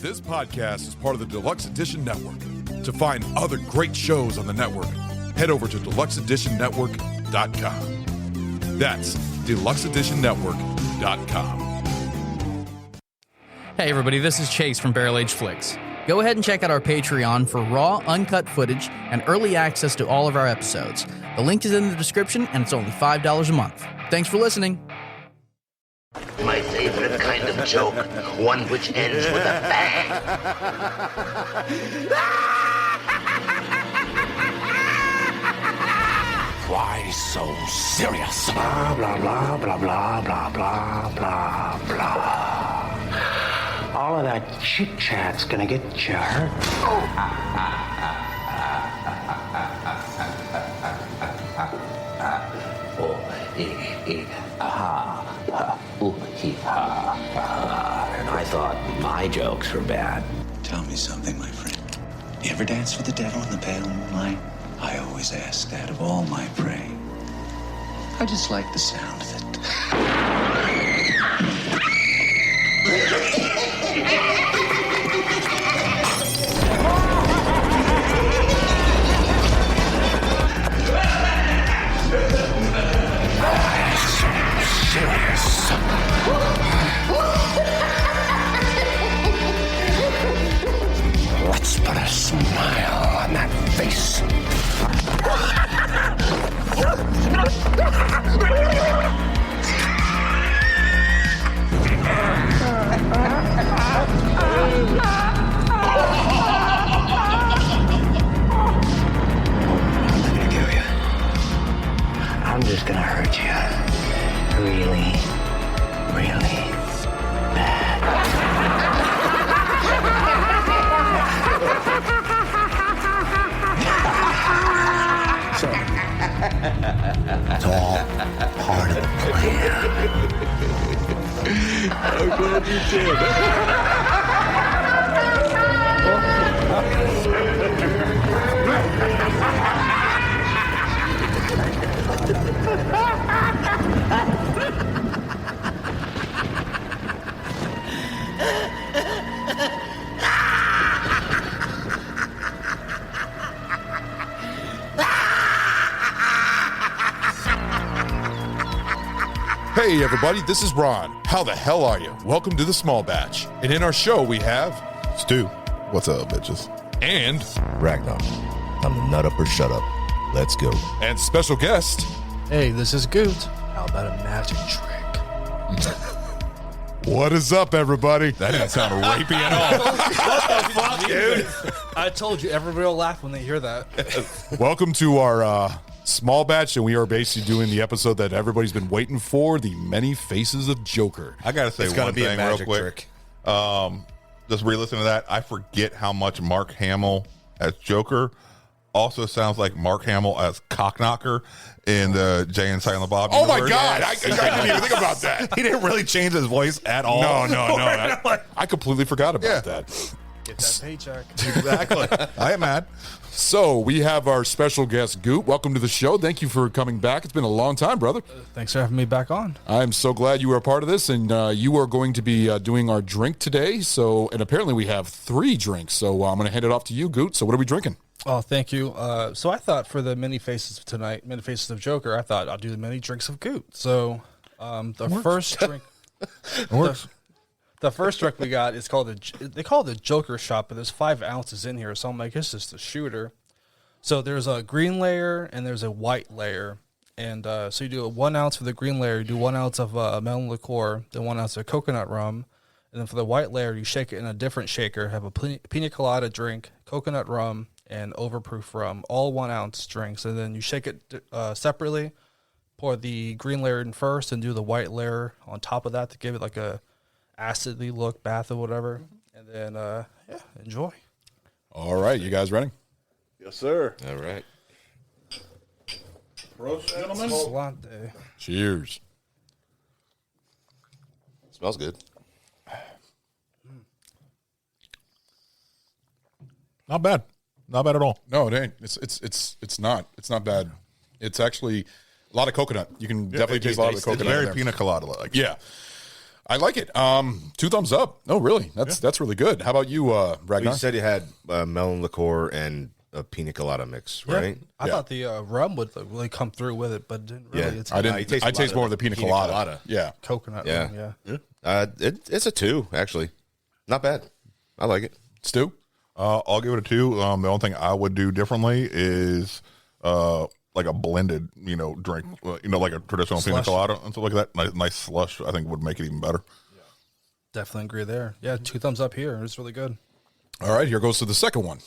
This podcast is part of the Deluxe Edition Network. To find other great shows on the network, head over to deluxeeditionnetwork.com. That's deluxeeditionnetwork.com. Hey everybody, this is Chase from Barrel Age Flicks. Go ahead and check out our Patreon for raw, uncut footage and early access to all of our episodes. The link is in the description and it's only $5 a month. Thanks for listening. My favorite kind of joke, one which ends with a bang. Why so serious? Blah, blah, blah, blah, blah, blah, blah, blah, blah. All of that chit-chat's gonna get you hurt. And I thought my jokes were bad. Tell me something, my friend. You ever dance with the devil in the pale moonlight? I always ask that of all my prey. I just like the sound of it. Serious. Let's put a smile on that face. I'm not gonna kill you. I'm just gonna hurt you. Really, really bad. It's all part of the plan. I'm glad you did. Hey everybody, this is Ron. How the hell are you? Welcome to the Small Batch. And in our show we have Stu, what's up, bitches? and Ragnar, I'm the nut up or shut up. Let's go. special guest. Hey, this is Goot. How about a magic trick? What is up, everybody? That didn't sound rapey at all. What the fuck, dude? I told you, everybody will laugh when they hear that. Welcome to our Small Batch, and we are basically doing the episode that everybody's been waiting for, The Many Faces of Joker. I gotta say It's gotta one be a thing real magic quick. trick. Just re-listen to that. I forget how much Mark Hamill as Joker also sounds like Mark Hamill as Cockknocker in the Jay and Silent Bob. Oh my universe. God, I didn't even think about that. He didn't really change his voice at all. No. I completely forgot about that. Get that paycheck. Exactly. I am mad. So we have our special guest, Goot. Welcome to the show. Thank you for coming back. It's been a long time, brother. Thanks for having me back on. I'm so glad you are a part of this, and you are going to be doing our drink today. So, and apparently we have 3 drinks. So I'm going to hand it off to you, Goot. So what are we drinking? Oh, thank you. So I thought for the many faces of tonight, many faces of Joker, I thought I'll do the many drinks of Goot. So the first drink, the first drink we got is called they call it the Joker shot, but there's 5 ounces in here, so I'm like, it's just a shooter. So there's a green layer and there's a white layer, and so you do 1 ounce for the green layer, you do 1 ounce of melon liqueur, then 1 ounce of coconut rum, and then for the white layer, you shake it in a different shaker, have a pina colada drink, coconut rum, and overproof rum, all 1 ounce drinks, and then you shake it separately. Pour the green layer in first, and do the white layer on top of that to give it like a acidly look, bath or whatever, and then enjoy. All right, you guys ready? Yes, sir. All right. Gentlemen. Salante. Cheers. Smells good. Not bad. Not bad at all. No, it ain't. It's not. It's not bad. It's actually a lot of coconut. You can definitely taste a lot of the It's coconut. very in there. pina colada like. Yeah. I like it. 2 thumbs up. Oh, really? That's really good. How about you, Ragnar? You said you had melon liqueur and a pina colada mix, right? I thought the rum would really come through with it, but it didn't really. Yeah. It's I didn't. I taste more of the pina colada. Yeah. coconut Yeah. rum, yeah. It's a 2, actually. Not bad. I like it. Stu? I'll give it a 2. The only thing I would do differently is like a blended, drink, like a traditional pina Slush. colada and stuff like that. Nice slush, I think would make it even better. Definitely agree there. Yeah, 2 thumbs up here. It's really good. All right, here goes to the second one.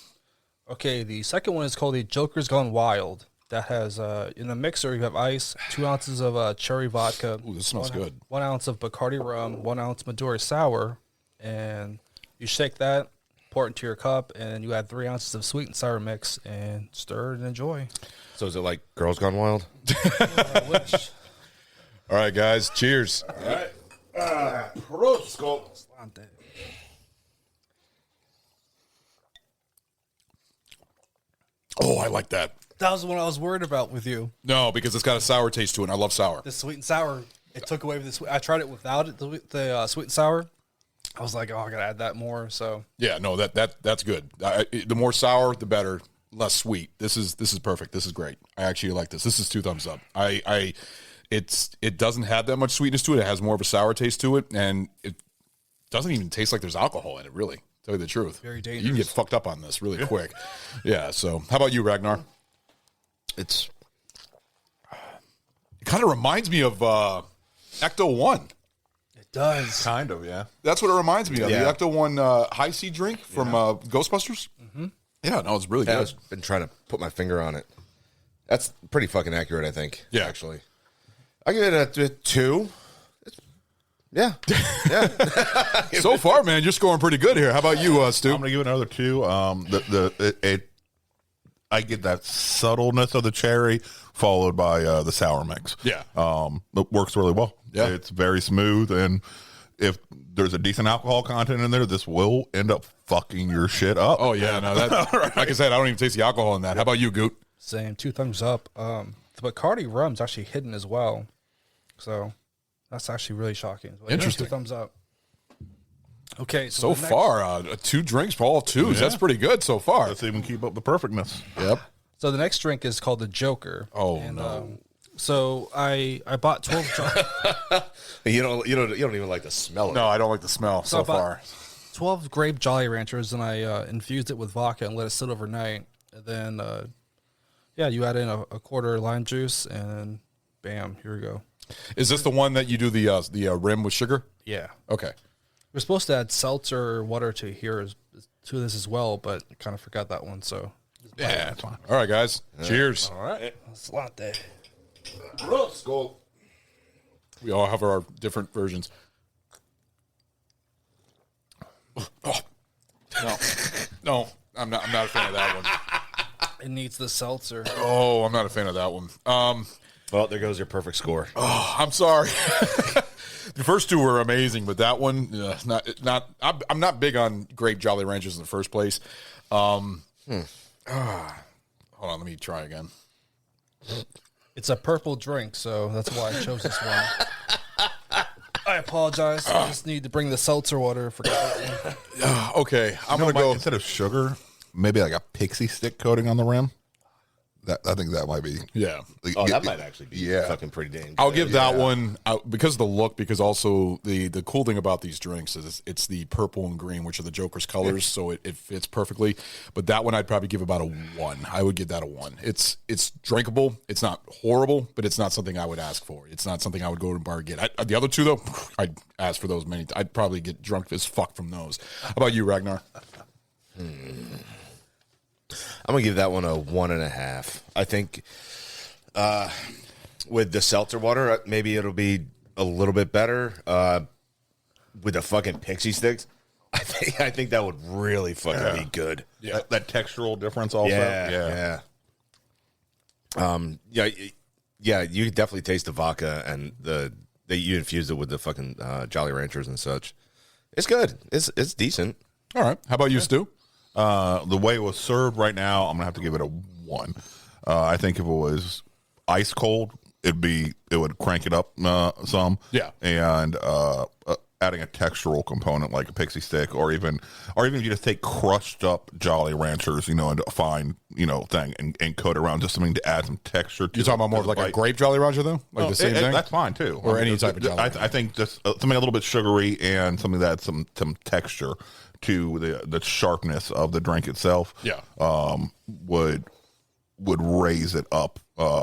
Okay, the second one is called the Joker's Gone Wild. That has, in a mixer, you have ice, 2 ounces of cherry vodka. Ooh, this smells good. 1 ounce of Bacardi rum, 1 ounce Midori sour, and you shake that, pour it into your cup, and you add 3 ounces of sweet and sour mix, and stir and enjoy. So is it like Girls Gone Wild? I wish. All right, guys. Cheers. Oh, I like that. That was the one I was worried about with you. No, because it's got a sour taste to it, and I love sour. The sweet and sour, it took away the sweet. I tried it without it, the sweet and sour. I was like, oh, I got to add that more, so. Yeah, no, that's good. The more sour, the better. Less sweet. This is perfect. This is great. I actually like this. This is 2 thumbs up. It doesn't have that much sweetness to it. It has more of a sour taste to it, and it doesn't even taste like there's alcohol in it. Really, tell you the truth. Very You can dangerous. get fucked up on this really quick. Yeah. So, how about you, Ragnar? It kind of reminds me of Ecto One. It does. Kind of, yeah. That's what it reminds me of. Yeah. The Ecto One high C drink from Ghostbusters. Mm-hmm. Yeah, no, it's really good. I've been trying to put my finger on it. That's pretty fucking accurate, I think. Yeah. Actually. I give it a 2. Yeah. So far, man, you're scoring pretty good here. How about you, Stu? I'm gonna give it another 2. I get that subtleness of the cherry followed by the sour mix. Yeah. It works really well. Yeah. It's very smooth, and if there's a decent alcohol content in there, this will end up fucking your shit up. Oh yeah, no, that like I said, I don't even taste the alcohol in that. How about you, Goot? Same, 2 thumbs up. The Bacardi rum's actually hidden as well, so that's actually really shocking. But Interesting. 2 thumbs up. Okay, So the next- far, 2 drinks for all 2s. Yeah. That's pretty good so far. Let's even keep up the perfectness. Yep. So the next drink is called the Joker. Oh, no. So I bought 12. You don't even like the smell of No, I don't like the smell so about- far. 12 grape Jolly Ranchers, and I infused it with vodka and let it sit overnight. And then, you add in a quarter lime juice, and bam, here we go. Is this the one that you do the rim with sugar? Yeah. Okay. We're supposed to add seltzer water to to this as well, but I kind of forgot that one, so. Yeah, it's fine. All right, guys. Cheers. All right. That's a lot there. We all have our different versions. Oh. No, I'm not a fan of that one. It needs the seltzer. Oh, I'm not a fan of that one. Well, there goes your perfect score. I'm sorry. The first 2 were amazing, but that one, not. I'm not big on grape Jolly Ranchers in the first place. Hold on, let me try again. It's a purple drink, so that's why I chose this one. I apologize. I just need to bring the seltzer water. Forgot that one. Okay, I'm gonna go. Instead of sugar, maybe like a pixie stick coating on the rim. I think that might be. Yeah, Oh, that might actually be Yeah. fucking pretty dang good. I'll give that one because of the look. Because also the cool thing about these drinks is it's the purple and green, which are the Joker's colors, so it fits perfectly. But that one I'd probably give about a 1. I would give that a 1. It's drinkable. It's not horrible, but it's not something I would ask for. It's not something I would go to a bar and get. The other 2 though, I'd ask for those many. I'd probably get drunk as fuck from those. How about you, Ragnar? I'm gonna give that one a 1.5. I think with the seltzer water, maybe it'll be a little bit better. With the fucking pixie sticks, I think that would really fucking be good. Yeah, that textural difference also. Yeah. You could definitely taste the vodka and you infused it with the fucking Jolly Ranchers and such. It's good. It's decent. All right. How about you, Stu? The way it was served right now, I'm gonna have to give it a 1. I think if it was ice cold, it would crank it up some. Yeah. And adding a textural component like a pixie stick, or even if you just take crushed up Jolly Ranchers, into a fine, thing and coat it around just something to add some texture to. You're talking about more of like a grape Jolly Rancher though? Like the same thing? That's fine too. Or any type of Jolly Rancher. I think just something a little bit sugary and something that adds some texture to the sharpness of the drink itself. Yeah. Would raise it up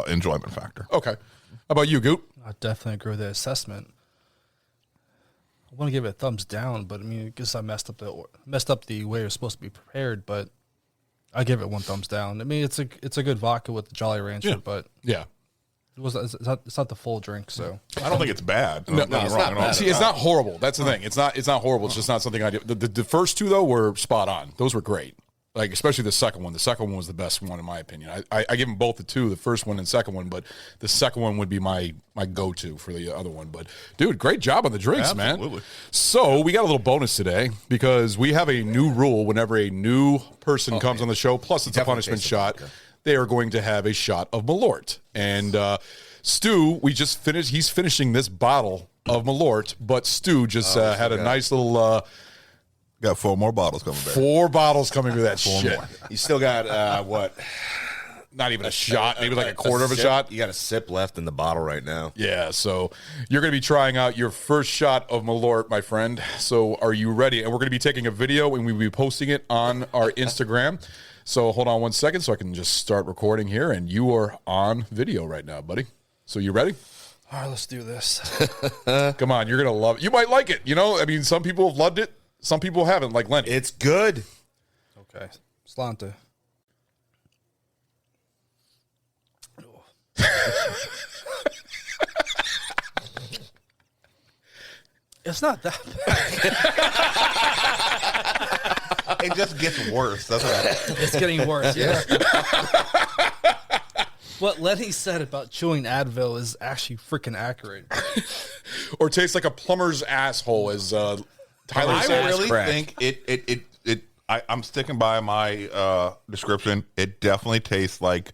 enjoyment factor. Okay. How about you, Goop? I definitely agree with that assessment. I want to give it a thumbs down, but I mean, I guess I messed up the way it was supposed to be prepared. But I give it 1 thumbs down. I mean, it's a good vodka with the Jolly Rancher, but Yeah. it's not the full drink. So I don't think it's bad. No, it's not bad. See, it's not horrible. That's the thing. It's not horrible. It's just not something I do. The first two though were spot on. Those were great. Like especially the second one. The second one was the best one in my opinion. I give them both the 2, the first one and second one, but the second one would be my go-to for the other one. But dude, great job on the drinks, Absolutely. man. So we got a little bonus today because we have a new rule whenever a new person comes on the show, plus it's a punishment shot. They are going to have a shot of Malort. And Stu, we just finished. He's finishing this bottle of Malort, but Stu just had a nice little. Got 4 more bottles coming back. 4 bottles coming with that shit. More. You still got what? Not even a shot, maybe like a quarter of a sip. shot. You got a sip left in the bottle right now. Yeah, so you're going to be trying out your first shot of Malort, my friend. So are you ready? And we're going to be taking a video and we'll be posting it on our Instagram. So hold on 1 second so I can just start recording here. And you are on video right now, buddy. So you ready? all right, let's do this. Come on, you're going to love it. You might like it. I mean, some people have loved it. Some people haven't, like Lenny. It's good. Okay, Slante. It's not that bad. It just gets worse, doesn't it? It's getting worse. Yeah. What Lenny said about chewing Advil is actually freaking accurate. Or tastes like a plumber's asshole, as Tyler I says. really think I'm sticking by my description. It definitely tastes like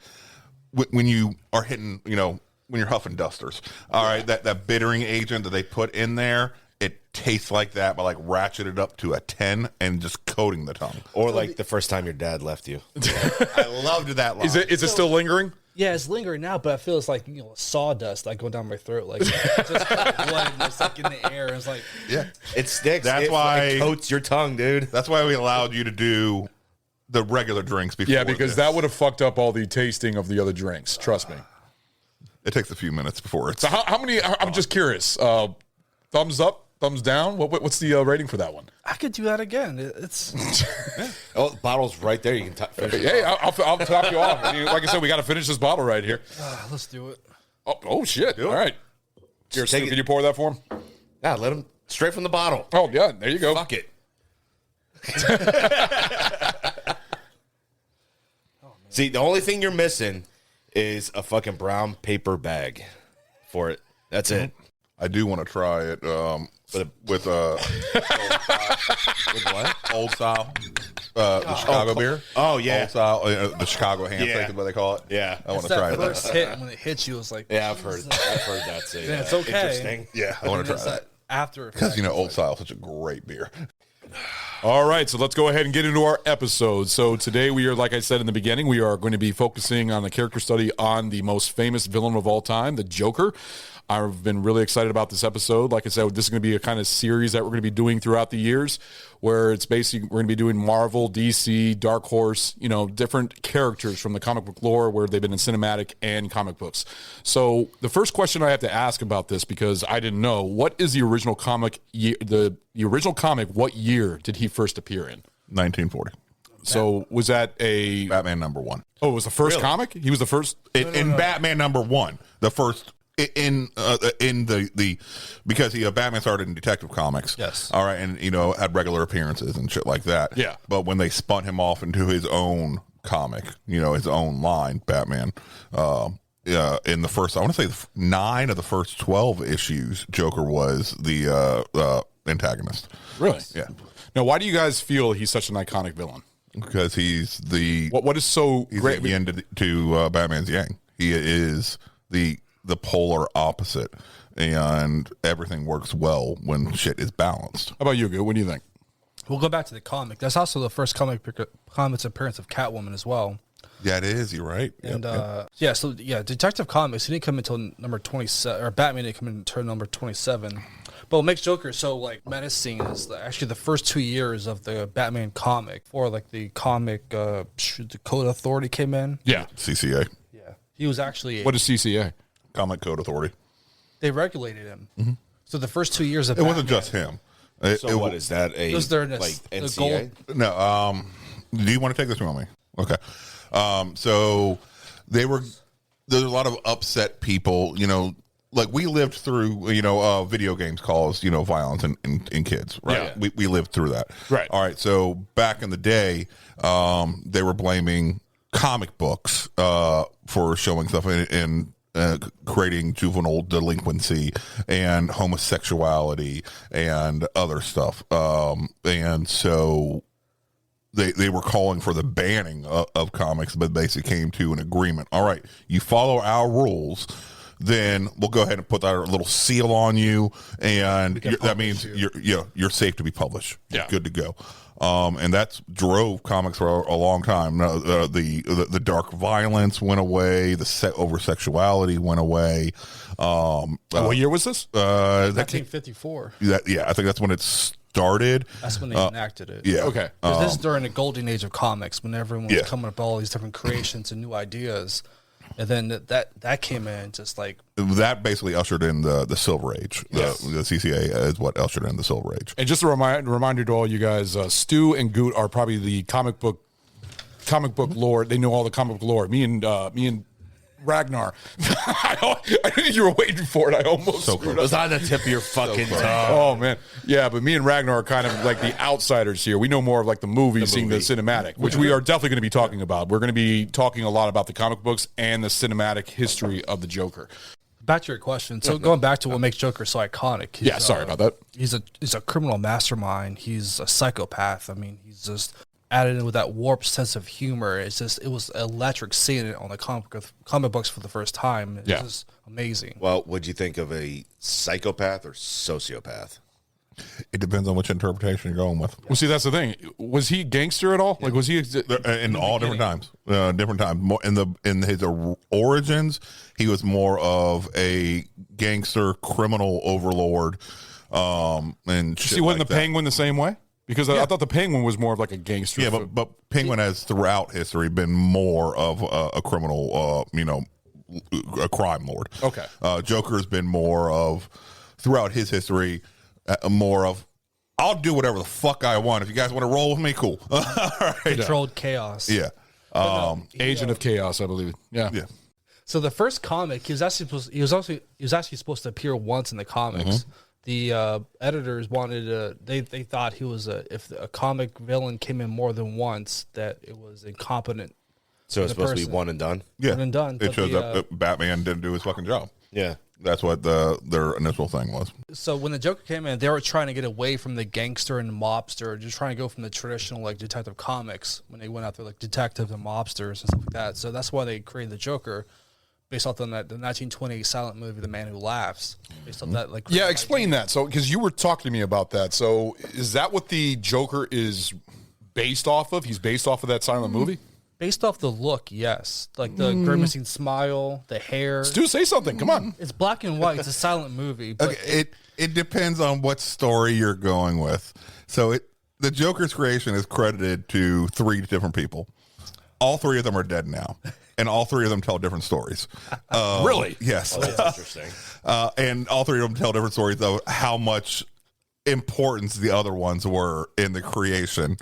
when you are hitting, when you're huffing dusters. All right, that bittering agent that they put in there, it tastes like that, but like ratcheted up to a 10 and just coating the tongue. Or like the first time your dad left you. I loved that line. Is it still lingering? Yeah, it's lingering now, but I feel it's like sawdust like going down my throat, like just blood just like in the air. It's like It sticks. That's why it coats your tongue, dude. That's why we allowed you to do the regular drinks before. Yeah, because that would have fucked up all the tasting of the other drinks. Trust me. It takes a few minutes before it's. So how many? I'm just curious. Thumbs up, thumbs down. What's the rating for that one? I could do that again. It's Oh, the bottle's right there. You can finish it. Hey, I'll top you off. I mean, like I said, we got to finish this bottle right here. let's do it. Oh shit! All right. Here, Stu, can you pour that for him? Yeah, let him straight from the bottle. Oh yeah, there you go. Fuck it. See, the only thing you're missing is a fucking brown paper bag for it. That's it. I do want to try it with what? Old Style, the Chicago beer. Oh yeah, Old Style, the Chicago handshake is what they call it. Yeah, I want to That try first that. hit when it hits you, it's like yeah. I've heard that. Say Yeah, that. it's okay. Interesting. Yeah, I want to It's try that that after because effect. Old Style is such a great beer. All right, so let's go ahead and get into our episode. So today we are, like I said in the beginning, we are going to be focusing on the character study on the most famous villain of all time, the Joker. I've been really excited about this episode. Like I said, this is going to be a kind of series that we're going to be doing throughout the years, where it's basically we're going to be doing Marvel, DC, Dark Horse, different characters from the comic book lore where they've been in cinematic and comic books. So the first question I have to ask about this, because I didn't know, what is the original comic? The original comic, what year did he first appear in? 1940. So was that a Batman #1? Oh, it was the first comic? He was the first In Batman #1, the first in the because Batman started in Detective Comics. Yes. All right, and had regular appearances and shit like that. Yeah. But when they spun him off into his own comic, his own line, Batman. In the first, I want to say 9 of the first 12 issues, Joker was the antagonist. Really? Yeah. Now, why do you guys feel he's such an iconic villain? Because he's the What is so he's great? the yin to Batman's yang. He is the polar opposite, and everything works well when shit is balanced. How about you, Goo? What do you think? We'll go back to the comic. That's also the first comics appearance of Catwoman as well. Yeah, it is. You're right. And Yep. Detective Comics, he didn't come until number 27, or Batman didn't come until number 27. But what makes Joker so like menacing is actually the first 2 years of the Batman comic, before like the comic the Code Authority came in. Yeah. CCA, Yeah, he was actually What is CCA? Comic Code Authority. they regulated him. So the first 2 years of It wasn't Batman- just him. So what is that? A Was there like the NCA? gold- No. Do you want to take this from me? Okay. So there's a lot of upset people, like we lived through, video games cause, violence in kids, right? Yeah. We lived through that. Right. All right. So back in the day, they were blaming comic books, for showing stuff in creating juvenile delinquency and homosexuality and other stuff. And so they were calling for the banning of comics, but basically came to an agreement. All right, you follow our rules, then we'll go ahead and put our little seal on you, and that means you're safe to be published. Yeah. You're good to go. And that's drove comics for a long time. The dark violence went away. The over sexuality went away. What year was this? 1954. I think that's when it started. That's when they enacted it. Yeah. Okay. 'Cause this is during the golden age of comics, when everyone was Yeah. coming up with all these different creations and new ideas. And then that came in just like That basically ushered in the Silver Age. The CCA is what ushered in the Silver Age. And just a reminder to all you guys, Stu and Goot are probably the comic book lore. They know all the comic book lore. Me and Ragnar. I knew you were waiting for it. I almost So screwed It was up. on the tip of your fucking tongue. Oh man, yeah, but me and Ragnar are kind of like the outsiders here. We know more of like the movie, seeing the cinematic, which we are definitely going to be talking about. We're going to be talking a lot about the comic books and the cinematic history of the Joker. back to your question. So going back to what makes Joker so iconic. Yeah, sorry about that. He's a criminal mastermind. He's a psychopath. I mean, he's just added in with that warped sense of humor. It was electric seeing it on the comic books for the first time. It's just amazing. Well, what'd you think of a psychopath or sociopath? It depends on which interpretation you're going with. Well, see, that's the thing. Was he gangster at all? Like, was he? In all different times, More in his origins, he was more of a gangster, criminal overlord, and shit See, wasn't like the that. Penguin the same way? Because I thought the Penguin was more of like a gangster. Yeah, but Penguin has throughout history been more of a criminal, a crime lord. Okay. Joker has been more of throughout his history, more of I'll do whatever the fuck I want. If you guys want to roll with me, cool. All right. Controlled chaos. Yeah. Agent of Chaos, I believe. Yeah. Yeah. So the first comic, he was actually supposed to appear once in the comics. The editors wanted they thought he was if a comic villain came in more than once, that it was incompetent. So it's The supposed to be person. one and done? Yeah. One and done, It but shows the, up that Batman didn't do his fucking job. Yeah. That's what their initial thing was. So when the Joker came in, they were trying to get away from the gangster and mobster, just trying to go from the traditional like detective comics when they went out there like detectives and mobsters and stuff like that. So that's why they created the Joker, based off on the 1920 silent movie The Man Who Laughs. Based off that, like Yeah, explain that. So, because you were talking to me about that. So, is that what the Joker is based off of? He's based off of that silent movie? based off the look, yes, like the grimacing smile, the hair. Stu, say something. Come on. It's black and white. It's a silent movie. But Okay, it depends on what story you're going with. So the Joker's creation is credited to 3 different people. All 3 of them are dead now, and all 3 of them tell different stories. Really? Yes. That's interesting. And all 3 of them tell different stories of how much importance the other ones were in the creation.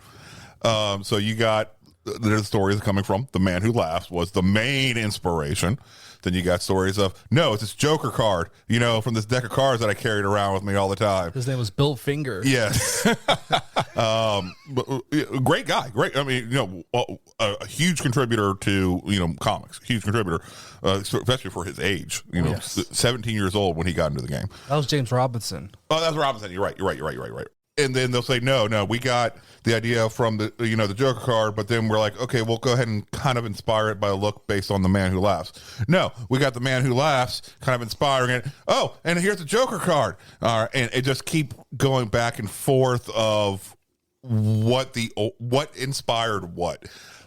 So you got the stories coming from The Man Who Laughs was the main inspiration. Then you got stories of, no, it's this Joker card, from this deck of cards that I carried around with me all the time. his name was Bill Finger. Yes. Great guy. Great. I mean, a huge contributor to, comics, huge contributor, especially for his age, 17 years old when he got into the game. That was James Robinson. Oh, that's Robinson. You're right. and then they'll say, no, we got the idea from the the Joker card, but then we're like, okay, we'll go ahead and kind of inspire it by a look based on the Man Who Laughs. No, we got the Man Who Laughs kind of inspiring it. Oh, and here's the Joker card. All right, and it just keep going back and forth of what inspired what.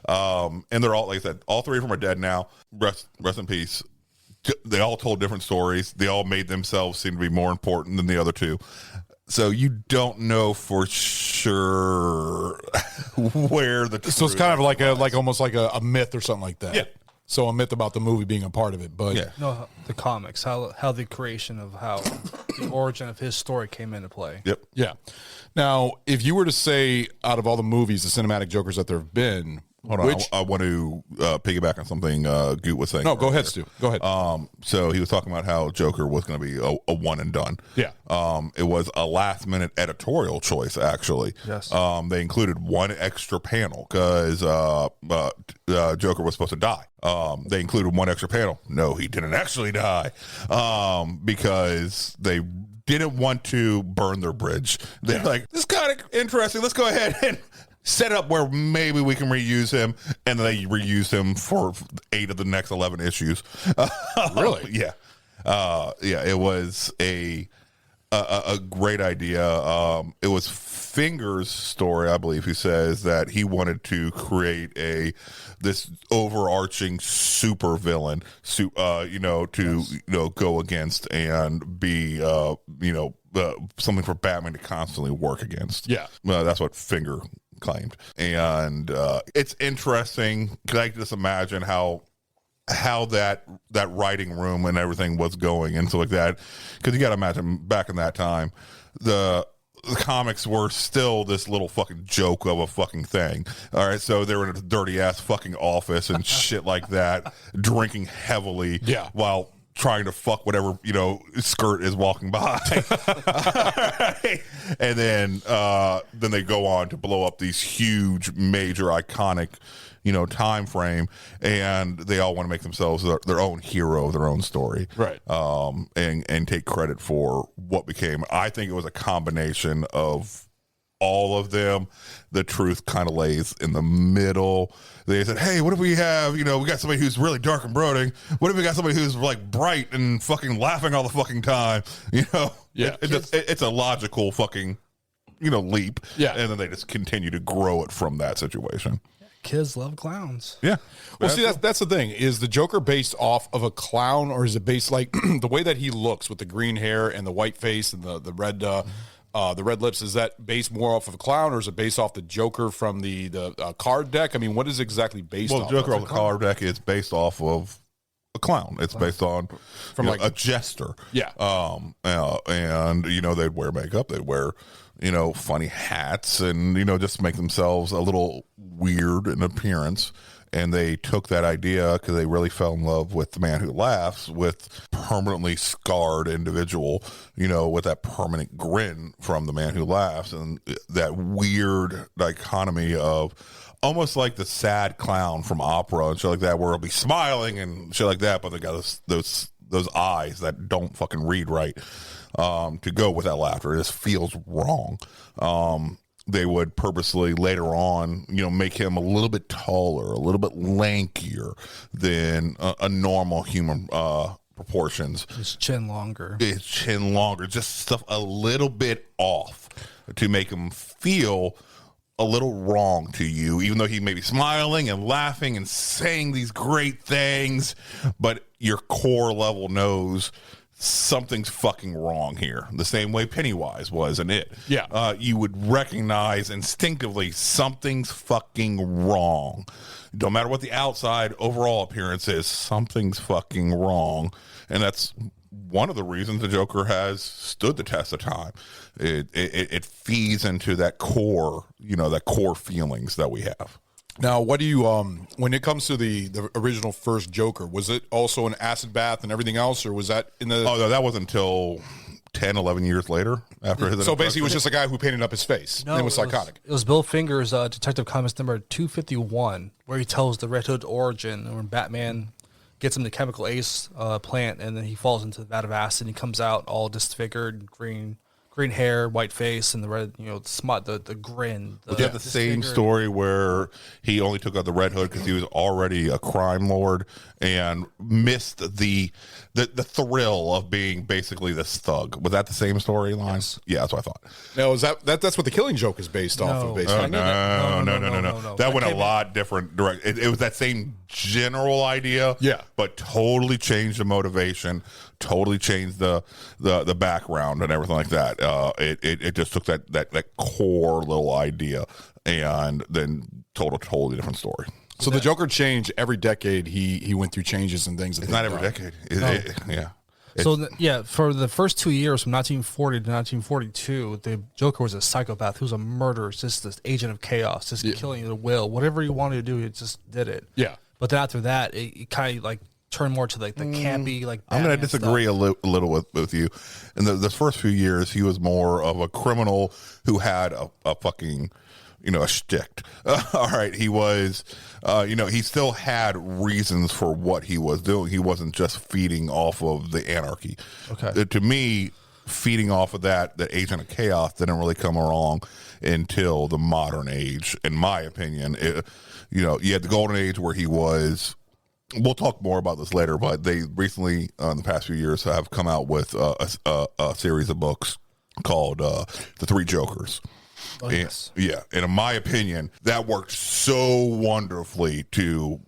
And they're all, like I said, all three of them are dead now. Rest in peace. They all told different stories. They all made themselves seem to be more important than the other two. So you don't know for sure where the. So it's kind of like almost like a myth or something like that. Yeah. So a myth about the movie being a part of it, but Yeah. No, the comics, how the creation of how the origin of his story came into play. Yep. yeah. Now, if you were to say out of all the movies, the cinematic Jokers that there have been, Hold on. I want to piggyback on something Goot was saying. No, go earlier. ahead, Stu. Go ahead. So he was talking about how Joker was going to be a one and done. Yeah. It was a last minute editorial choice, actually. Yes. They included one extra panel because Joker was supposed to die. They included one extra panel. No, he didn't actually die because they didn't want to burn their bridge. They're like, this is kind of interesting. Let's go ahead and set up where maybe we can reuse him, and then they reused him for 8 of the next 11 issues. Really? Yeah. It was a great idea. It was Finger's story, I believe, who says that he wanted to create this overarching super villain, to go against and be, something for Batman to constantly work against. Yeah. That's what Finger claimed. And it's interesting because I can just imagine how that writing room and everything was going and stuff like that, because you got to imagine back in that time the comics were still this little fucking joke of a fucking thing. All right, so they were in a dirty ass fucking office and shit like that, drinking heavily, while trying to fuck whatever skirt is walking by. And then they go on to blow up these huge, major, iconic time frame, and they all want to make themselves their own hero of their own story, Right. And take credit for what became. I think it was a combination of all of them. The truth kind of lays in the middle. They said, hey, what if we have, we got somebody who's really dark and brooding? What if we got somebody who's like bright and fucking laughing all the fucking time? Yeah. It's a logical fucking leap. Yeah. And then they just continue to grow it from that situation. Kids love clowns. Yeah. Well, see, that's the thing. Is the Joker based off of a clown, or is it based like the way that he looks with the green hair and the white face and the red lips? Is that based more off of a clown, or is it based off the Joker from the card deck? I mean, what is it exactly based off? Well, Joker of? on the card deck is based off of a clown. It's based on a jester. Yeah. And they'd wear makeup. They'd wear funny hats, and just make themselves a little weird in appearance. And they took that idea because they really fell in love with the Man Who Laughs, with permanently scarred individual, with that permanent grin from the Man Who Laughs, and that weird dichotomy of almost like the sad clown from opera and shit like that, where he'll be smiling and shit like that, but they got those eyes that don't fucking read right, to go with that laughter. It just feels wrong. They would purposely later on, make him a little bit taller, a little bit lankier than a normal human proportions. His chin longer. Just stuff a little bit off to make him feel a little wrong to you, even though he may be smiling and laughing and saying these great things, but your core level knows something's fucking wrong here. The same way Pennywise was in it. Yeah. You would recognize instinctively something's fucking wrong. No matter what the outside overall appearance is, something's fucking wrong. And that's one of the reasons the Joker has stood the test of time. It feeds into that core, that core feelings that we have. Now, what do you when it comes to the original first Joker, was it also an acid bath and everything else, or was that in the? Oh no, that wasn't until 10, 11 years later after his. So basically, it was just a guy who painted up his face. No, it was psychotic. It was Bill Finger's Detective Comics number 251, where he tells the Red Hood origin, when Batman gets him the Chemical Ace plant, and then he falls into the vat of acid, and he comes out all disfigured, green, green hair, white face, and the red, the smut, the grin. Was that the same story where he only took out the Red Hood because he was already a crime lord and missed the thrill of being basically this thug? Was that the same storyline? Yes. Yeah, that's what I thought. No, is that's what the Killing Joke is based off of? Basically, No. That went a lot different direct. It was that same general idea, yeah, but totally changed the motivation, totally changed the background and everything like that. It just took that core little idea and then told a totally different story. So the Joker changed every decade. He went through changes and things. It's not every decade. Yeah. For the first 2 years, from 1940 to 1942, the Joker was a psychopath who was a murderer, just this agent of chaos, just killing at will. Whatever he wanted to do, he just did it. Yeah. But then after that, it kind of like turned more to like the campy, like I'm going to Batman disagree stuff. a little with you. In the first few years, he was more of a criminal who had a fucking, a shtick. All right. He was, he still had reasons for what he was doing. He wasn't just feeding off of the anarchy. Okay. To me, feeding off of that agent of chaos didn't really come along until the modern age, in my opinion. You had the golden age where he was. We'll talk more about this later, but they recently, in the past few years, have come out with a series of books called The Three Jokers. Oh, yes. And in my opinion, that worked so wonderfully to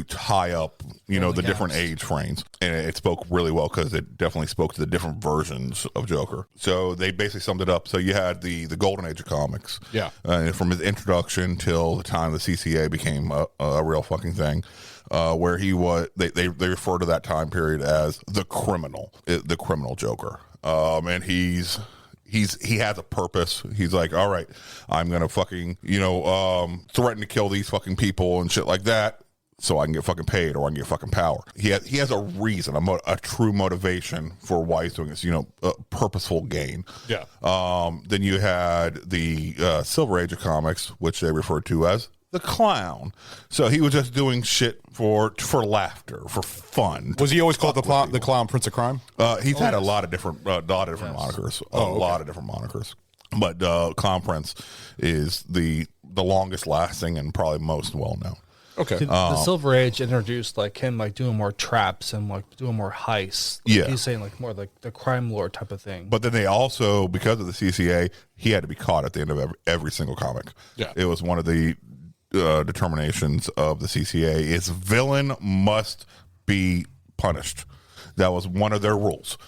tie up, the different age frames. And it spoke really well because it definitely spoke to the different versions of Joker. So they basically summed it up. So you had the golden age of comics. Yeah. From his introduction till the time the CCA became a real fucking thing. Where he was, they refer to that time period as the criminal Joker. And he has a purpose. He's like, all right, I'm gonna fucking threaten to kill these fucking people and shit like that, so I can get fucking paid or I can get fucking power. He has a reason, a true motivation for why he's doing this. Purposeful gain. Yeah. Then you had the Silver Age of comics, which they referred to as the clown. So he was just doing shit for laughter, for fun. Was he always called the clown Prince of Crime? He's had a lot of different monikers. Lot of different monikers. But Clown Prince is the longest lasting and probably most well known. Okay. The Silver Age introduced like him like doing more traps and like doing more heists. Like, he's saying like more like the crime lord type of thing. But then they also, because of the CCA, he had to be caught at the end of every single comic. Yeah. It was one of the determinations of the CCA is villain must be punished. That was one of their rules.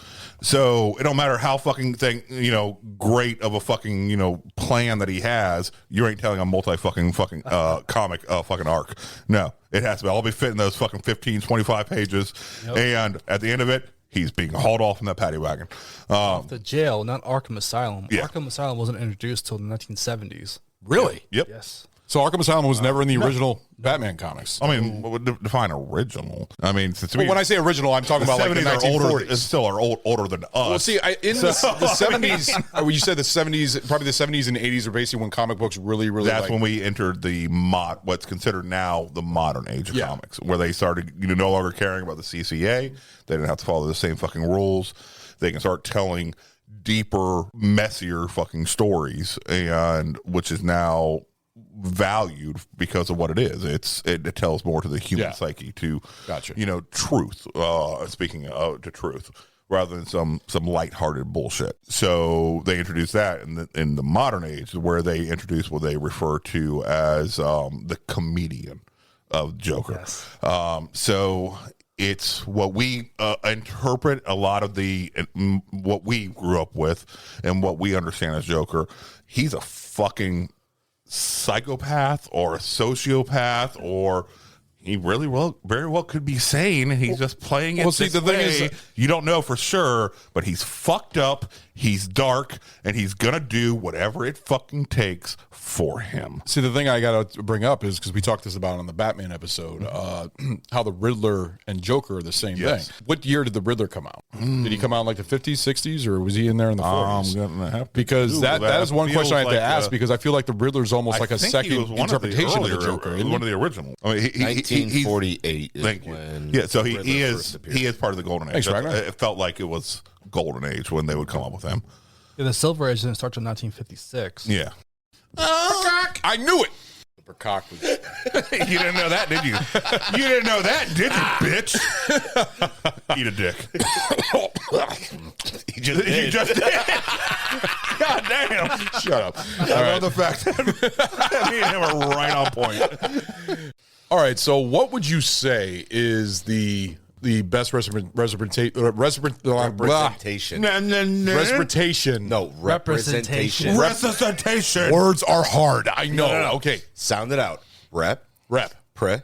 So it don't matter how fucking great of a fucking, plan that he has. You ain't telling a comic fucking arc. No, it has to all be fit in those fucking 15, 25 pages. Yep. And at the end of it, he's being hauled off in that paddy wagon. Off the jail, not Arkham Asylum. Yeah. Arkham Asylum wasn't introduced till the 1970s. Really? Yep. Yes. So Arkham Asylum was never in the original Batman comics. I mean, what would define original? I mean, when I say original, I'm talking about like the 1940s. Still are older than us. Well, see, the 70s, you said the 70s, probably the 70s and 80s are basically when comic books really. That's when we entered what's considered now the modern age of comics, where they started, no longer caring about the CCA. They didn't have to follow the same fucking rules. They can start telling deeper, messier fucking stories, and which is now valued because of what it is. It tells more to the human psyche, to truth. Speaking of to truth, rather than some lighthearted bullshit. So they introduced that in the modern age, where they introduce what they refer to as the comedian of Joker. Yes. So it's what we interpret a lot of what we grew up with and what we understand as Joker. He's a fucking psychopath or a sociopath, or he very well could be sane, and he's just playing it. Well, see, the thing is, you don't know for sure, but he's fucked up, he's dark, and he's gonna do whatever it fucking takes for him. See, the thing I gotta bring up is, because we talked this about on the Batman episode, how the Riddler and Joker are the same thing. What year did the Riddler come out? Did he come out in like the 50s, 60s, or was he in there in the 40s? Because that is one question I had to ask, because I feel like the Riddler's almost like a second interpretation of the Joker. One of the original. I mean, 1948 is thank when you. Yeah, so he is part of the golden age. Thanks, Ragnar. It felt like it was golden age when they would come up with him. Yeah, the Silver Age didn't start till 1956. Yeah. I knew it. Cock was You didn't know that, did you? You didn't know that, did you, bitch? Eat a dick. He just did. You just did. God damn. Shut up. I love the fact that me and him are right on point. All right, so what would you say is the best representation? Representation. Representation. No, representation. Resuscitation. Words are hard. I know. No. Okay. Sound it out. Rep. Pre.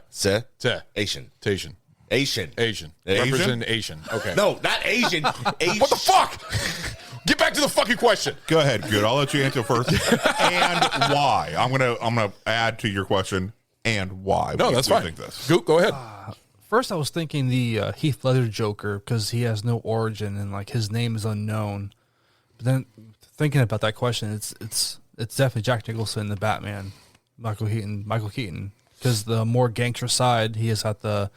Se. Se. Asian. Tation. Asian. Asian. Asian? Representation. Okay. No, not Asian. What the fuck? Get back to the fucking question. Go ahead, good. I'll let you answer first. And why? I'm gonna add to your question and why. No, we- that's we fine. think this. Go ahead. First, I was thinking the Heath Ledger Joker because he has no origin and like his name is unknown. But then thinking about that question, it's definitely Jack Nicholson, the Batman, Michael Keaton, because the more gangster side, he has got the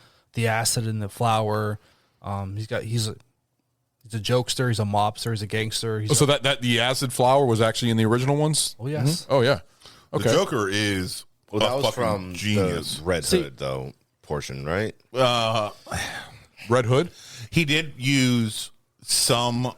acid and the flower. He's a jokester, he's a mobster, he's a gangster. So that the acid flower was actually in the original ones. Oh yes. Oh yeah. Okay. The Joker is Well, that a was fucking from genius. the Red See- Hood, though, portion, right? Red Hood. He did use some,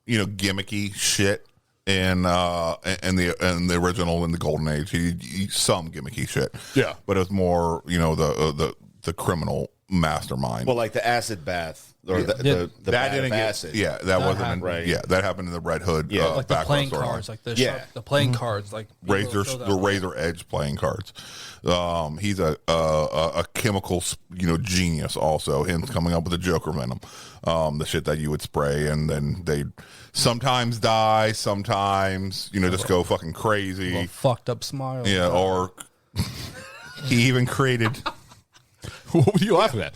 gimmicky shit in the original in the Golden Age. He some gimmicky shit. Yeah. but it was more the criminal mastermind. Well, like the acid bath or the that bath didn't of get acid. yeah that wasn't happened. Right. yeah that happened in the Red Hood Yeah. Like the background playing storyline. cards, like the Yeah. the playing cards, like razor show that the way. razor edge playing cards. He's a chemical genius. Also, him coming up with the Joker venom, the shit that you would spray, and then they sometimes die, sometimes just go fucking crazy. Little fucked up smile. Yeah, or he even created What were you laughing at?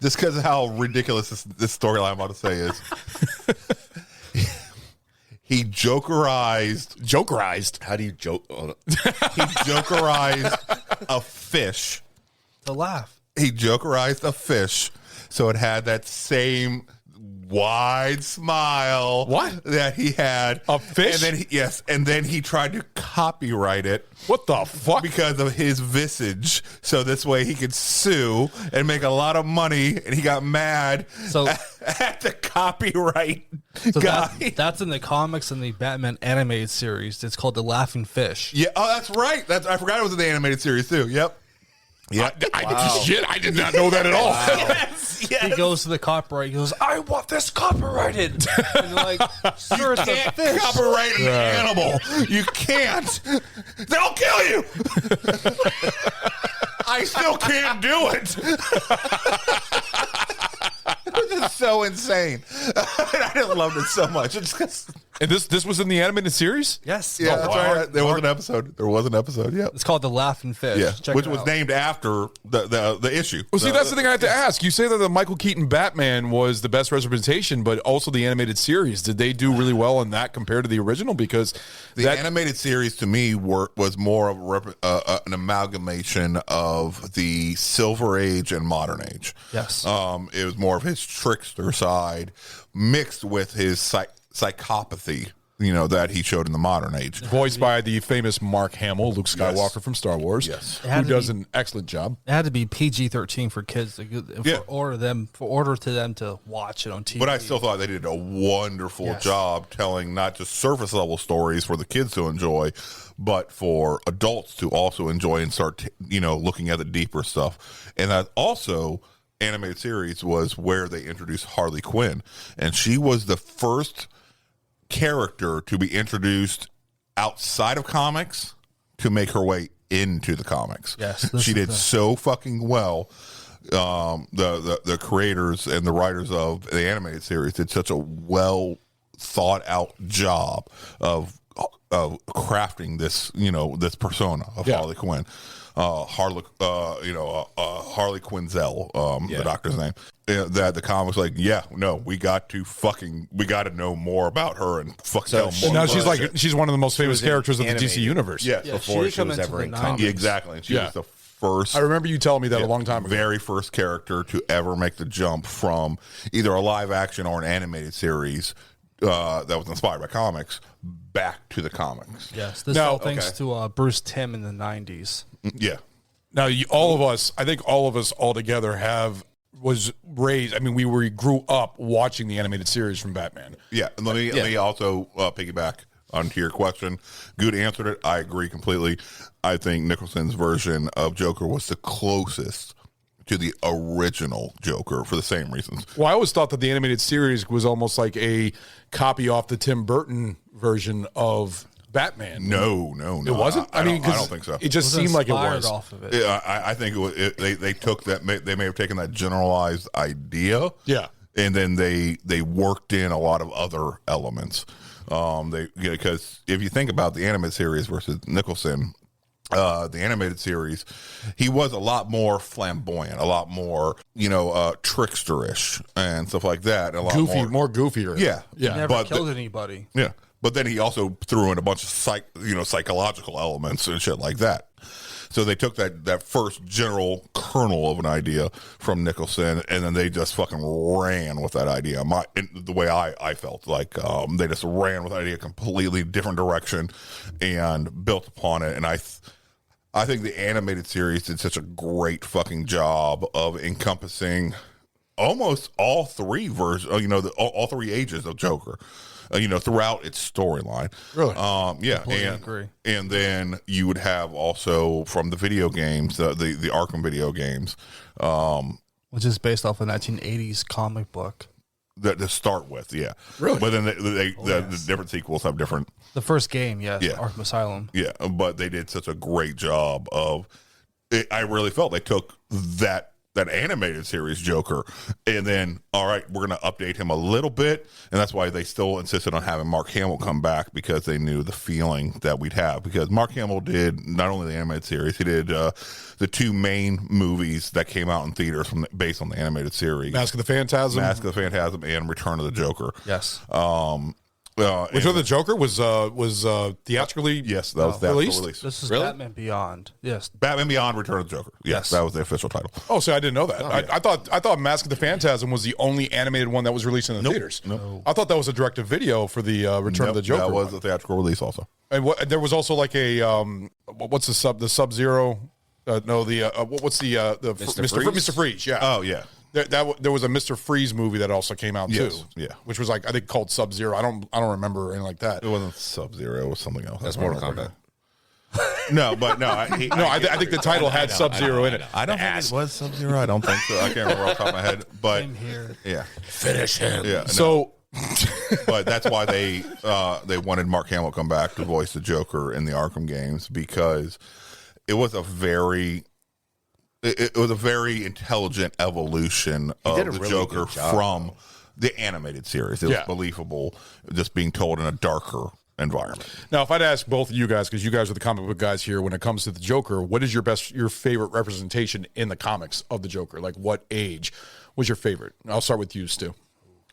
just because of how ridiculous this storyline I'm about to say is. He jokerized. How do you joke? Oh, He jokerized a fish. To laugh. He jokerized a fish, so it had that same wide smile. What? That he had A fish? and then he tried to copyright it. What the fuck? Because of his visage, so this way he could sue and make a lot of money, and he got mad So- at the copyright So guy. that's in the comics in the Batman animated series. It's called The Laughing Fish. Yeah, oh, that's right. I forgot it was in the animated series too. Yep. Yeah, Shit, I did not know that at all. He goes to the copyright. He goes, "I want this copyrighted." And they're like, "Sir, it's a can't fish." copyright an animal. You can't. They'll kill you. I still can't do it. This is so insane. I just loved it so much. It's just, And this was in the animated series? Yes. yeah, Oh, that's wow. right. There was an episode. Yeah. It's called The Laughing Fish. Yeah, Check which it was out. named after the issue. Well, see, that's the thing I have to ask. You say that the Michael Keaton Batman was the best representation, but also the animated series. Did they do really well in that compared to the original? Because The animated series to me was more of an amalgamation of the Silver Age and Modern Age. Yes. It was more of his trickster side mixed with his psychopathy, that he showed in the Modern Age. voiced by the famous Mark Hamill, Luke Skywalker from Star Wars, Yes. who does an excellent job. It had to be PG-13 for kids Yeah. for order to them to watch it on TV. But I still thought they did a wonderful Yes. job telling not just surface level stories for the kids to enjoy, but for adults to also enjoy and start, looking at the deeper stuff. And that also animated series was where they introduced Harley Quinn, and she was the first character to be introduced outside of comics to make her way into the comics. Yes, this she is did the- so fucking well. The creators and the writers of the animated series did such a well thought out job of crafting this this persona of Yeah. Harley Quinn. Harley Quinzel, the doctor's name. That the comics we got to know more about her and tell more. And now she's about like she's one of the most famous was in characters of the DC animated. universe. yes, Yeah, before she she come was into ever the in 90s. comics. exactly. And she Yeah. was the first. I remember you telling me that a long time ago. Very first character to ever make the jump from either a live action or an animated series that was inspired by comics back to the comics. Yes, this Now- all thanks to Bruce Timm in the 90s. Yeah. Now, all of us, I think all of us all together was raised. I mean, we grew up watching the animated series from Batman. Yeah, and let me also piggyback onto your question. Good answered it. I agree completely. I think Nicholson's version of Joker was the closest to the original Joker for the same reasons. Well, I always thought that the animated series was almost like a copy off the Tim Burton version of Batman. No, It wasn't? I mean, don't think so. It just It was seemed like it inspired was. off of it. Yeah, I think it was, they took that. They may have taken that generalized idea. Yeah. And then they worked in a lot of other elements. Because if you think about the animated series versus Nicholson, the animated series, he was a lot more flamboyant, a lot more, tricksterish and stuff like that. A lot More goofier. Yeah. Yeah. Never But killed anybody. Yeah. But then he also threw in a bunch of psychological elements and shit like that. So they took that first general kernel of an idea from Nicholson, and then they just fucking ran with that idea. The way I felt like they just ran with that idea, completely different direction, and built upon it. And I think the animated series did such a great fucking job of encompassing almost all three versions, all three ages of Joker. Throughout its storyline. Really? Yeah. Completely agree. And then you would have also from the video games, the Arkham video games, Which is based off a 1980s comic book. to start with, yeah. Really? But then the different sequels have different, The first game, yes, Yeah. Arkham Asylum. yeah. But they did such a great job of it. I really felt they took that animated series Joker, and then all right, we're going to update him a little bit, and that's why they still insisted on having Mark Hamill come back, because they knew the feeling that we'd have. Because Mark Hamill did not only the animated series, he did the two main movies that came out in theaters based on the animated series: Mask of the Phantasm. Mask of the Phantasm and Return of the Joker. Yes. Which of the Joker was theatrically Yes, that was the actual released? release. This is Really? Batman Beyond. Yes. Batman Beyond: Return of the Joker. Yes, Yes. that was the official title. Oh, so I didn't know that. I thought Mask of the Phantasm was the only animated one that was released in the theaters. Nope. I thought that was a direct to video for the Return of the Joker. That was one. a theatrical release also. And there was also like a what's the Sub Zero? What's the Mr. Freeze? Yeah. Oh yeah. There was a Mr. Freeze movie that also came out Yes, too. yeah. Which was like I think called Sub Zero. I don't remember anything like that. It wasn't Sub-Zero. It was something else. That's Mortal Kombat. No, but no. I think the title had Sub Zero in it. I don't think it was Sub-Zero. I don't think so. I can't remember off the top of my head. But Same here. yeah, Finish him. yeah. No. So But that's why they wanted Mark Hamill to come back to voice the Joker in the Arkham games, because it was a very intelligent evolution of did a the really Joker good job, from the animated series. It Yeah. was believable, just being told in a darker environment. now, if I'd ask both of you guys, because you guys are the comic book guys here, when it comes to the Joker, what is your favorite representation in the comics of the Joker? Like, what age was your favorite? I'll start with you, Stu.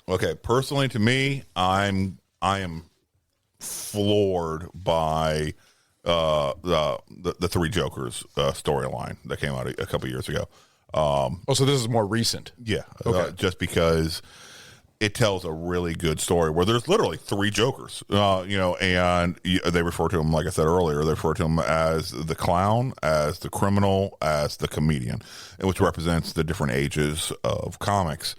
Okay, personally, to me, I am floored by the Three Jokers storyline that came out a couple years ago. Oh, so this is more recent. Yeah, Okay. just because it tells a really good story where there's literally three Jokers, and they refer to him, like I said earlier, they refer to him as the clown, as the criminal, as the comedian, which represents the different ages of comics.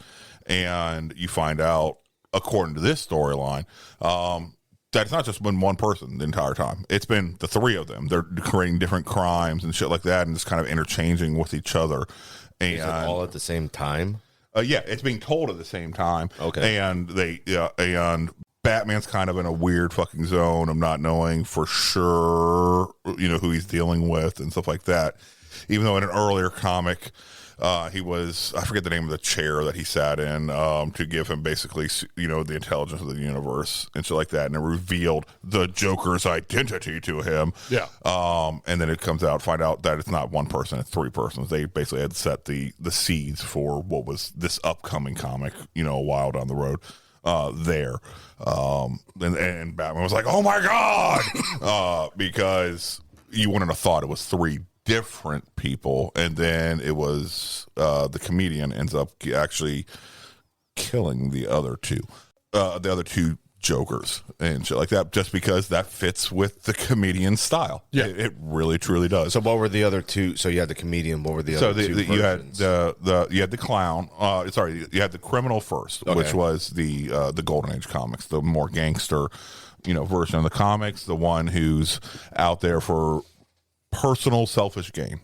And you find out, according to this storyline, that it's not just been one person the entire time. It's been the three of them. They're creating different crimes and shit like that, and just kind of interchanging with each other. And Is it all at the same time? yeah, it's being told at the same time. Okay. And and Batman's kind of in a weird fucking zone of not knowing for sure, who he's dealing with and stuff like that. Even though in an earlier comic, he was, I forget the name of the chair that he sat in, to give him basically, the intelligence of the universe and shit like that. And it revealed the Joker's identity to him. Yeah. And then it comes out, find out that it's not one person, it's three persons. They basically had set the seeds for what was this upcoming comic, a while down the road, there. And Batman was like, oh my God! Because you wouldn't have thought it was three different people, and then it was the comedian ends up actually killing the other two Jokers and shit like that, just because that fits with the comedian style. Yeah. It really truly does. So what were the other two? So you had the comedian. What were the other two you had versions? you had the clown. You had the criminal first, Okay. which was the Golden Age comics, the more gangster, version of the comics, the one who's out there for personal selfish gain.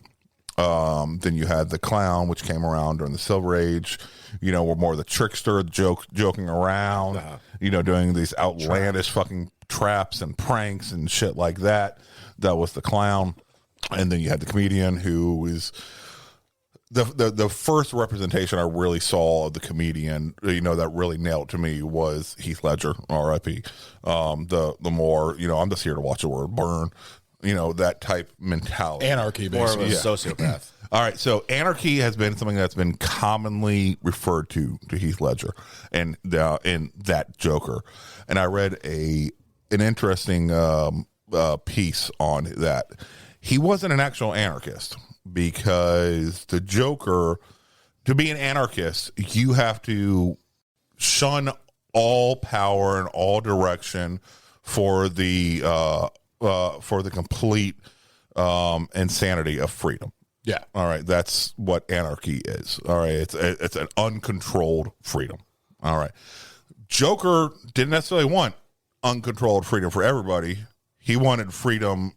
Then you had the clown, which came around during the Silver Age. Were more the trickster, joking around, doing these outlandish fucking traps and pranks and shit like that. That was the clown. And then you had the comedian, who is the first representation I really saw of the comedian, that really nailed to me was Heath Ledger, R.I.P. The more, I'm just here to watch the world burn, that type mentality. Anarchy, More of a basically. sociopath. All right, so anarchy has been something that's been commonly referred to Heath Ledger and in that Joker. And I read an interesting piece on that. He wasn't an actual anarchist, because the Joker, to be an anarchist, you have to shun all power and all direction for the complete insanity of freedom. Yeah. All right. That's what anarchy is. All right. It's an uncontrolled freedom. All right. Joker didn't necessarily want uncontrolled freedom for everybody. He wanted freedom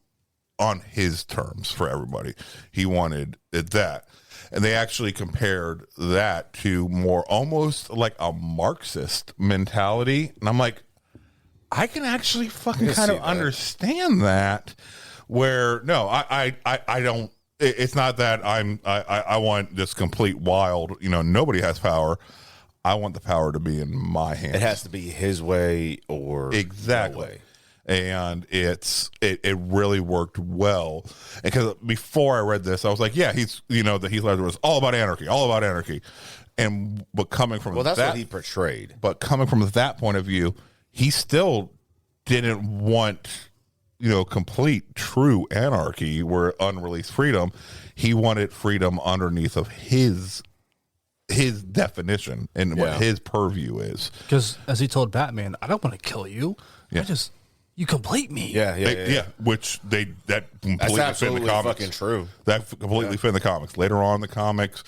on his terms for everybody. He wanted that. And they actually compared that to more almost like a Marxist mentality. And I'm like, I can actually fucking kind of understand that. Where no, I don't. It's not that I want this complete wild. Nobody has power. I want the power to be in my hands. It has to be his way or exactly. no way. And it really worked well. And because before I read this, I was like, yeah, he's that Heath Ledger was all about anarchy. But coming from that's that, what he portrayed. But coming from that point of view, he still didn't want complete true anarchy where unreleased freedom. He wanted freedom underneath of his definition and what his purview is. Because as he told Batman, I don't want to kill you. Yeah. You complete me. Yeah. Which that completely That's fit in the absolutely comics. fucking true. That completely fit in the comics. Later on in the comics,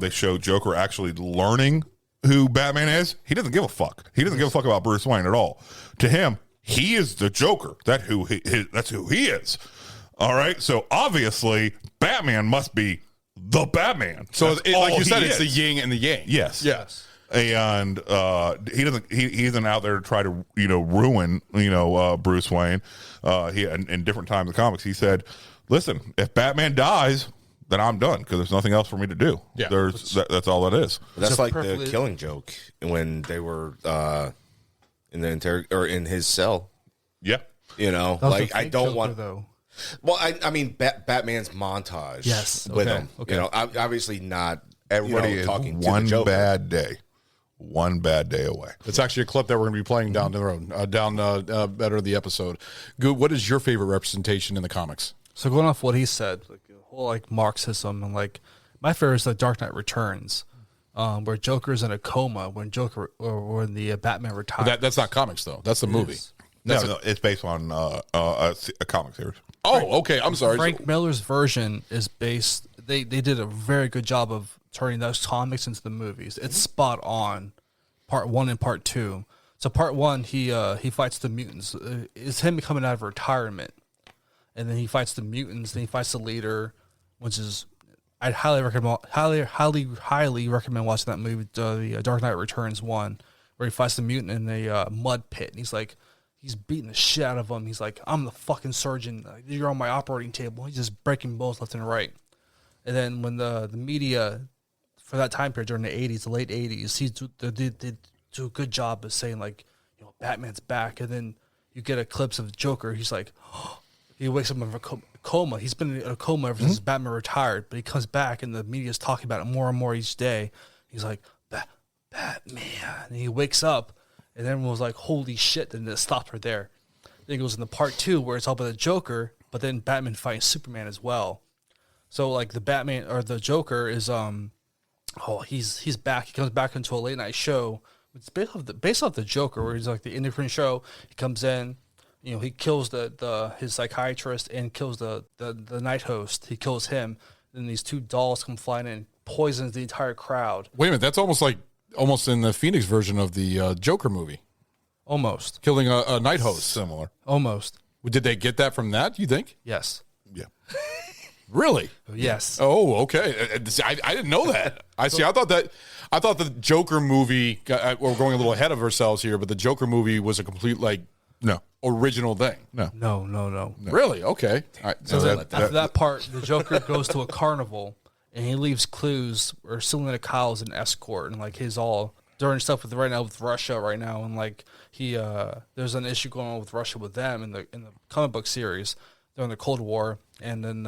they show Joker actually learning who Batman is. He doesn't give a fuck. He doesn't give a fuck about Bruce Wayne at all. To him, he is the Joker. That's who he is. All right. So obviously, Batman must be the Batman. So That's like all you said, he it's the is. yin and the yang. Yes. And he isn't out there to try to ruin Bruce Wayne. He in different times in the comics, he said, "Listen, if Batman dies, then I'm done because there's nothing else for me to do. Yeah. That's all that is." That's So like perfectly- the Killing Joke when they were in the or in his cell. Yeah. That was a Like I fake don't Joker, want. though. Well, I mean, Batman's montage. Yes, with okay, him. okay. Obviously not. Everybody is talking to one the Joker. bad day. One bad day away. It's actually a clip that we're going to be playing down the road, better the episode. Good. What is your favorite representation in the comics? So going off what he said, like the whole like Marxism and like my favorite is the Dark Knight Returns, where Joker's in a coma when the Batman retires. That's not comics though. That's the movie. Yes. No, it's based on a comic series. Oh, okay. I'm sorry. Frank Miller's version is based. They did a very good job of turning those comics into the movies. It's spot on. Part 1 and Part 2. So Part 1, he fights the mutants. It's him coming out of retirement, and then he fights the mutants. Then he fights the leader, which is I'd highly recommend watching that movie, the Dark Knight Returns 1, where he fights the mutant in a mud pit, and he's beating the shit out of him. He's like, I'm the fucking surgeon. Like, you're on my operating table. He's just breaking bones left and right. And then when the media for that time period during the 80s, the late 80s, they did do a good job of saying like, Batman's back. And then you get a clips of Joker. He's like, he wakes up from a coma. He's been in a coma ever since Batman retired, but he comes back and the media's talking about it more and more each day. He's like, Batman. And he wakes up and everyone was like, holy shit. Then it stopped her there. Then it goes into Part 2 where it's all about the Joker, but then Batman fighting Superman as well. So like the Batman or the Joker is he's back. He comes back into a late night show It's based off the Joker, where he's like the independent show. He comes in, he kills his psychiatrist and kills the night host. He kills him. Then these two dolls come flying in, and poisons the entire crowd. Wait a minute, that's almost in the Phoenix version of the Joker movie. Almost Killing a night host. Similar. almost Did they get that from that, you think? yes. Yeah. Really? Yes. Oh, okay. I didn't know that. I see. I thought the Joker movie. We're going a little ahead of ourselves here, but the Joker movie was a complete No. original thing. No. Really? Okay. All right. So after that part, the Joker goes to a carnival and he leaves clues where Selena Kyle is an escort and he's all during stuff with Russia right now, and he there's an issue going on with Russia with them in the comic book series during the Cold War, and then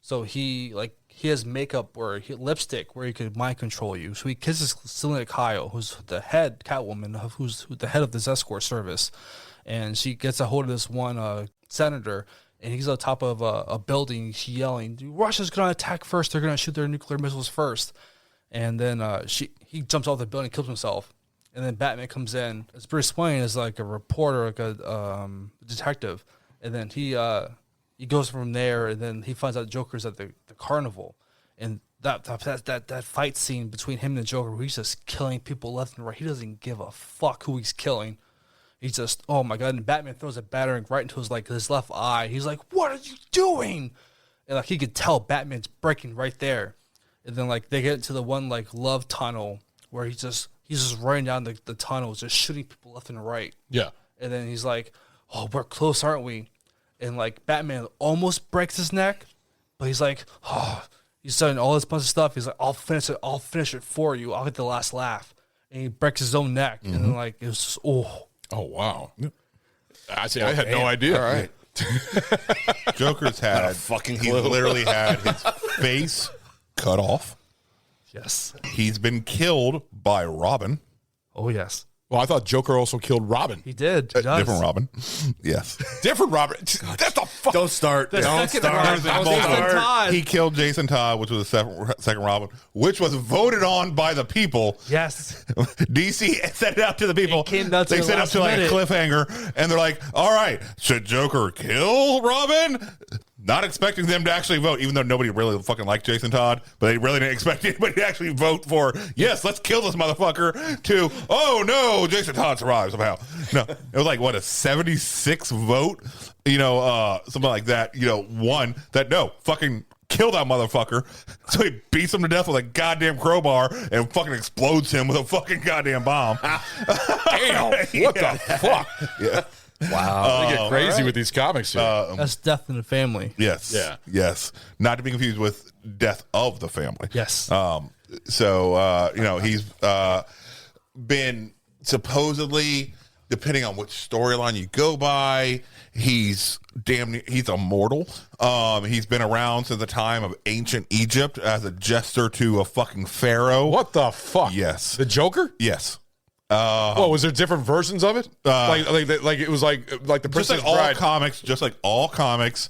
so he has makeup lipstick where he could mind control you. So he kisses Selena Kyle, who's the head Catwoman, who's the head of this escort service, and she gets a hold of this one senator. And he's on top of a building. She's yelling, "Russia's going to attack first. They're going to shoot their nuclear missiles first." And then he jumps off the building and kills himself. And then Batman comes in. It's Bruce Wayne as a reporter, a detective. And then he goes from there. And then he finds out Joker's at the carnival. And that fight scene between him and the Joker, where he's just killing people left and right. He doesn't give a fuck who he's killing. He's just, oh my God. And Batman throws a battering right into his left eye. He's like, "What are you doing?" And he could tell Batman's breaking right there. And then they get into the one love tunnel where he's just running down the tunnel, just shooting people left and right. Yeah. And then he's like, "Oh, we're close, aren't we?" And Batman almost breaks his neck, but he's like, "Oh," he's saying all this bunch of stuff. He's like, I'll finish it for you. I'll get the last laugh." And he breaks his own neck. And then it was just, oh. Oh, wow. I see. I had no idea. All right. Joker's had he literally had his face cut off. Yes. He's been killed by Robin. Oh, yes. Well, I thought Joker also killed Robin. He did. He does. Different Robin. Yes. Different Robin. That's the fuck. Don't start. Don't second start. Robin. Don't Jason start. Todd. He killed Jason Todd, which was the second Robin, which was voted on by the people. Yes. DC sent it out to the people. It came out to they the sent it last up to minute. a cliffhanger, and they're like, "All right, should Joker kill Robin?" Not expecting them to actually vote, even though nobody really fucking liked Jason Todd, but they really didn't expect anybody to actually vote for, "Yes, let's kill this motherfucker," to, "Oh no, Jason Todd survives somehow." No, it was a 76 vote, something like that, one that, no, fucking kill that motherfucker. So he beats him to death with a goddamn crowbar and fucking explodes him with a fucking goddamn bomb. Damn. What the fuck? Yeah. They get crazy with these comics here. That's death in the family. Yes. Yeah. Yes. Not to be confused with Death of the Family. Yes. He's been supposedly, depending on which storyline you go by, he's immortal. He's been around since the time of ancient Egypt as a jester to a fucking pharaoh. What the fuck? Yes. The Joker? Yes. Was there different versions of it? It was like the Just Princess like all Bride. comics,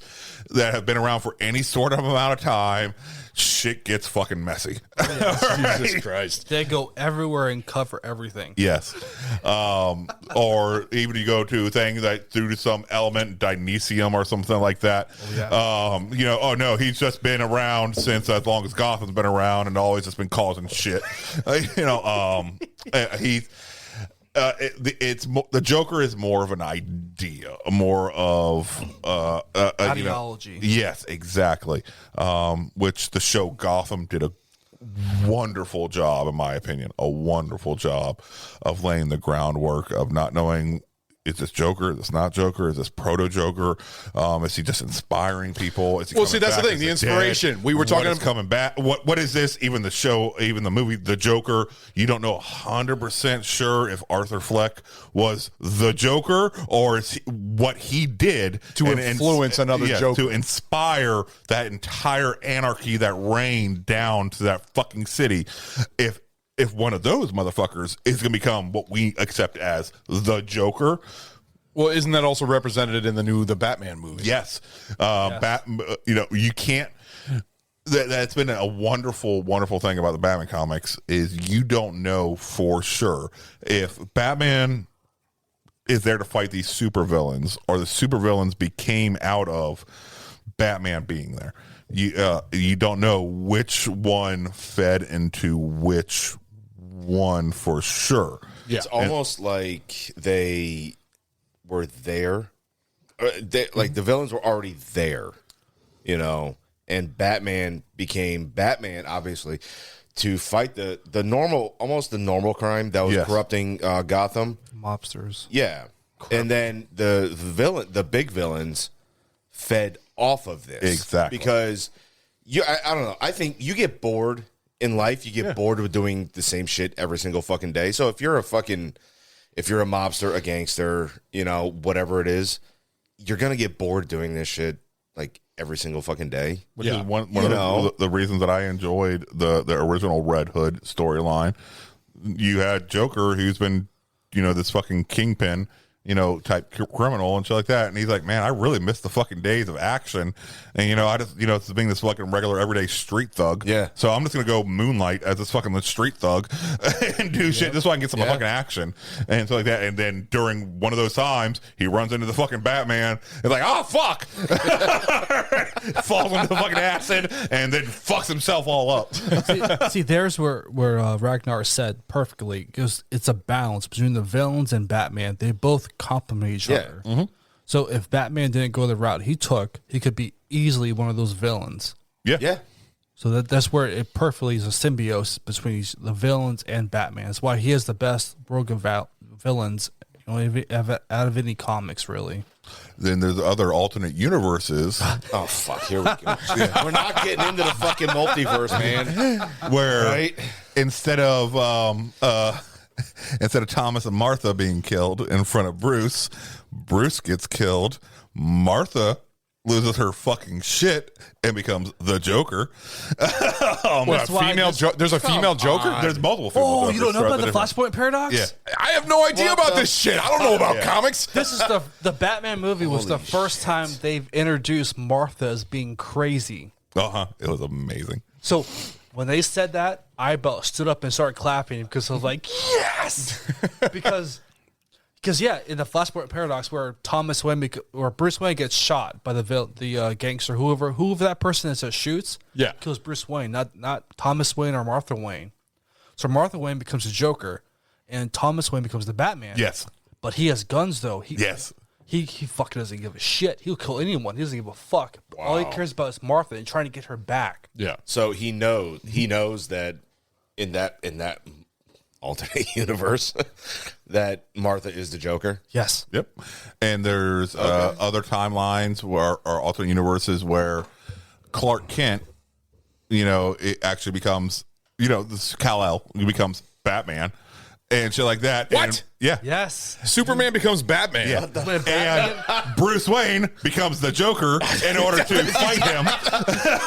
that have been around for any sort of amount of time, shit gets fucking messy. Jesus Christ. They go everywhere and cover everything. Yes. Or even you go to things that due to some element, Dionysium or something like that. Oh, yeah. Oh no, he's just been around since as long as Gotham's been around and always just been causing shit. The Joker is more of an idea, more of Ideology. Yes, exactly. Which the show Gotham did a wonderful job, in my opinion, a wonderful job of laying the groundwork of not knowing, is this Joker? Is this not Joker? Is this proto Joker? Is he just inspiring people? Is he Well, see, that's the thing. The inspiration. We were talking about coming back. What is this? Even the show, even the movie, The Joker. You don't know 100% sure if Arthur Fleck was the Joker or is what he did To influence another Joker. to inspire that entire anarchy that reigned down to that fucking city. If one of those motherfuckers is going to become what we accept as the Joker. Well, isn't that also represented in the Batman movie? Yes. You can't, that's been a wonderful, wonderful thing about the Batman comics is you don't know for sure if Batman is there to fight these supervillains or the supervillains became out of Batman being there. You don't know which one fed into which one for sure. Yeah. It's almost like they were there. Like the villains were already there, you know, and Batman became Batman, obviously, to fight the normal, almost the normal crime that was corrupting Gotham. Mobsters. Yeah. And then the big villains fed off of this. Exactly. Because I don't know. I think you get bored in life. You get bored with doing the same shit every single fucking day. So if you're a mobster, a gangster, you know, whatever it is, you're going to get bored doing this shit like every single fucking day. Which is one of the reasons that I enjoyed the original Red Hood storyline. You had Joker, who's been, you know, this fucking kingpin, you know, type criminal and shit like that. And he's like, man, I really miss the fucking days of action. And, you know, I just, you know, it's being this fucking regular everyday street thug. Yeah. So I'm just going to go moonlight as this fucking street thug and do shit just so I can get some fucking action and stuff like that. And then during one of those times, he runs into the fucking Batman. It's like, oh, fuck. Falls into the fucking acid and then fucks himself all up. See, there's where Ragnar said perfectly, because it's a balance between the villains and Batman. They both complement each other. Mm-hmm. So if Batman didn't go the route he took, he could be easily one of those villains. Yeah. Yeah. So that's where it perfectly is a symbiosis between the villains and Batman. That's why he has the best rogue of villains, you know, out of any comics, really. Then there's other alternate universes Oh, fuck. Here we go. We're not getting into the fucking multiverse, man. where instead of Thomas and Martha being killed in front of Bruce gets killed. Martha loses her fucking shit and becomes the Joker. What, there's a female Joker? There's multiple female Oh, Jokers you don't know throughout about the different- Flashpoint paradox? Yeah. I have no idea about this shit. I don't know about comics. This is the Batman movie was the first time they've introduced Martha as being crazy. Uh-huh. It was amazing. So when they said that, I about stood up and started clapping because I was like, yes! because yeah, in the Flashpoint paradox where Bruce Wayne gets shot by the gangster, whoever that person is that shoots, kills Bruce Wayne, not Thomas Wayne or Martha Wayne. So Martha Wayne becomes the Joker, and Thomas Wayne becomes the Batman. Yes. But he has guns though. Yes. He fucking doesn't give a shit. He'll kill anyone. He doesn't give a fuck. All he cares about is Martha and trying to get her back. Yeah. So he knows that in that alternate universe that Martha is the Joker. Yes. Yep. And there's other timelines or alternate universes where Clark Kent, you know, it actually becomes, you know, this Kal-El becomes Batman and shit like that. What? And, yeah. Yes. Superman becomes Batman. Yeah. And Bruce Wayne becomes the Joker in order to fight him.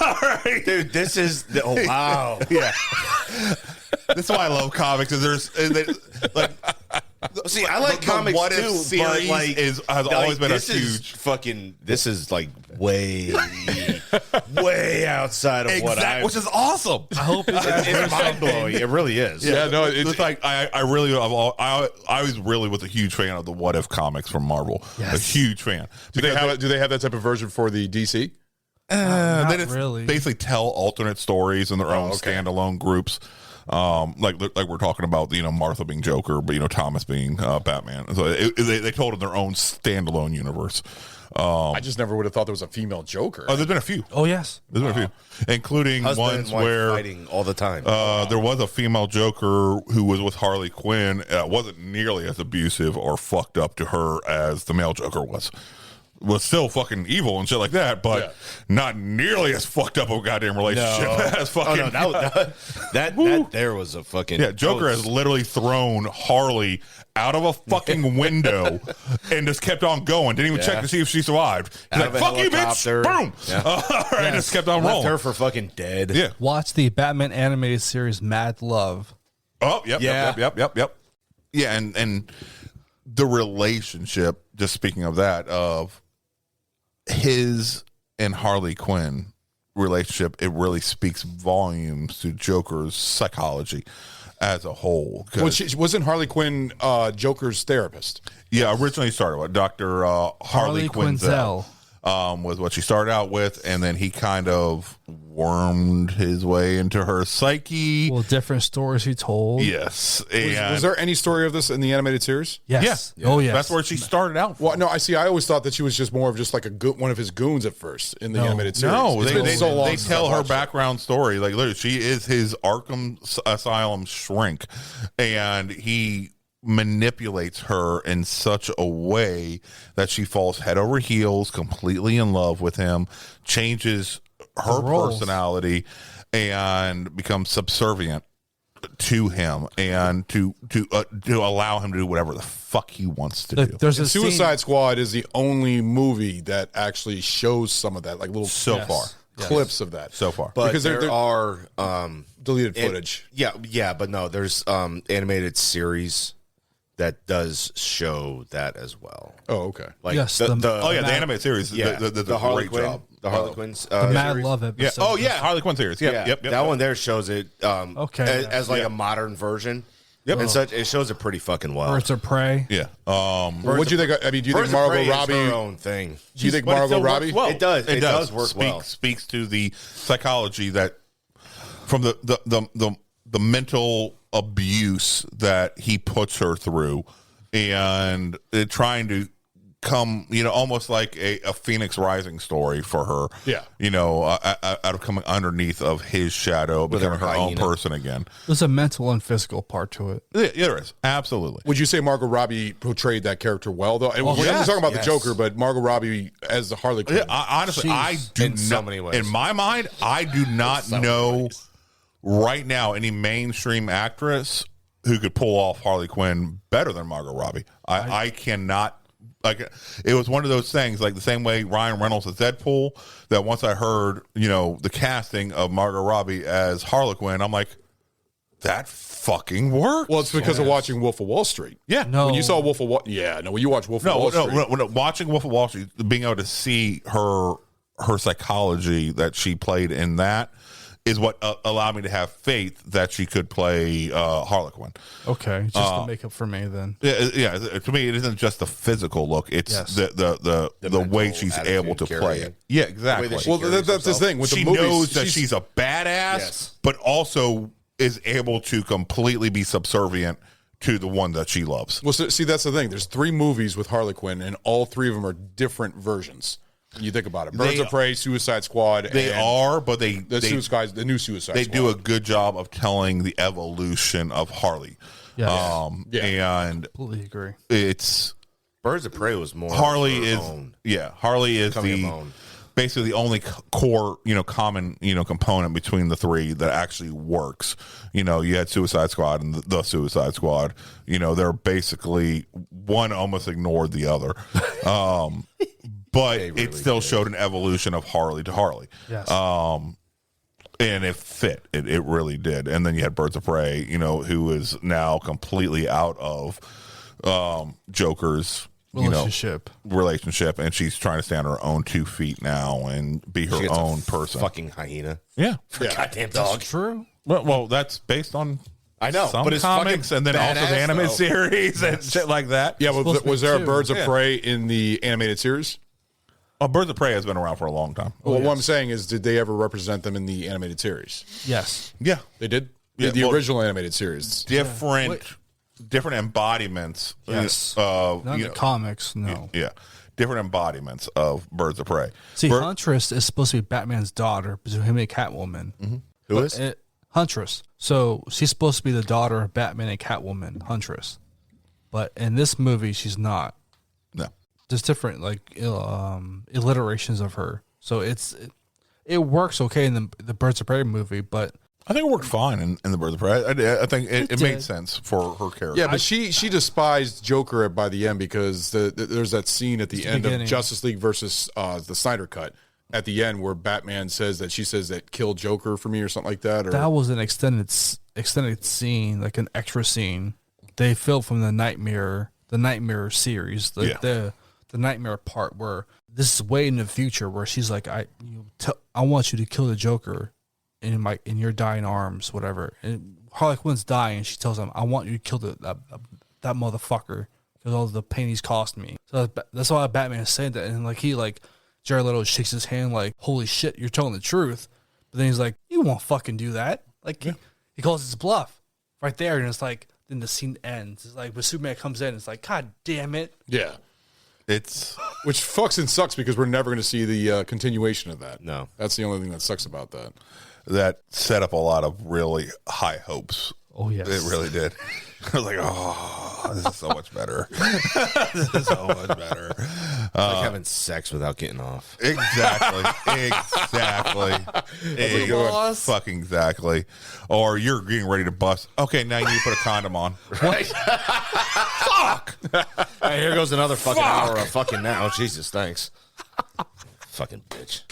All right. Dude, this is wow. Yeah. That's why I love comics. Is See, I like the comics What If too, series but like has always been a this is huge fucking. This is like way outside of what I. which is awesome. I hope It's mind blowing. It really is. Yeah, no, It's like I was really was a huge fan of the What If comics from Marvel. Yes. A huge fan. Do they have that type of version for the DC? Not They just really. basically tell alternate stories in their own standalone groups. Like we're talking about, you know, Martha being Joker, but you know, Thomas being Batman. So they told in their own standalone universe. I just never would have thought there was a female Joker. Oh, there's been a few. Oh yes. There's been a few, including Husband ones and wife where fighting all the time. there was a female Joker who was with Harley Quinn. Wasn't nearly as abusive or fucked up to her as the male Joker was. Was still fucking evil and shit like that, but not nearly as fucked up of a goddamn relationship as fucking. That there was a fucking Joker has literally thrown Harley out of a fucking window and just kept on going. Didn't even check to see if she survived. He's Out like, of a "Fuck you, helicopter." bitch!" Boom. Yeah. All right, just kept on left rolling. her for fucking dead. Yeah. Watch the Batman animated series Mad Love. Oh, yep. Yeah, and the relationship. Just speaking of that, of his and Harley Quinn relationship, it really speaks volumes to Joker's psychology as a whole. Well, wasn't Harley Quinn Joker's therapist? Yeah, originally started with Dr. Harley Quinzel. Was what she started out with, and then he kind of wormed his way into her psyche. Well, different stories he told. Yes. Was there any story of this in the animated series? Yes. Yeah. Oh, yes. That's where she started out. Well, no, I always thought that she was just more of just like one of his goons at first in the animated series. No, It's been so long they since tell I her watched it. background story. Like, literally, she is his Arkham Asylum shrink, and he manipulates her in such a way that she falls head over heels, completely in love with him, changes her personality, and becomes subservient to him, and to allow him to do whatever the fuck he wants to do. There's a Suicide Squad is the only movie that actually shows some of that, like little clips of that So far. But because there are deleted footage. Yeah, but no, there's animated series that does show that as well. Oh, okay. Like Yes, the the animated series. yeah, the Harley great Quinn, job. the Harley Quinn's the Mad series. Love Yeah. episode. Oh yeah, Harley Quinn series. Yep. That one there shows it as like a modern version. Yep. And such, it shows it pretty fucking well. Birds of Prey. Yeah. What do you think? I mean, do you think Birds of Prey Margot is Robbie? her own thing. Do you think But it Margot still works Robbie? well. It does work well. Speaks to the psychology that from the mental abuse that he puts her through, and trying to come, almost like a Phoenix Rising story for her. Yeah. Out of coming underneath of his shadow, becoming her own person again. There's a mental and physical part to it. Yeah, there is. Absolutely. Would you say Margot Robbie portrayed that character well, though? And we're not talking about the Joker, but Margot Robbie as the Harley Quinn. Yeah, honestly, I do in not. so many ways. In my mind, I do not know right now any mainstream actress who could pull off Harley Quinn better than Margot Robbie. I cannot. Like, it was one of those things, like the same way Ryan Reynolds as Deadpool, that once I heard, the casting of Margot Robbie as Harley Quinn, I'm like, that fucking works. Well, it's because of watching Wolf of Wall Street. Yeah. No. When you saw Wolf of Wall, when you watch Wolf of Wall Street, when watching Wolf of Wall Street, being able to see her psychology that she played in that is what allowed me to have faith that she could play Harley Quinn. Okay, just to make up for me then. Yeah. To me, it isn't just the physical look; it's the way she's attitude, able to play carrying. it. Yeah, exactly. that she well, carries that's the herself. thing with She the movies. knows that she's a badass, but also is able to completely be subservient to the one that she loves. Well, see, that's the thing. There's 3 movies with Harley Quinn, and all 3 of them are different versions. When you think about it, Birds of Prey, Suicide Squad. They are, but the new Suicide they Squad. do a good job of telling the evolution of Harley. Yes. And Completely agree. it's Birds of Prey was more Harley of her is own. Harley is Becoming her own. basically the only core common component between the 3 that actually works. You had Suicide Squad and the Suicide Squad. They're basically one almost ignored the other. But it still showed an evolution of Harley to Harley. Yes. And it fit. It really did. And then you had Birds of Prey, who is now completely out of Joker's relationship, and she's trying to stand on her own 2 feet now and be her She gets own a person. Fucking hyena. Yeah. Goddamn dog. True. Well, that's based on I know, some but it's comics, fucking and then also the badass, animated though. series and shit like that. Yeah, supposed to was be there a 2. Birds of Prey in the animated series? Birds of Prey has been around for a long time. Well, what I'm saying is, did they ever represent them in the animated series? Yes. Yeah. They did. Yeah, The well- original animated series. Different embodiments. Yes. Of Not in the comics, no. Yeah. Different embodiments of Birds of Prey. See, Huntress is supposed to be Batman's daughter, presumably Catwoman. Mm-hmm. Who is? Huntress. So she's supposed to be the daughter of Batman and Catwoman, Huntress. But in this movie, she's not. No. There's different alliterations of her. So it works okay in the Birds of Prey movie, but I think it worked fine in the Birds of Prey. I think it made sense for her character. Yeah, but she despised Joker by the end because there's that scene at the end of beginning. Justice League versus the Snyder Cut at the end where Batman says that she says that kill Joker for me or something like that. Or that was an extended scene, like an extra scene. They filmed from the Nightmare series, the the nightmare part where this is way in the future where she's like, I want you to kill the Joker in your dying arms, whatever. And Harley Quinn's dying, and she tells him, I want you to kill that motherfucker because all the pain he's cost me. So that's why Batman is saying that, and like Jared Leto shakes his hand like, holy shit, you're telling the truth. But then he's like, you won't fucking do that. Like he calls his bluff right there, and it's like, then the scene ends. It's like when Superman comes in, it's like, God damn it. Yeah. It's Which fucks and sucks because we're never going to see the continuation of that. No. That's the only thing that sucks about that. that set up a lot of really high hopes. Oh, yes. It really did. I was like, oh, this is so much better. This is so much better. Like having sex without getting off. Exactly. Fucking exactly. Or you're getting ready to bust. Okay, now you need to put a condom on. Right? Fuck! Hey, here goes another fucking hour of fucking now. Jesus, thanks. Fucking bitch.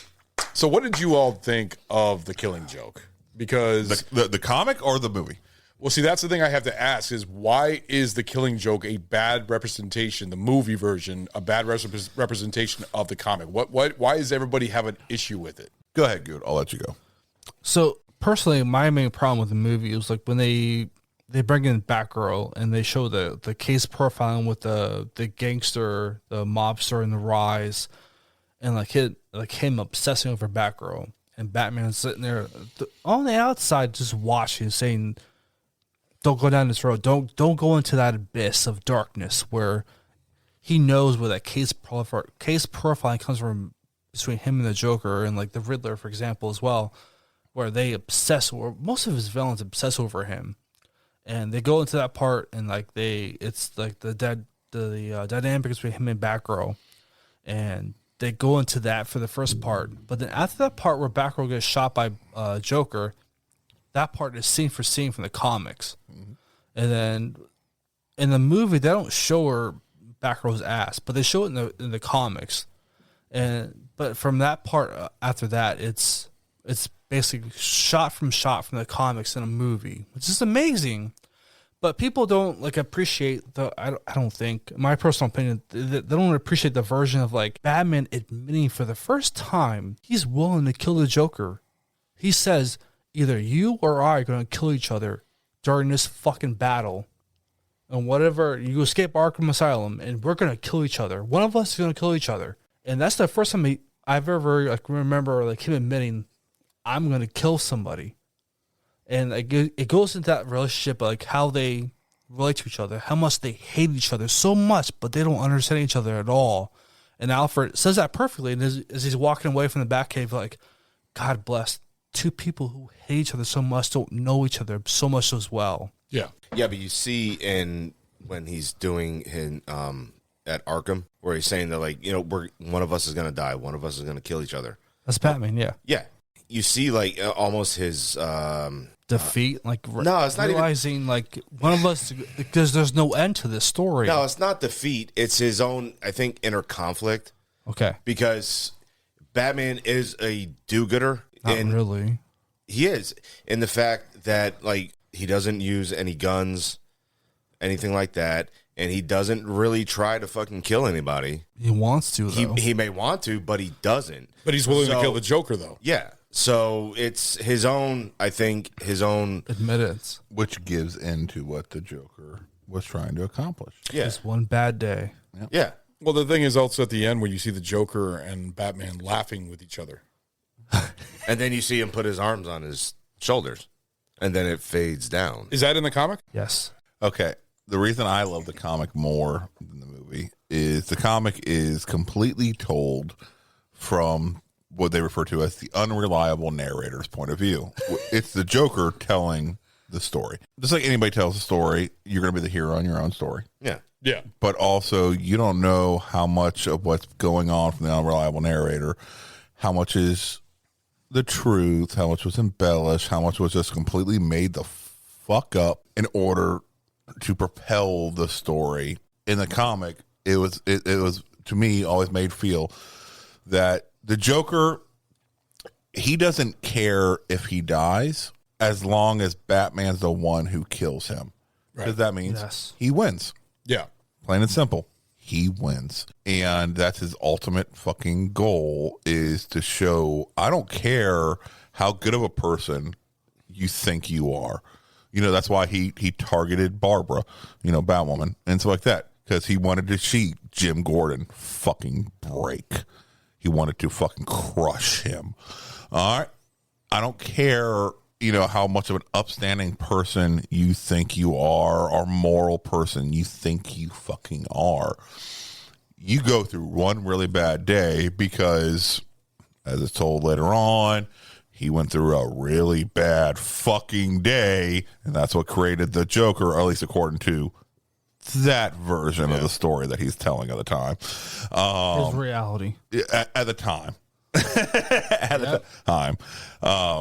So what did you all think of The Killing Joke? Because The comic or the movie? well, see, that's the thing I have to ask is why is The Killing Joke a bad representation, the movie version, a bad representation of the comic? Why does everybody have an issue with it? Go ahead, Good. I'll let you go. So personally, my main problem with the movie was like when they bring in Batgirl and they show the case profiling with the gangster, the mobster, and the rise, and like him obsessing over Batgirl, and Batman sitting there on the outside just watching, saying, "Don't go down this road. Don't go into that abyss of darkness where." He knows where that case profiling comes from between him and the Joker and like the Riddler, for example, as well, where they obsess, or most of his villains obsess over him, and they go into that part and like it's like the dynamic between him and Batgirl, and they go into that for the first part, but then after that part where Batgirl gets shot by Joker, that part is scene for scene from the comics, and then in the movie they don't show her Batgirl's ass, but they show it in the comics, but from that part after that, it's basically shot from the comics in a movie, which is amazing. But people don't like appreciate I don't think, in my personal opinion, they don't appreciate the version of like Batman admitting for the first time he's willing to kill the Joker. He says, either you or I are going to kill each other during this fucking battle. And whatever, you escape Arkham Asylum and we're going to kill each other. One of us is going to kill each other. And that's the first time I've ever like remember like him admitting, I'm going to kill somebody. And it goes into that relationship, like how they relate to each other, how much they hate each other so much, but they don't understand each other at all. And Alfred says that perfectly. And as he's walking away from the Batcave, like, God bless, two people who hate each other so much don't know each other so much as well. Yeah. Yeah, but you see when he's doing at Arkham, where he's saying that, like, you know, one of us is going to die, one of us is going to kill each other. That's Batman, yeah. Yeah. You see, like, almost his defeat, like no, it's not realizing even, like one of us, because there's no end to this story. No, it's not defeat. It's his own, I think, inner conflict. Okay, because Batman is a do-gooder. Not really. He is, in the fact that like he doesn't use any guns, anything like that, and he doesn't really try to fucking kill anybody. He wants to, though. He may want to, but he doesn't. But he's willing to kill the Joker, though. Yeah. So it's his own, I think, his own admittance, which gives into what the Joker was trying to accomplish. Yeah. Just one bad day. Yeah. Well, the thing is also at the end when you see the Joker and Batman laughing with each other. And then you see him put his arms on his shoulders, and then it fades down. Is that in the comic? Yes. Okay. The reason I love the comic more than the movie is the comic is completely told from what they refer to as the unreliable narrator's point of view. It's the Joker telling the story. Just like anybody tells a story, you're going to be the hero in your own story. Yeah. Yeah. But also, you don't know how much of what's going on from the unreliable narrator, how much is the truth, how much was embellished, how much was just completely made the fuck up in order to propel the story. In the comic, it was to me always made feel that the Joker, he doesn't care if he dies as long as Batman's the one who kills him. Right. Because that means he wins. Yeah. Plain and simple. he wins. And that's his ultimate fucking goal, is to show, I don't care how good of a person you think you are. You know, that's why he targeted Barbara, you know, Batwoman, and stuff like that, because he wanted to see Jim Gordon fucking break. He wanted to fucking crush him. All right. I don't care, you know, how much of an upstanding person you think you are, or moral person you think you fucking are. You go through one really bad day because, as it's told later on, he went through a really bad fucking day, and that's what created the Joker, or at least according to that version of the story that he's telling at the time. His reality. At the time. At the time.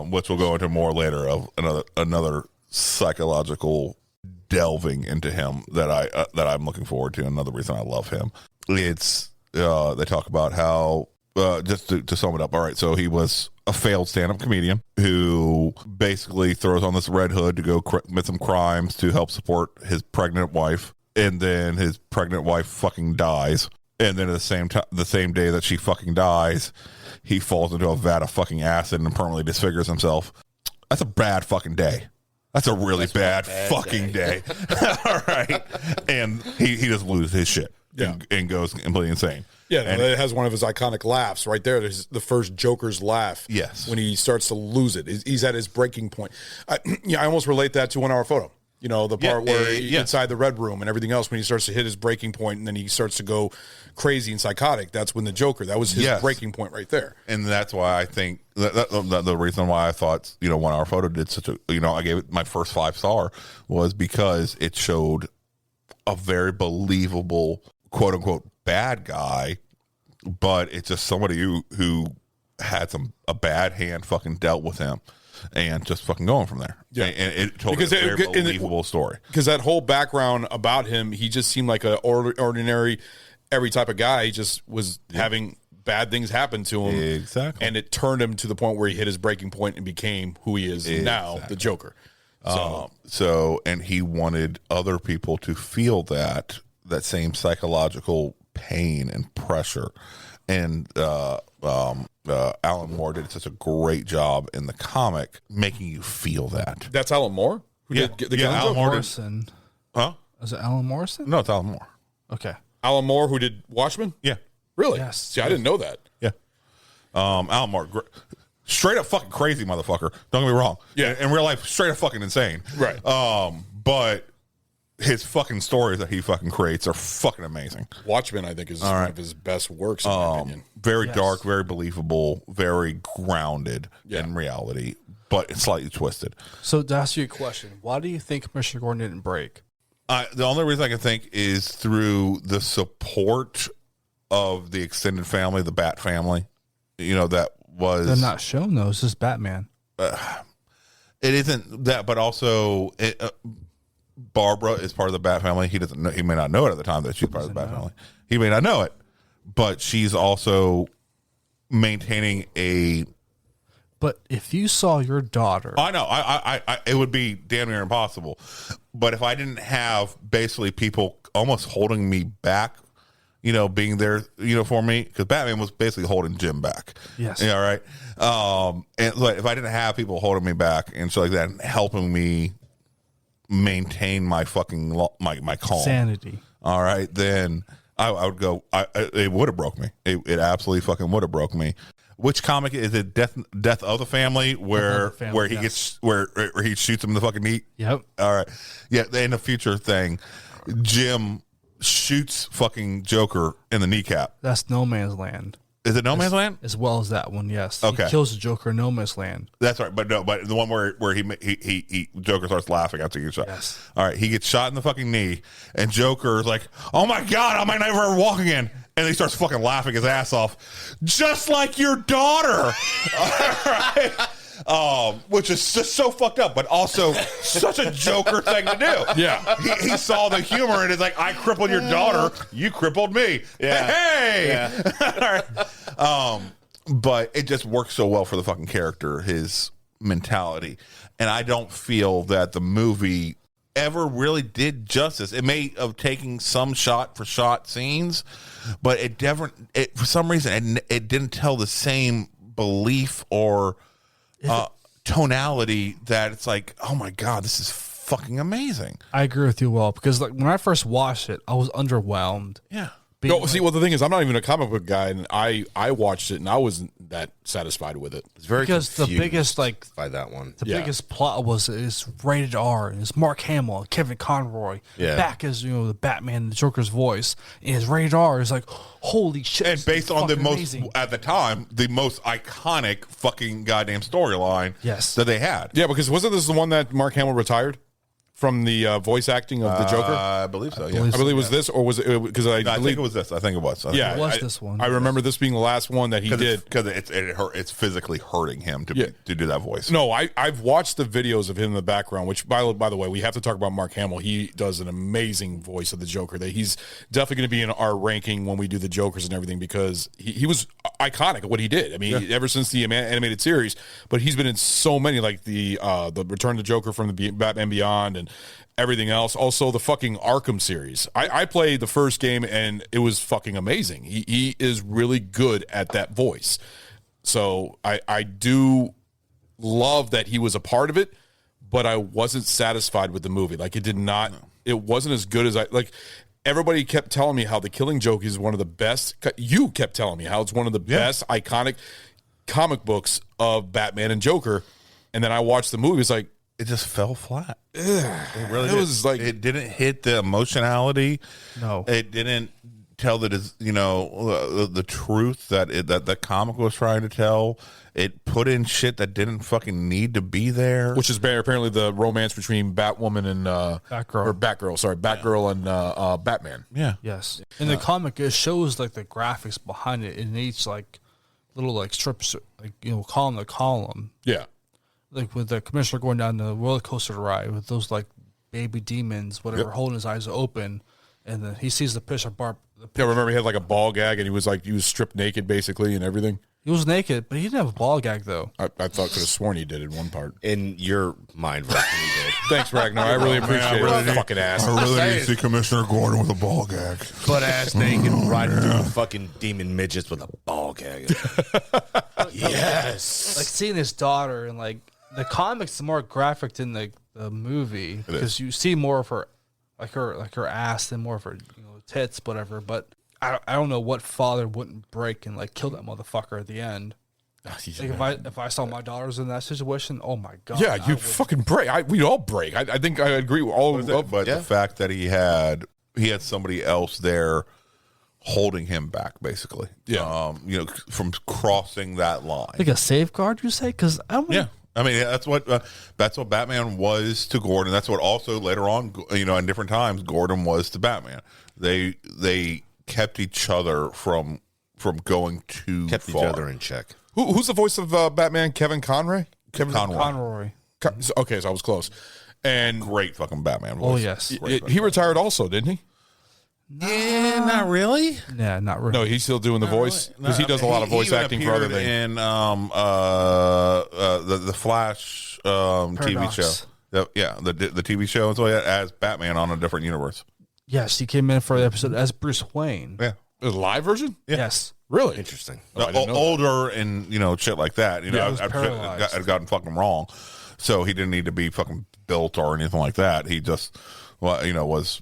Which we'll go into more later, of another psychological delving into him that I'm looking forward to. Another reason I love him. It's they talk about how, just to sum it up. All right, so he was a failed stand-up comedian who basically throws on this red hood to go commit some crimes to help support his pregnant wife, and then his pregnant wife fucking dies, and then at the same day that she fucking dies, he falls into a vat of fucking acid and permanently disfigures himself. That's a bad fucking day. That's a really bad fucking day. All right, and he just loses his shit. Yeah. And goes completely insane. Yeah, and it has one of his iconic laughs right there. There's the first Joker's laugh. Yes. When he starts to lose it. He's at his breaking point. I almost relate that to 1 Hour Photo. You know, the part where inside the Red Room and everything else, when he starts to hit his breaking point and then he starts to go crazy and psychotic, that's when the Joker, that was his breaking point right there. And that's why I think the reason why I thought, you know, 1 Hour Photo did such a, you know, I gave it my first 5-star was because it showed a very believable, quote unquote, bad guy, but it's just somebody who had a bad hand fucking dealt with him and just fucking going from there. Yeah. And it told a very believable story. Because that whole background about him, he just seemed like an ordinary, every type of guy. He just was having bad things happen to him. Exactly. And it turned him to the point where he hit his breaking point and became who he is now, the Joker. And he wanted other people to feel that same psychological pain and pressure. And Alan Moore did such a great job in the comic making you feel that. That's Alan Moore? Who did the Gonzo? Alan Morrison. Huh? Is it Alan Morrison? No, it's Alan Moore. Okay. Alan Moore, who did Watchmen? Yeah. Really? Yes. See, I didn't know that. Yeah. Alan Moore, straight up fucking crazy motherfucker. Don't get me wrong. Yeah. In real life, straight up fucking insane. Right. But his fucking stories that he fucking creates are fucking amazing. Watchmen, I think, is one of his best works, in my opinion. Very dark, very believable, very grounded in reality, but it's slightly twisted. So to ask you a question, why do you think Commissioner Gordon didn't break? The only reason I can think is through the support of the extended family, the Bat family. You know, that was... They're not shown, though. It's just Batman. It isn't that, but also... Barbara is part of the Bat family. He doesn't know, he may not know it at the time that she's part of the Bat family. He may not know it, but she's also maintaining a... But if you saw your daughter... I know. I it would be damn near impossible. But if I didn't have basically people almost holding me back, you know, being there, you know, for me, because Batman was basically holding Jim back. Yes. Yeah, right. And like, if I didn't have people holding me back and so like that, and helping me maintain my fucking my calm, sanity. All right, then I would go. It would have broke me. It absolutely fucking would have broke me. Which comic is it? Death of the Family, where he gets where he shoots him in the fucking knee. Yep. All right. Yeah. In the future thing, Jim shoots fucking Joker in the kneecap. That's No Man's Land. Is it No Man's Land? As well as that one, yes. Okay. He kills the Joker in No Man's Land. That's right, but the one where he Joker starts laughing after he gets shot. Yes. All right, he gets shot in the fucking knee, and Joker's like, "Oh my god, I might never ever walk again," and he starts fucking laughing his ass off, just like your daughter. All right. Which is just so fucked up, but also such a Joker thing to do. Yeah. He saw the humor and it's like, I crippled your daughter, you crippled me. Yeah. Hey! Yeah. All right. But it just works so well for the fucking character, his mentality. And I don't feel that the movie ever really did justice. It may have taken some shot for shot scenes, but it never. For some reason, it didn't tell the same belief or tonality that it's like, oh my god, this is fucking amazing. I agree with you, Will, because like when I first watched it, I was underwhelmed. Yeah. No, see, well, the thing is, I'm not even a comic book guy, and I watched it, and I wasn't that satisfied with it. It's very Because the confused biggest, like, by that one. the Yeah. biggest plot was it's rated R, and it's Mark Hamill and Kevin Conroy back as the Batman, the Joker's voice, and it's rated R. It's like, holy shit! And this based is on the fucking most, amazing. at the time, the most iconic fucking goddamn storyline Yes. that they had. Yeah, because wasn't this the one that Mark Hamill retired from the voice acting of the Joker? I believe so, yeah. I believe it was this, or was it because I No, I believe think it was this. I think it was. Yeah, It was I- this one. I remember this being the last one that he did. Because it's physically hurting him to do that voice. No, I've watched the videos of him in the background. Which, by the way, we have to talk about Mark Hamill. He does an amazing voice of the Joker. That he's definitely going to be in our ranking when we do the Jokers and everything because he was iconic at what he did. I mean, ever since the animated series, but he's been in so many, like the Return of the Joker from the Batman Beyond and everything else. Also, the fucking Arkham series. I played the first game and it was fucking amazing. He is really good at that voice. So I do love that he was a part of it, but I wasn't satisfied with the movie. Like, it did not, it wasn't as good as everybody kept telling me how The Killing Joke is one of the best. You kept telling me how it's one of the best iconic comic books of Batman and Joker. And then I watched the movie. It's like, It just fell flat. It really It was like- it didn't hit the emotionality. No. It didn't tell the truth that the comic was trying to tell. It put in shit that didn't fucking need to be there. which is apparently the romance between Batwoman and Batgirl. or Batgirl. Sorry, Batgirl and Batman. yeah, Yes. In the comic, it shows like the graphics behind it in each like little like strips, like column to column. Yeah. Like with the commissioner going down the roller coaster ride with those like baby demons, whatever, holding his eyes open, and then he sees the picture of Barb. Yeah, remember he had like a ball gag and he was stripped naked basically and everything. He was naked, but he didn't have a ball gag though. I thought could have sworn he did in one part. In your mind version, he did. Thanks, Ragnar. I really appreciate it. Fucking ass. I really need to see Commissioner Gordon with a ball gag. Butt ass naked, riding through fucking demon midgets with a ball gag. Yes. Like seeing his daughter and like the comics is more graphic than the movie because you see more of her ass than more of her tits, whatever. But I don't know what father wouldn't break and like kill that motherfucker at the end. Like if I saw my daughters in that situation, oh my god! Yeah, you'd fucking break. We'd all break. I think I agree with all of But the fact that he had somebody else there holding him back, basically. Yeah. From crossing that line. like a safeguard, you say? Because I don't. Yeah. I mean, that's what Batman was to Gordon. That's what also later on, in different times, Gordon was to Batman. They kept each other from going too Kept far. each other in check. Who's the voice of Batman? Kevin Conroy? Kevin Conroy. Okay, so I was close. And Great fucking Batman Oh voice. yes. he retired also, didn't he? Yeah, not really. Yeah, not really. No, he's still doing the voice because he does a lot of voice even acting for other appeared things. In the Flash TV Paradox. show. The TV show and so as Batman on a different universe. Yes, he came in for the episode as Bruce Wayne. Yeah. The live version? Yes. Really? Interesting. Oh, I didn't know that. Older and shit like that. Yeah, he was I'd paralyzed. gotten fucking wrong, so he didn't need to be fucking built or anything like that. He just, was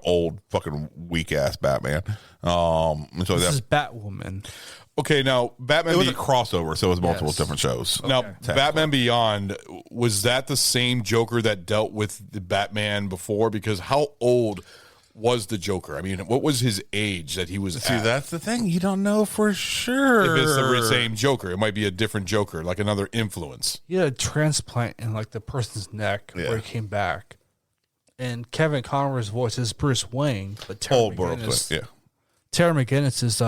old fucking weak ass Batman. And so This is that Batwoman. Okay, now Batman. it was a crossover, so it was multiple Yes. different shows. Now, Batman Beyond, was that the same Joker that dealt with the Batman before? Because how old was the Joker? I mean, what was his age that he was See, at? that's the thing. You don't know for sure. If it's the same Joker, it might be a different Joker, like another influence. He had a transplant in like the person's neck Yeah. where he came back. And Kevin Conroy's voice is Bruce Wayne, but Terry Old McGinnis, Bruce, yeah. Terry McGinnis is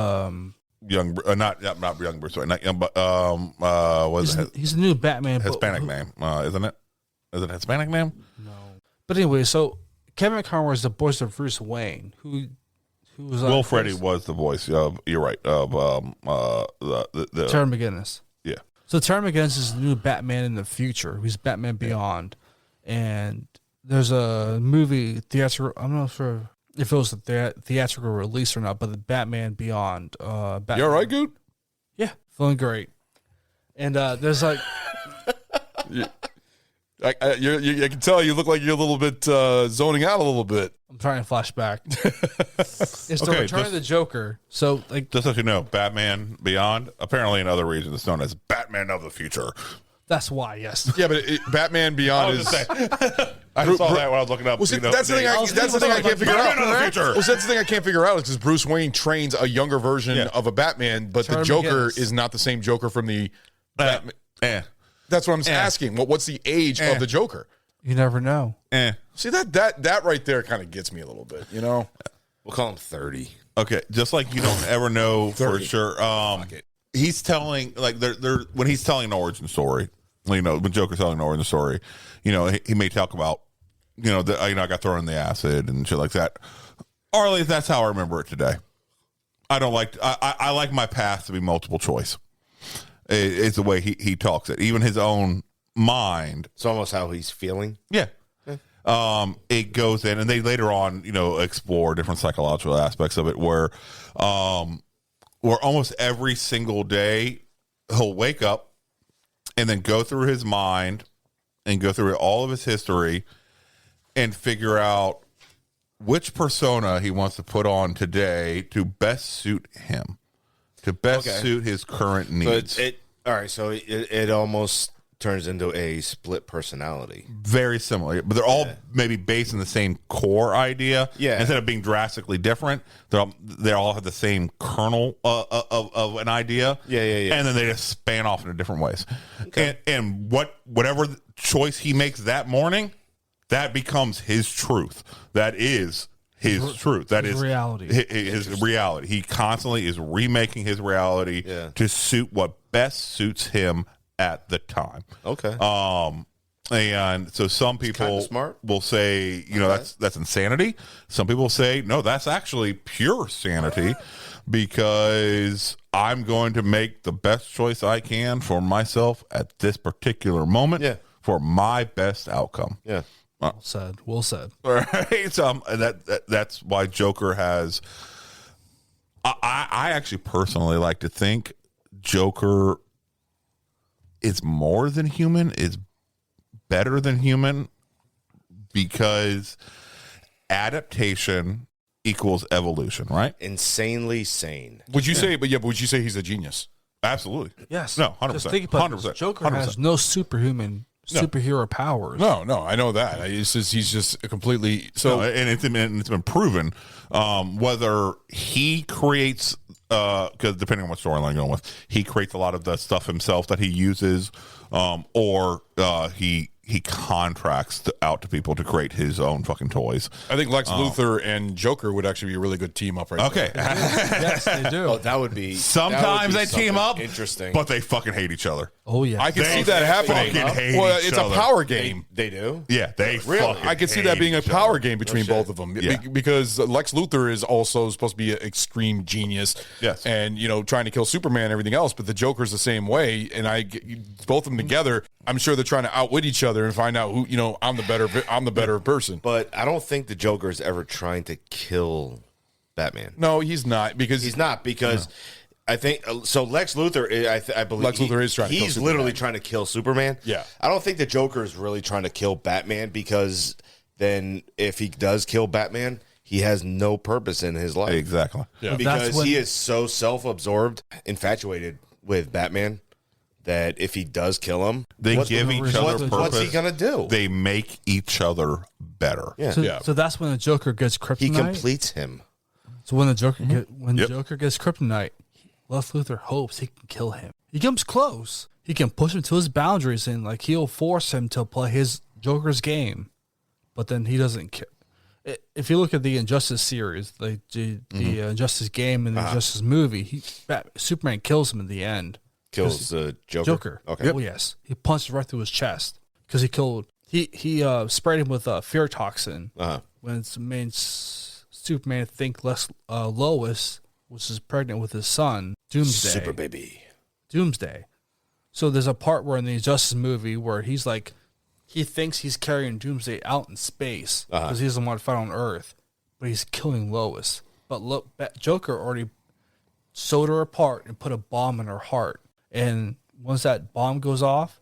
Young, not young Bruce Wayne, not young, but was it he's a new Batman. but- Hispanic name, isn't it? Is it a Hispanic name? But anyway, so Kevin Conroy is the voice of Bruce Wayne, who was Will Freddy was the voice of. You're right. Of the Terry McGinnis. yeah. So Terry McGinnis is the new Batman in the future. He's Batman Beyond, and there's a movie theatrical. I'm not sure if it was a theatrical release or not, but the Batman Beyond. Batman, You all right, Goot? Yeah, feeling great. And there's like, I can tell you look like you're a little bit zoning out a little bit. I'm trying to flash back. It's the Okay, Return of the Joker. So like, Just so you know, Batman Beyond, apparently in other regions, it's known as Batman of the Future. that's why. Yes. Yeah, but Batman Beyond is. I saw that when I was looking up. Well, see, that's the thing. That's the thing I can't figure out. Batman of the Future. Well, see, that's the thing I can't figure out is because Bruce Wayne trains a younger version of a Batman, but the Terry Joker McGinnis. is not the same Joker from the. Batman. That's what I'm asking. What's the age of the Joker? You never know. See that right there kind of gets me a little bit. You know, We'll call him 30. Okay, just like you don't ever know for 30. sure. He's telling like they're when he's telling an origin story. You know, when Joker's telling an origin story, you know, he may talk about, you know, I got thrown in the acid and shit like that. Or at least that's how I remember it today. I don't like I like my path to be multiple choice. It's the way he talks it. Even his own mind. It's almost how he's feeling. Yeah. It goes in, and they later on, you know, explore different psychological aspects of it, where almost every single day he'll wake up and then go through his mind and go through all of his history and figure out which persona he wants to put on today to best suit him, to best suit his current needs. So all right. So it almost turns into a split personality. Very similar, but they're all maybe based on the same core idea. Yeah. Instead of being drastically different, they all have the same kernel of an idea. Yeah. And then they just span off in different ways. Okay. And whatever choice he makes that morning, that becomes his truth. That is his truth. That is reality. His reality. He constantly is remaking his reality to suit what best suits him at the time. Okay. And so some people smart. will say, you know, that's insanity. Some people say, no, that's actually pure sanity because I'm going to make the best choice I can for myself at this particular moment for my best outcome. Yeah. Well said. Well said. All right. So that's why Joker has. I actually personally like to think Joker is more than human, is better than human, because adaptation equals evolution, right? Insanely sane. would you say? But would you say he's a genius? Absolutely. Yes. No, 100%. Just think about 100%. this. Joker 100%. has no superhero powers. No, I know that. It's just, he's just a completely so. No, and it's been proven whether he creates because depending on what storyline you're going with, he creates a lot of the stuff himself that he uses, or he contracts out to people to create his own fucking toys. I think Lex Luthor and Joker would actually be a really good team up right Okay. there. Yes, they do. Oh, that would be. Sometimes they team up, Interesting. but they fucking hate each other. Oh yeah. I can They see that happening. fucking hate Well, each it's other. a power game. They do. Yeah, they fucking I can see hate that being a each power other. game between both of them. Yeah. Because Lex Luthor is also supposed to be an extreme genius. Yes. And, you know, trying to kill Superman and everything else. But the Joker's the same way. And both of them together, I'm sure they're trying to outwit each other and find out who, you know, I'm the better person. But I don't think the Joker is ever trying to kill Batman. No, he's not. Because He's not, because I think so. Lex Luthor, I believe Lex Luthor is trying to kill He's Superman. literally trying to kill Superman. Yeah. I don't think the Joker is really trying to kill Batman, because then if he does kill Batman, he has no purpose in his life. Exactly. Yeah. Because That's when- he is so self-absorbed, infatuated with Batman, that if he does kill him, They what- give each other purpose. what's he gonna do? They make each other better. Yeah. So, Yeah. so that's when the Joker gets kryptonite. He completes him. So when the Joker Yep. Joker gets kryptonite, Lex Luthor hopes he can kill him. He comes close. He can push him to his boundaries, and like he'll force him to play his Joker's game, but then he doesn't kill. If you look at the Injustice series, like the Injustice game and the Injustice movie, Superman kills him in the end. Kills the Joker. Joker. Okay. Oh yes, he punched right through his chest because he killed. He sprayed him with fear toxin. When it's made Superman think Lois, which is pregnant with his son, Doomsday. Super baby. Doomsday. So there's a part where in the Injustice movie where he's like he thinks he's carrying Doomsday out in space because he doesn't want to fight on Earth, but he's killing Lois. But look, Joker already sewed her apart and put a bomb in her heart. And once that bomb goes off,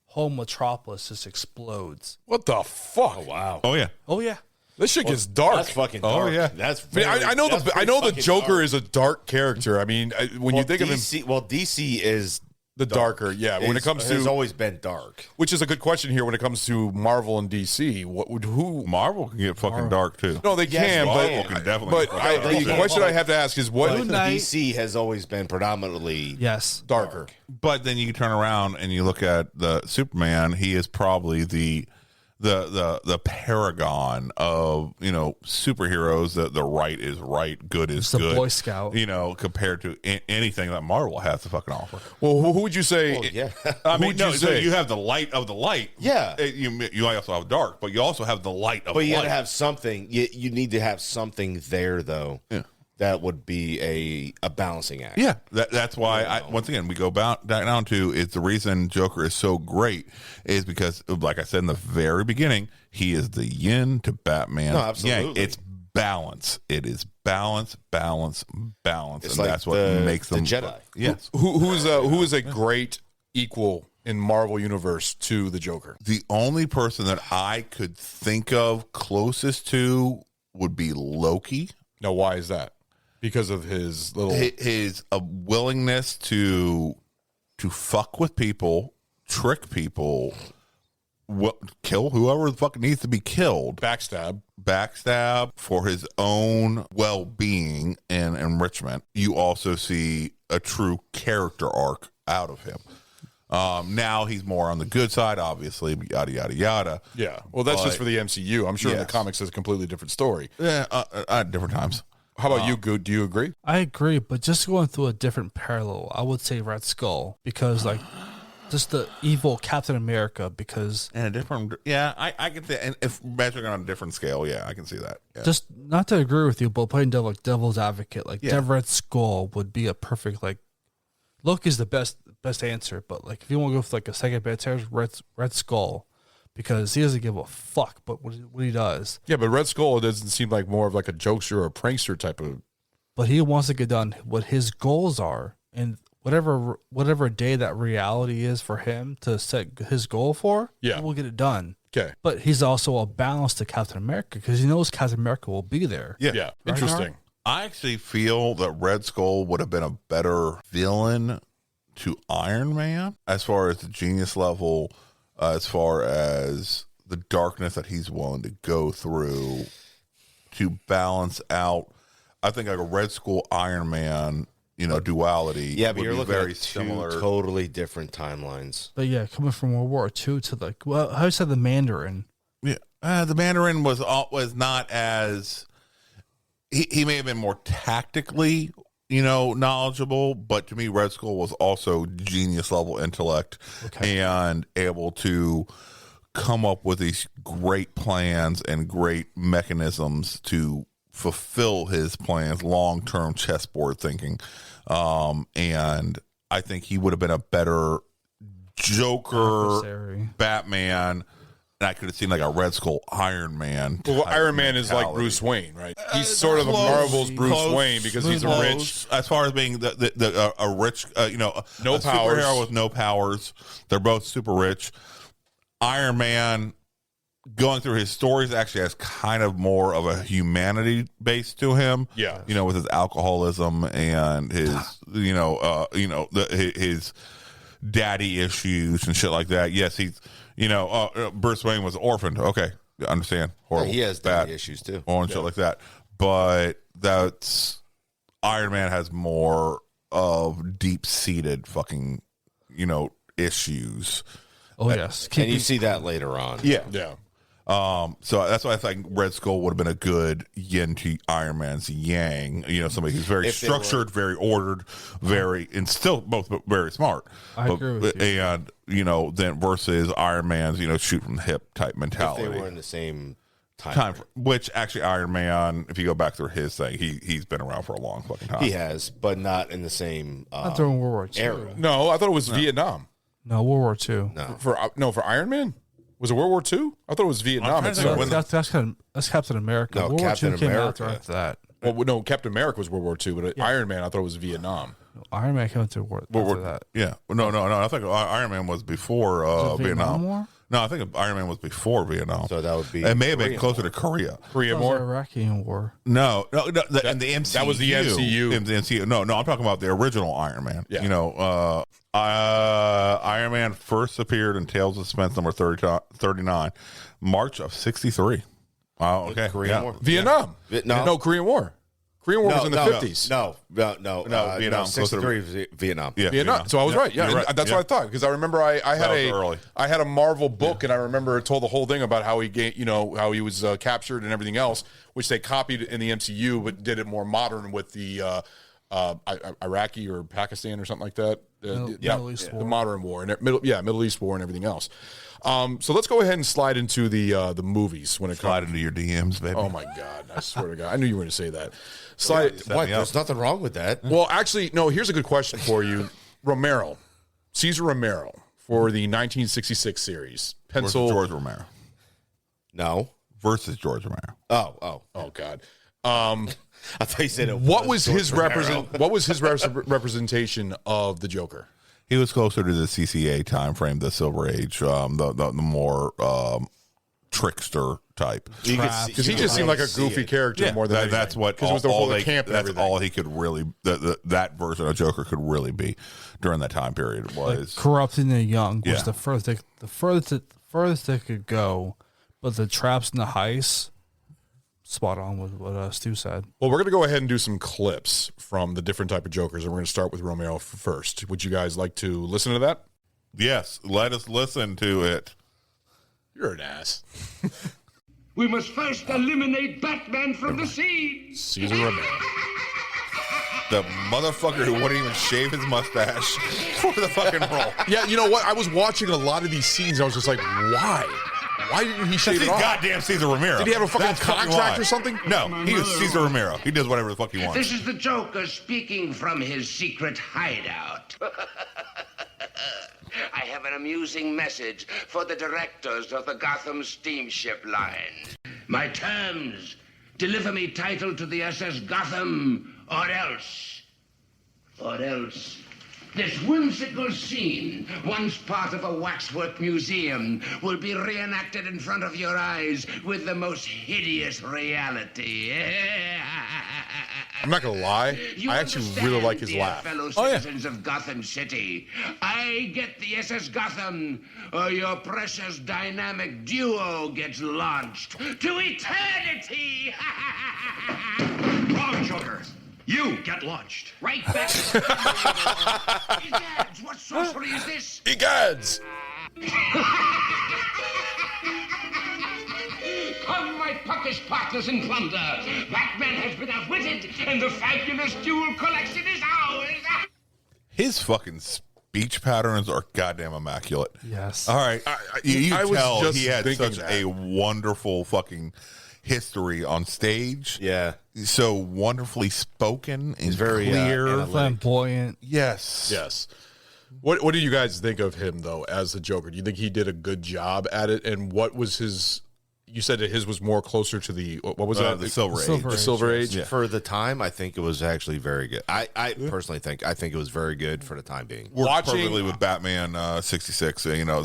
whole Metropolis just explodes. What the fuck? Wow. Oh yeah. Oh yeah. This shit gets dark. That's fucking Oh, dark. yeah. That's I mean, I know that's the pretty fucking Joker dark. is a dark character. I mean, when you think of him, DC, well, DC is the darker, yeah. When it comes has to, always been dark. which is a good question here when it comes to Marvel and DC. What would who? Marvel can get fucking dark too. No, they Yes, can, Marvel but can definitely but get fucking dark. the question I have to ask is what But Moon Knight- DC has always been predominantly Yes. darker? But then you turn around and you look at the Superman. He is probably the paragon of superheroes. The right is right, good is It's the good. Boy Scout. Compared to anything that Marvel has to fucking offer. Well, who would you say? Oh, yeah. I Who mean, would no, you so say? you have the light of the light. Yeah. You also have dark, but you also have the light of But you light. got to have something. You need to have something there, though. Yeah. That would be a balancing act. Yeah, that's why once again we go down to it's the reason Joker is so great is because, like I said in the very beginning, he is the yin to Batman. No, absolutely. Yang. It's balance. It is balance, balance, balance, It's and like that's what makes the them Jedi. Yes, Who is a great equal in Marvel universe to the Joker? the only person that I could think of closest to would be Loki. Now, why is that? Because of his little. His willingness to fuck with people, trick people, kill whoever the fuck needs to be killed, backstab for his own well-being and enrichment. You also see a true character arc out of him. Now he's more on the good side, obviously, yada yada yada. Yeah, well, that's just for the MCU. I'm sure in the Yes. comics it's a completely different story. Yeah, at different times. How about you, Good? Do you agree? I agree, but just going through a different parallel, I would say Red Skull because just the evil Captain America because And a different, yeah, I can see, and if measuring on a different scale, yeah, I can see that. Yeah. just not to agree with you, but playing devil's advocate, Yeah. Red Skull would be a perfect Loki's the best answer, but if you want to go for a second best answer, Red Skull. Because he doesn't give a fuck, but what he does. Yeah, but Red Skull doesn't seem like more of like a jokester or a prankster type of. But he wants to get done what his goals are, and whatever day that reality is for him to set his goal for, Yeah. he will get it done. Okay. But he's also a balance to Captain America because he knows Captain America will be there. Yeah. Interesting. I actually feel that Red Skull would have been a better villain to Iron Man as far as the genius level, as far as the darkness that he's willing to go through to balance out. I think like a Red Skull Iron Man, duality. Yeah, but would you're be looking very at two similar. totally different timelines. But yeah, coming from World War II to how you said the Mandarin. Yeah, the Mandarin was not as he may have been more tactically, knowledgeable, but to me, Red Skull was also genius level intellect and able to come up with these great plans and great mechanisms to fulfill his plans, long term chessboard thinking. And I think he would have been a better Joker, Adversary. Batman. And I could have seen like a Red Skull Iron Man. Well, type Iron Man is like mentality. Bruce Wayne, right? He's sort of a Marvel's Bruce Close, Wayne because he's a close, rich. as far as being a rich, No a powers. superhero with no powers. They're both super rich. Iron Man, going through his stories, actually has kind of more of a humanity base to him. Yeah. with his alcoholism and his, his daddy issues and shit like that. Yes, he's, Bruce Wayne was orphaned. Okay, understand. Horrible. He has bad daddy issues too. and shit like that. But that's Iron Man has more of deep seated fucking, issues. Oh yes, And you see that later on. Yeah. Yeah. So that's why I think Red Skull would have been a good yin to Iron Man's yang. Somebody who's very If they were- structured, very ordered, and still both very smart. I agree with you. And then versus Iron Man's shoot from the hip type If mentality. they were in the same time, which actually Iron Man, if you go back through his thing, he's been around for a long fucking time. He has, but not in the same not during World War II. era. No, I thought it was Vietnam. No, World War II. No. For Iron Man. Was it World War II? I thought it was Vietnam. trying to think when That's Captain America. No, World Captain War II came America. after that. Well, no, Captain America was World War II, but Iron Man, I thought it was Vietnam. Iron Man came into war after that. Yeah. No. I think Iron Man was before Was it Vietnam. War? No, I think Iron Man was before Vietnam. So that would be It may have been Korean closer War. to Korea. Korea That was War. the Iraqi War. No, and the MCU. that was the MCU. In the MCU. No, I'm talking about the original Iron Man. Yeah. You know, Iron Man first appeared in Tales of Suspense number 39, March of '63. Wow. Okay. Korean War. Vietnam. Vietnam. No, Korean War. Korean War was in the 50s. No, Vietnam, 63 was Vietnam. Yeah. Vietnam. So I was right. Yeah, you're and that's what I thought because I remember I had was early. I had a Marvel book and I remember it told the whole thing about how how he was captured and everything else, which they copied in the MCU but did it more modern with the Iraqi or Pakistan or something like that. Middle East the War. modern war and Middle East war and everything else. So let's go ahead and slide into the movies when it Slide comes. into your DMs, baby. Oh my God! I swear to God, I knew you were going to say that. Slide. Set What? me up. There's nothing wrong with that. Well, actually, no. Here's a good question for you, Romero, Cesar Romero for the 1966 series. Versus Pencil. George Romero. No. Versus George Romero. Oh. Oh God. I thought you said it. What was George his Romero. What was his representation of the Joker? He was closer to the CCA time frame, the Silver Age, the more trickster type. Because he just seemed like a goofy character more than anything. That's what because it was the whole camp. And That's everything. all he could really. That version of Joker could really be during that time period was. Corrupting the young was Yeah. the furthest it could go, but the traps and the heists, spot on with what Stu said. Well, we're going to go ahead and do some clips from the different type of Jokers, and we're going to start with Romero first. Would you guys like to listen to that? Yes, let us listen to it. You're an ass. We must first eliminate Batman from the scene. Cesar Romero. The motherfucker who wouldn't even shave his mustache for the fucking role. Yeah, you know what? I was watching a lot of these scenes. I was just like, why? Why didn't he shave He's it off? goddamn Cesar Romero. Did he have a fucking That's contract why. or something? No, he is Cesar Romero. He does whatever the fuck he wants. This is the Joker speaking from his secret hideout. I have an amusing message for the directors of the Gotham Steamship Line. My terms: deliver me title to the SS Gotham, or else. This whimsical scene, once part of a waxwork museum, will be reenacted in front of your eyes with the most hideous reality. I'm not going to lie. You I actually understand, really like his dear laugh. fellow Oh, yeah. citizens of Gotham City. I get the SS Gotham, or your precious dynamic duo gets launched to eternity. Wrong, Joker. You get launched. Right back. Egads, what sorcery is this? Egads! Come, my puckish partners in plunder. Batman has been outwitted, and the fabulous duel collection is ours. His fucking speech patterns are goddamn immaculate. Yes. All right. You I was tell just he had thinking such that. a wonderful fucking history on stage. Yeah. So wonderfully spoken and very, clear. Flamboyant. Yes. Yes. What do you guys think of him, though, as the Joker? Do you think he did a good job at it? And what was his... You said that his was more closer to the... What was that? The Silver Age. The Silver Age? Yeah. For the time, I think it was actually very good. I personally think it was very good for the time being. Worked Watching- perfectly with Batman 66. You know,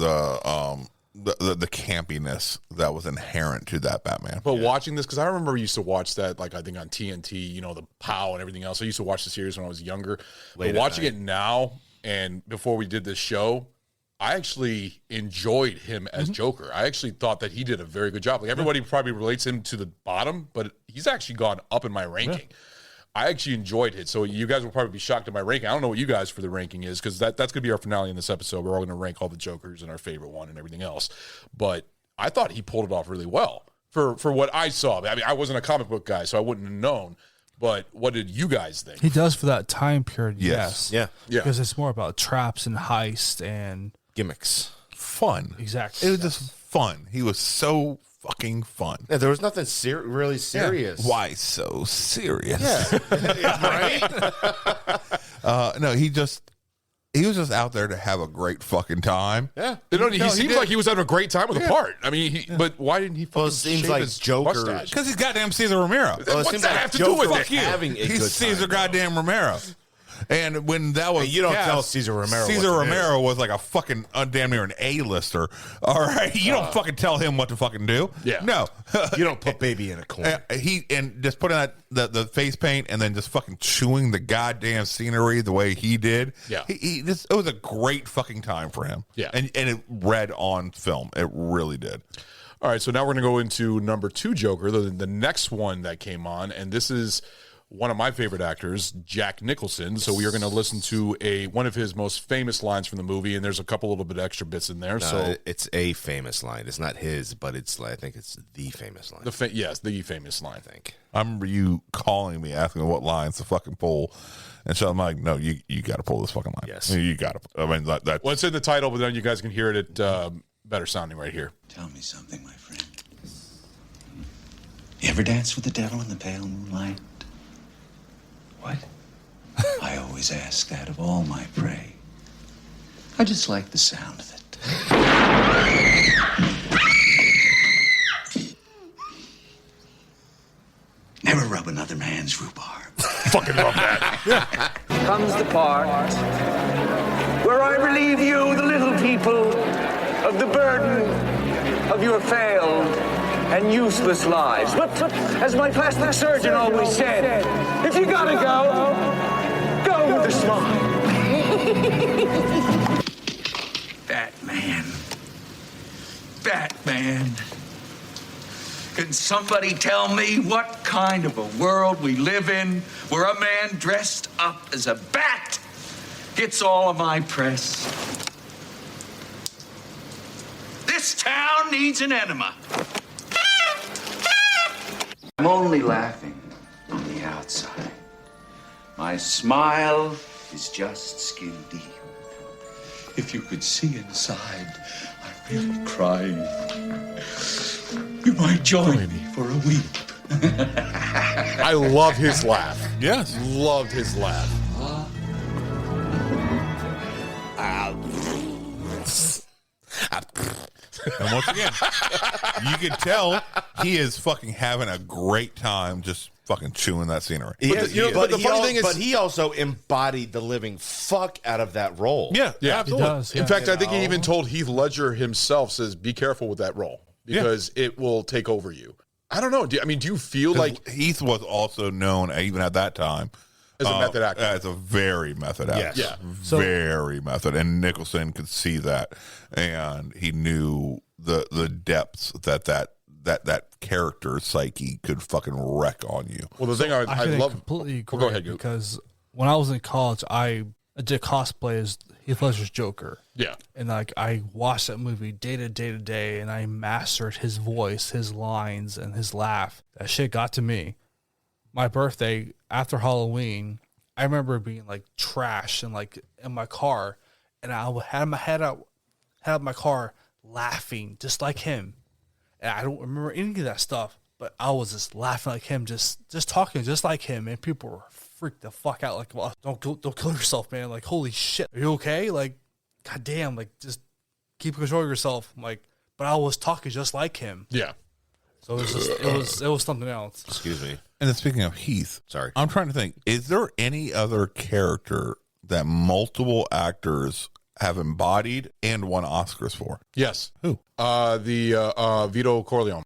the campiness that was inherent to that Batman. But watching this, because I remember I used to watch that, like, I think on TNT, you know, the POW and everything else. I used to watch the series when I was younger. Late But at watching night. it now and before we did this show, I actually enjoyed him as Joker. I actually thought that he did a very good job. Like, everybody probably relates him to the bottom, but he's actually gone up in my ranking. I actually enjoyed it. So you guys will probably be shocked at my ranking. I don't know what you guys for the ranking is, because that's going to be our finale in this episode. We're all going to rank all the Jokers and our favorite one and everything else. But I thought he pulled it off really well for what I saw. I mean, I wasn't a comic book guy, so I wouldn't have known. But what did you guys think? He does for that time period, yes. Yeah. Yeah. Because it's more about traps and heist and... Gimmicks. Fun. Exactly. It was just fun. He was so fucking fun. Yeah, there was nothing really serious. Why so serious? Yeah. Right? No, he just he was just out there to have a great fucking time. Yeah. He seems like he was having a great time with the part. I mean, but why didn't he? Well, it seems like Joker because he's goddamn Caesar Romero. Well, What's that have to do with it? Having a He's good Caesar time, goddamn Romero. And when that was, you don't tell Caesar Romero. Caesar Romero was like a fucking damn near an A-lister. All right, you don't fucking tell him what to fucking do. Yeah, no, you don't put baby in a corner. And just putting that the face paint and then just fucking chewing the goddamn scenery the way he did. Yeah, it was a great fucking time for him. Yeah, and it read on film. It really did. All right, so now we're going to go into number 2 Joker, the next one that came on, and this is one of my favorite actors, Jack Nicholson. So we are going to listen to one of his most famous lines from the movie, and there's a couple little bit extra bits in there. So it's a famous line. It's not his, but I think it's the famous line. Yes, the famous line. I think. I remember you calling me asking what lines to fucking pull, and so I'm like, no, you got to pull this fucking line. Yes, you got to. I mean, that. Well, it's in the title, but then you guys can hear it at better sounding right here. Tell me something, my friend. You ever dance with the devil in the pale moonlight? What? I always ask that of all my prey. I just like the sound of it. Never rub another man's rhubarb. Fucking love that. Comes the part where I relieve you, the little people, of the burden of your failed and useless lives. But as my plastic surgeon always said, if you gotta go with a smile. Batman. Can somebody tell me what kind of a world we live in where a man dressed up as a bat gets all of my press? This town needs an enema. I'm only laughing on the outside. My smile is just skin deep. If you could see inside, I'm really crying. You might join me for a weep. I love his laugh. Yes. Loved his laugh. And once again, you can tell he is fucking having a great time just fucking chewing that scenery. But the funny thing is, but he also embodied the living fuck out of that role. Yeah, absolutely. does, yeah. In fact, I think he even told Heath Ledger himself, says, be careful with that role because it will take over you. I don't know. Do you feel like Heath was also known, even at that time, as a method actor? As a very method actor. Yeah. Very method. And Nicholson could see that. And he knew the depths that character's psyche could fucking wreck on you. Well, the thing I love... completely agree go ahead, Goop. because when I was in college, I did cosplay as Heath Ledger's Joker. Yeah. And I watched that movie day to day, and I mastered his voice, his lines, and his laugh. That shit got to me. My birthday, after Halloween, I remember being trash and in my car, and I had my head out my car laughing just like him. And I don't remember any of that stuff, but I was just laughing like him, just talking just like him, and people were freaked the fuck out. Well, don't kill yourself, man. Holy shit, are you okay? Goddamn, just keep control of yourself. But I was talking just like him. Yeah. So it was something else. Excuse me. And then speaking of Heath, sorry, I'm trying to think, is there any other character that multiple actors have embodied and won Oscars for? Yes. Who? The Vito Corleone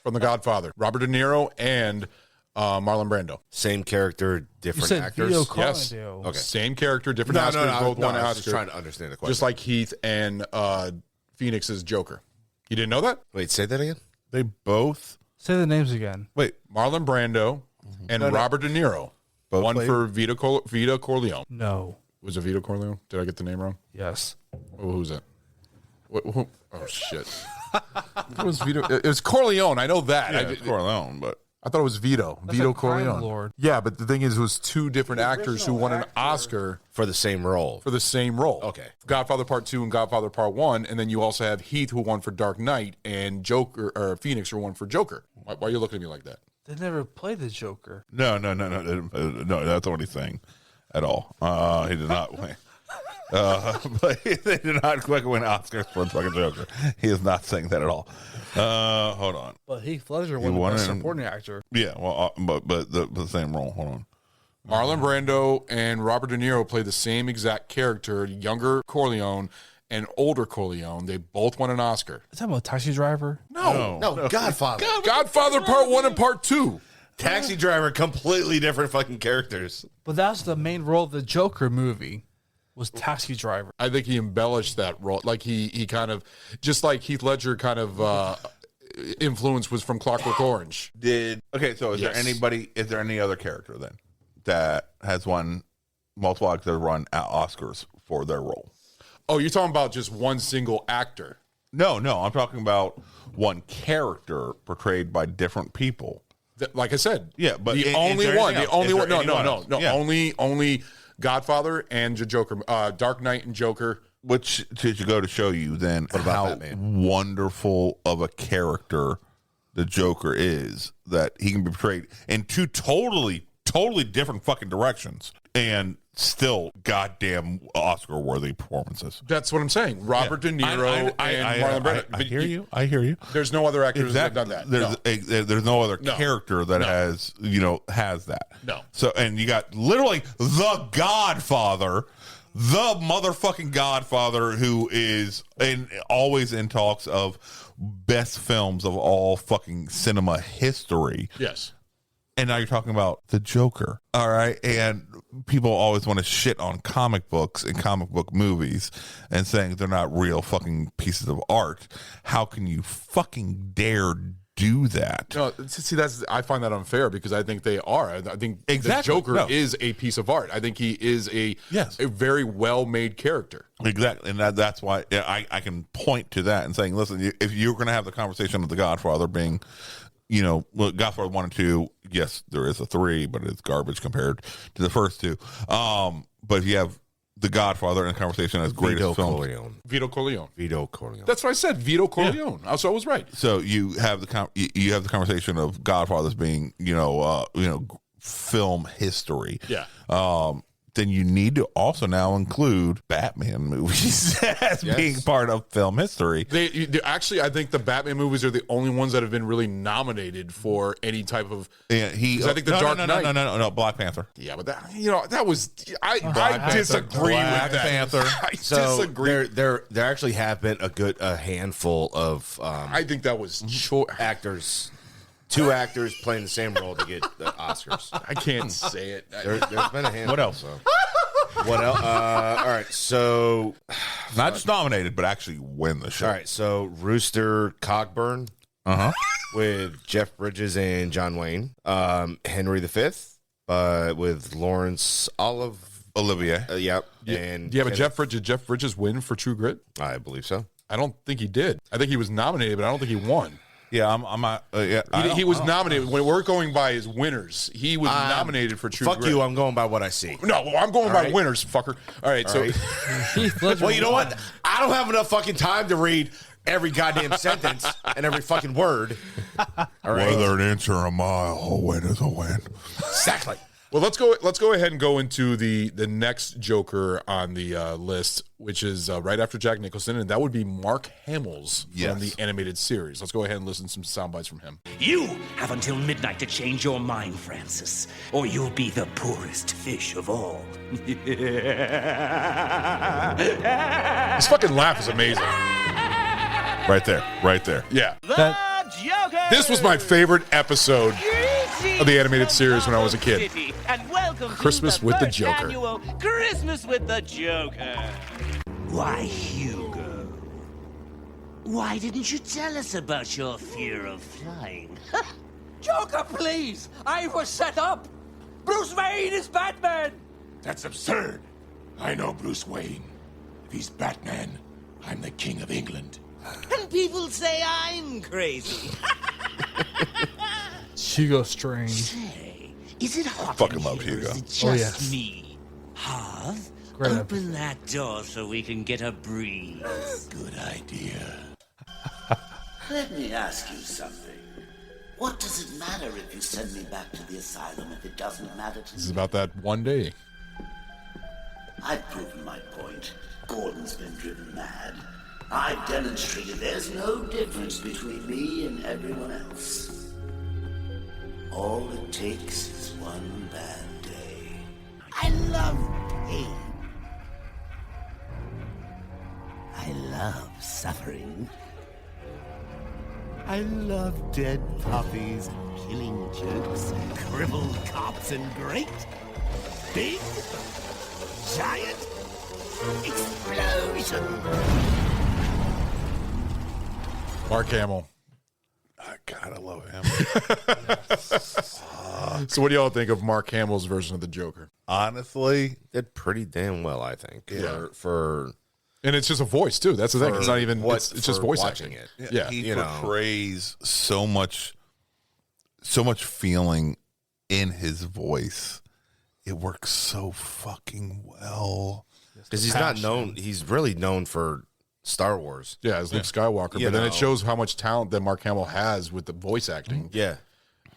from The Godfather. Robert De Niro and Marlon Brando. Same character, different You said actors. Vito Yes. Corleone. Okay. Same character, different Oscars, both won I was Oscars. just trying to understand the question. Just like Heath and Phoenix's Joker. You didn't know that? Wait, say that again. They both. Say the names again. Wait, Marlon Brando and Robert De Niro. Both One played? for Vito Corleone. No. Was it Vito Corleone? Did I get the name wrong? Yes. Oh, who's that? Who? Oh, shit. It was Vito. It was Corleone. I know that. yeah, it's Corleone, but I thought it was Vito. That's Vito a crime Corleone. lord. Yeah, but the thing is, it was two different actors who won an Oscar For the same role. for the same role. Okay. Godfather Part 2 and Godfather Part 1, and then you also have Heath who won for Dark Knight and Joker or Phoenix who won for Joker. Why are you looking at me like that? They never played the Joker. no, that's the only thing at all. He did not win. But they did not quick win Oscars for the fucking Joker. He is not saying that at all. Hold on. But Heath Ledger won the best supporting actor. Yeah, well, but the same role. Hold on. Marlon Brando and Robert De Niro played the same exact character, younger Corleone and older Corleone. They both won an Oscar. Is that about Taxi Driver? No, Godfather. Godfather Part 1 and Part 2. Taxi Driver, completely different fucking characters. But that's the main role of the Joker movie, was Taxi Driver. I think he embellished that role. Like he kind of, just like Heath Ledger kind of influence was from Clockwork Orange. So is there any other character then that has won multiple actors that run Oscars for their role? Oh, you're talking about just one single actor? No, I'm talking about one character portrayed by different people. Like I said, yeah, but the only one. No. Yeah. Only Godfather and the Joker, Dark Knight and Joker. Which should go to show you then how wonderful of a character the Joker is, that he can be portrayed in two totally different fucking directions and still goddamn Oscar-worthy performances. That's what I'm saying. Robert De Niro and Marlon Brando. I hear you. There's no other actors that have done that. There's no other character that has that. No. So, and you got literally the Godfather, the motherfucking Godfather, who is always in talks of best films of all fucking cinema history. Yes. And now you're talking about the Joker. All right. And people always want to shit on comic books and comic book movies and saying they're not real fucking pieces of art. How can you fucking dare do that? No, see, I find that unfair because I think they are. I think exactly. The Joker is a piece of art. I think he is a very well-made character. Exactly. And that's why I can point to that and saying, listen, if you're going to have the conversation of The Godfather being, Godfather 1 and 2, yes, there is a 3, but it's garbage compared to the first two. But if you have The Godfather in a conversation as greatest film, Vito Corleone. That's what I said. Vito Corleone. Yeah. So I was right. So you have the conversation of Godfathers being film history. Yeah. Then you need to also now include Batman movies as being part of film history. They actually, I think the Batman movies are the only ones that have been really nominated for any type of. Yeah, I think the Dark Knight. No, Black Panther. Yeah, but that was. I disagree with that. Panther. I disagree. There actually have been a handful of. I think that was short actors. 2 actors playing the same role to get the Oscars. I can't say it. There's been a handful. What else? What else? All right, so not just nominated, but actually win the show. All right, so Rooster Cogburn, with Jeff Bridges and John Wayne. Henry V, with Laurence Olivier. Yep. But Jeff Bridges win for True Grit? I believe so. I don't think he did. I think he was nominated, but I don't think he won. Yeah, he was nominated. When we're going by his winners, he was nominated for True Grit. Fuck you, I'm going by what I see. No, I'm going by winners, fucker. All right, well, you know what? I don't have enough fucking time to read every goddamn sentence and every fucking word. All right. Whether an inch or a mile, a win is a win. Exactly. Well, let's go ahead and go into the next Joker on the list, which is right after Jack Nicholson, and that would be Mark Hamill's from the animated series. Let's go ahead and listen to some sound bites from him. You have until midnight to change your mind, Francis, or you'll be the poorest fish of all. His fucking laugh is amazing. Right there. Yeah. This was my favorite episode of the animated series when I was a kid. And welcome Christmas to with the first Joker. Annual Christmas with the Joker. Why, Hugo? Why didn't you tell us about your fear of flying? Joker, please! I was set up! Bruce Wayne is Batman! That's absurd. I know Bruce Wayne. If he's Batman, I'm the King of England. And people say I'm crazy. Hugo Strange. Say, is it hot fucking in love here, Hugo. Or is it just me? Harv, Great open that door so we can get a breeze. Good idea. Let me ask you something. What does it matter if you send me back to the asylum if it doesn't matter to This is about that one day. I've proven my point. Gordon's been driven mad. I've demonstrated there's no difference between me and everyone else. All it takes is one bad day. I love pain. I love suffering. I love dead puppies and killing jerks, crippled cops and great, big, giant explosion. Mark Hamill. God, I love him. So what do y'all think of Mark Hamill's version of the Joker? Honestly, did pretty damn well, I think. For and it's just a voice too. That's the thing. It's not even. It's just voice watching acting. it. Yeah, he portrays so much feeling in his voice. It works so fucking well because he's not known. He's really known for Star Wars. Yeah, as Luke Skywalker. You but then know. it shows how much talent that Mark Hamill has with the voice acting. Yeah,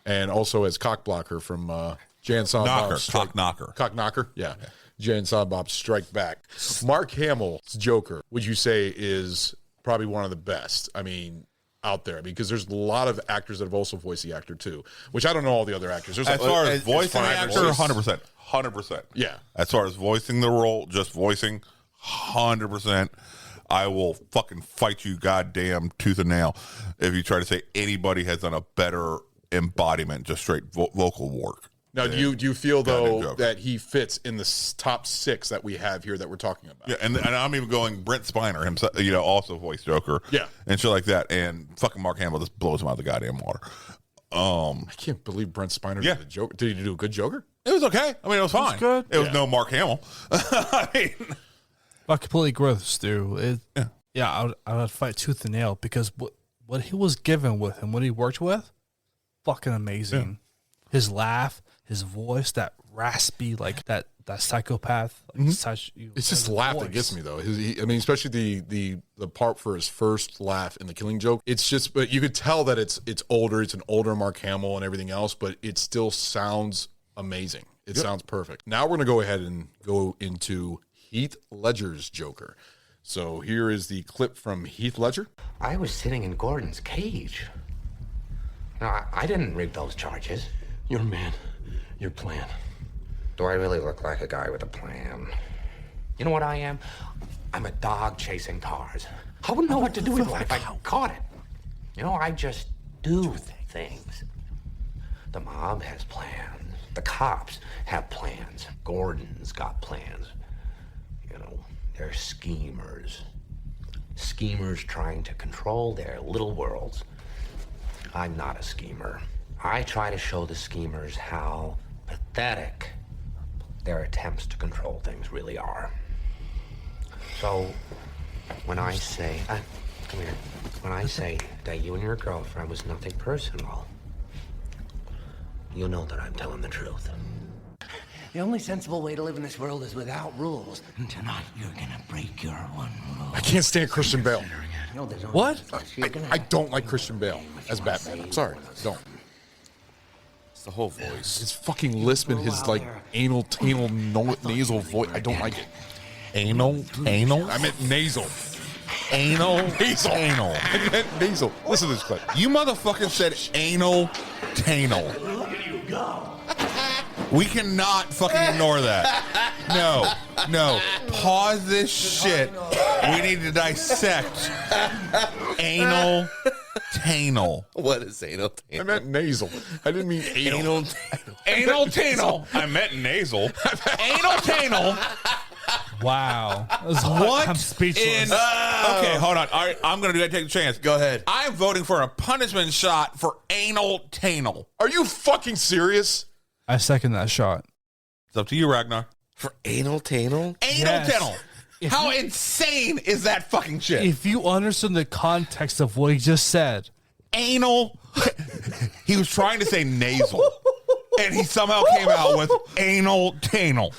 and also as Cockblocker from Jay and Silent Bob's Cockknocker. Yeah. Jay and Silent Bob's Strike Back. Mark Hamill's Joker, would you say, is probably one of the best? I mean, out there, because there's a lot of actors that have also voiced the actor too, which I don't know all the other actors. There's as far as voicing the actor, 100%. Yeah. As far as voicing the role, just voicing, 100%. I will fucking fight you goddamn tooth and nail if you try to say anybody has done a better embodiment, just straight vocal work. Now, do you feel though that he fits in the top 6 that we have here that we're talking about? Yeah, and I'm even going Brent Spiner himself, also voiced Joker. Yeah, and shit like that. And fucking Mark Hamill just blows him out of the goddamn water. I can't believe Brent Spiner did the Joker. Did he do a good Joker? It was okay. I mean, it was fine. It was good. It was no Mark Hamill. I mean, I completely agree with Stu. I would fight tooth and nail because what he was given with and what he worked with, fucking amazing. Yeah. His laugh, his voice, that raspy, like that psychopath. Like it's just laugh that gets me though. I mean, especially the part for his first laugh in The Killing Joke. It's just, but you could tell that it's older. It's an older Mark Hamill and everything else, but it still sounds amazing. It sounds perfect. Now we're gonna go ahead and go into Heath Ledger's Joker. So here is the clip from Heath Ledger. I was sitting in Gordon's cage. No, I didn't rig those charges. Your man, your plan. Do I really look like a guy with a plan? You know what I am? I'm a dog chasing cars. I wouldn't know what to do with life. I caught it. You know, I just do things. The mob has plans. The cops have plans. Gordon's got plans. You know, they're schemers. Schemers trying to control their little worlds. I'm not a schemer. I try to show the schemers how pathetic their attempts to control things really are. So, when I say, come here, when I say that you and your girlfriend was nothing personal, you know that I'm telling the truth. The only sensible way to live in this world is without rules. And tonight, you're gonna break your one rule. I can't stand Christian Bale. You know, What? I don't like Christian Bale as Batman. I'm sorry, don't. It's the whole voice. His fucking lisp and his like anal nasal voice. I don't like it. Anal? I meant nasal. Anal? Nasal. Anal. I meant nasal. Listen to this clip. You motherfucking said anal tanal. We cannot fucking ignore that. No. Pause this shit. We need to dissect anal tanal. What is anal tanal? I meant nasal. I didn't mean anal. Anal tanal. I meant nasal. Anal tanal. Wow. What? I'm speechless. Okay, hold on. All right, I'm going to take a chance. Go ahead. I'm voting for a punishment shot for anal tanal. Are you fucking serious? I second that shot. It's up to you, Ragnar. For anal tanal? Anal tanal. How insane is that fucking shit? If you understand the context of what he just said. Anal. He was trying to say nasal. And he somehow came out with anal tanal.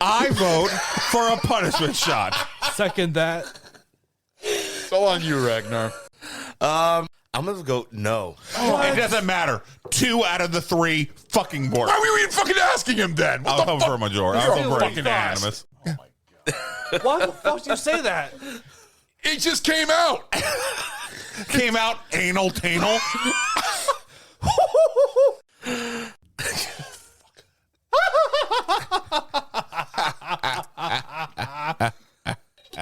I vote for a punishment shot. Second that. It's all on you, Ragnar. I'm gonna go no. It doesn't matter. 2 out of the 3 fucking work. Why were you even fucking asking him then? I was hoping for a majority. I was hoping for fucking unanimous. Why the fuck do you say that? It just came out. Came out anal tanal.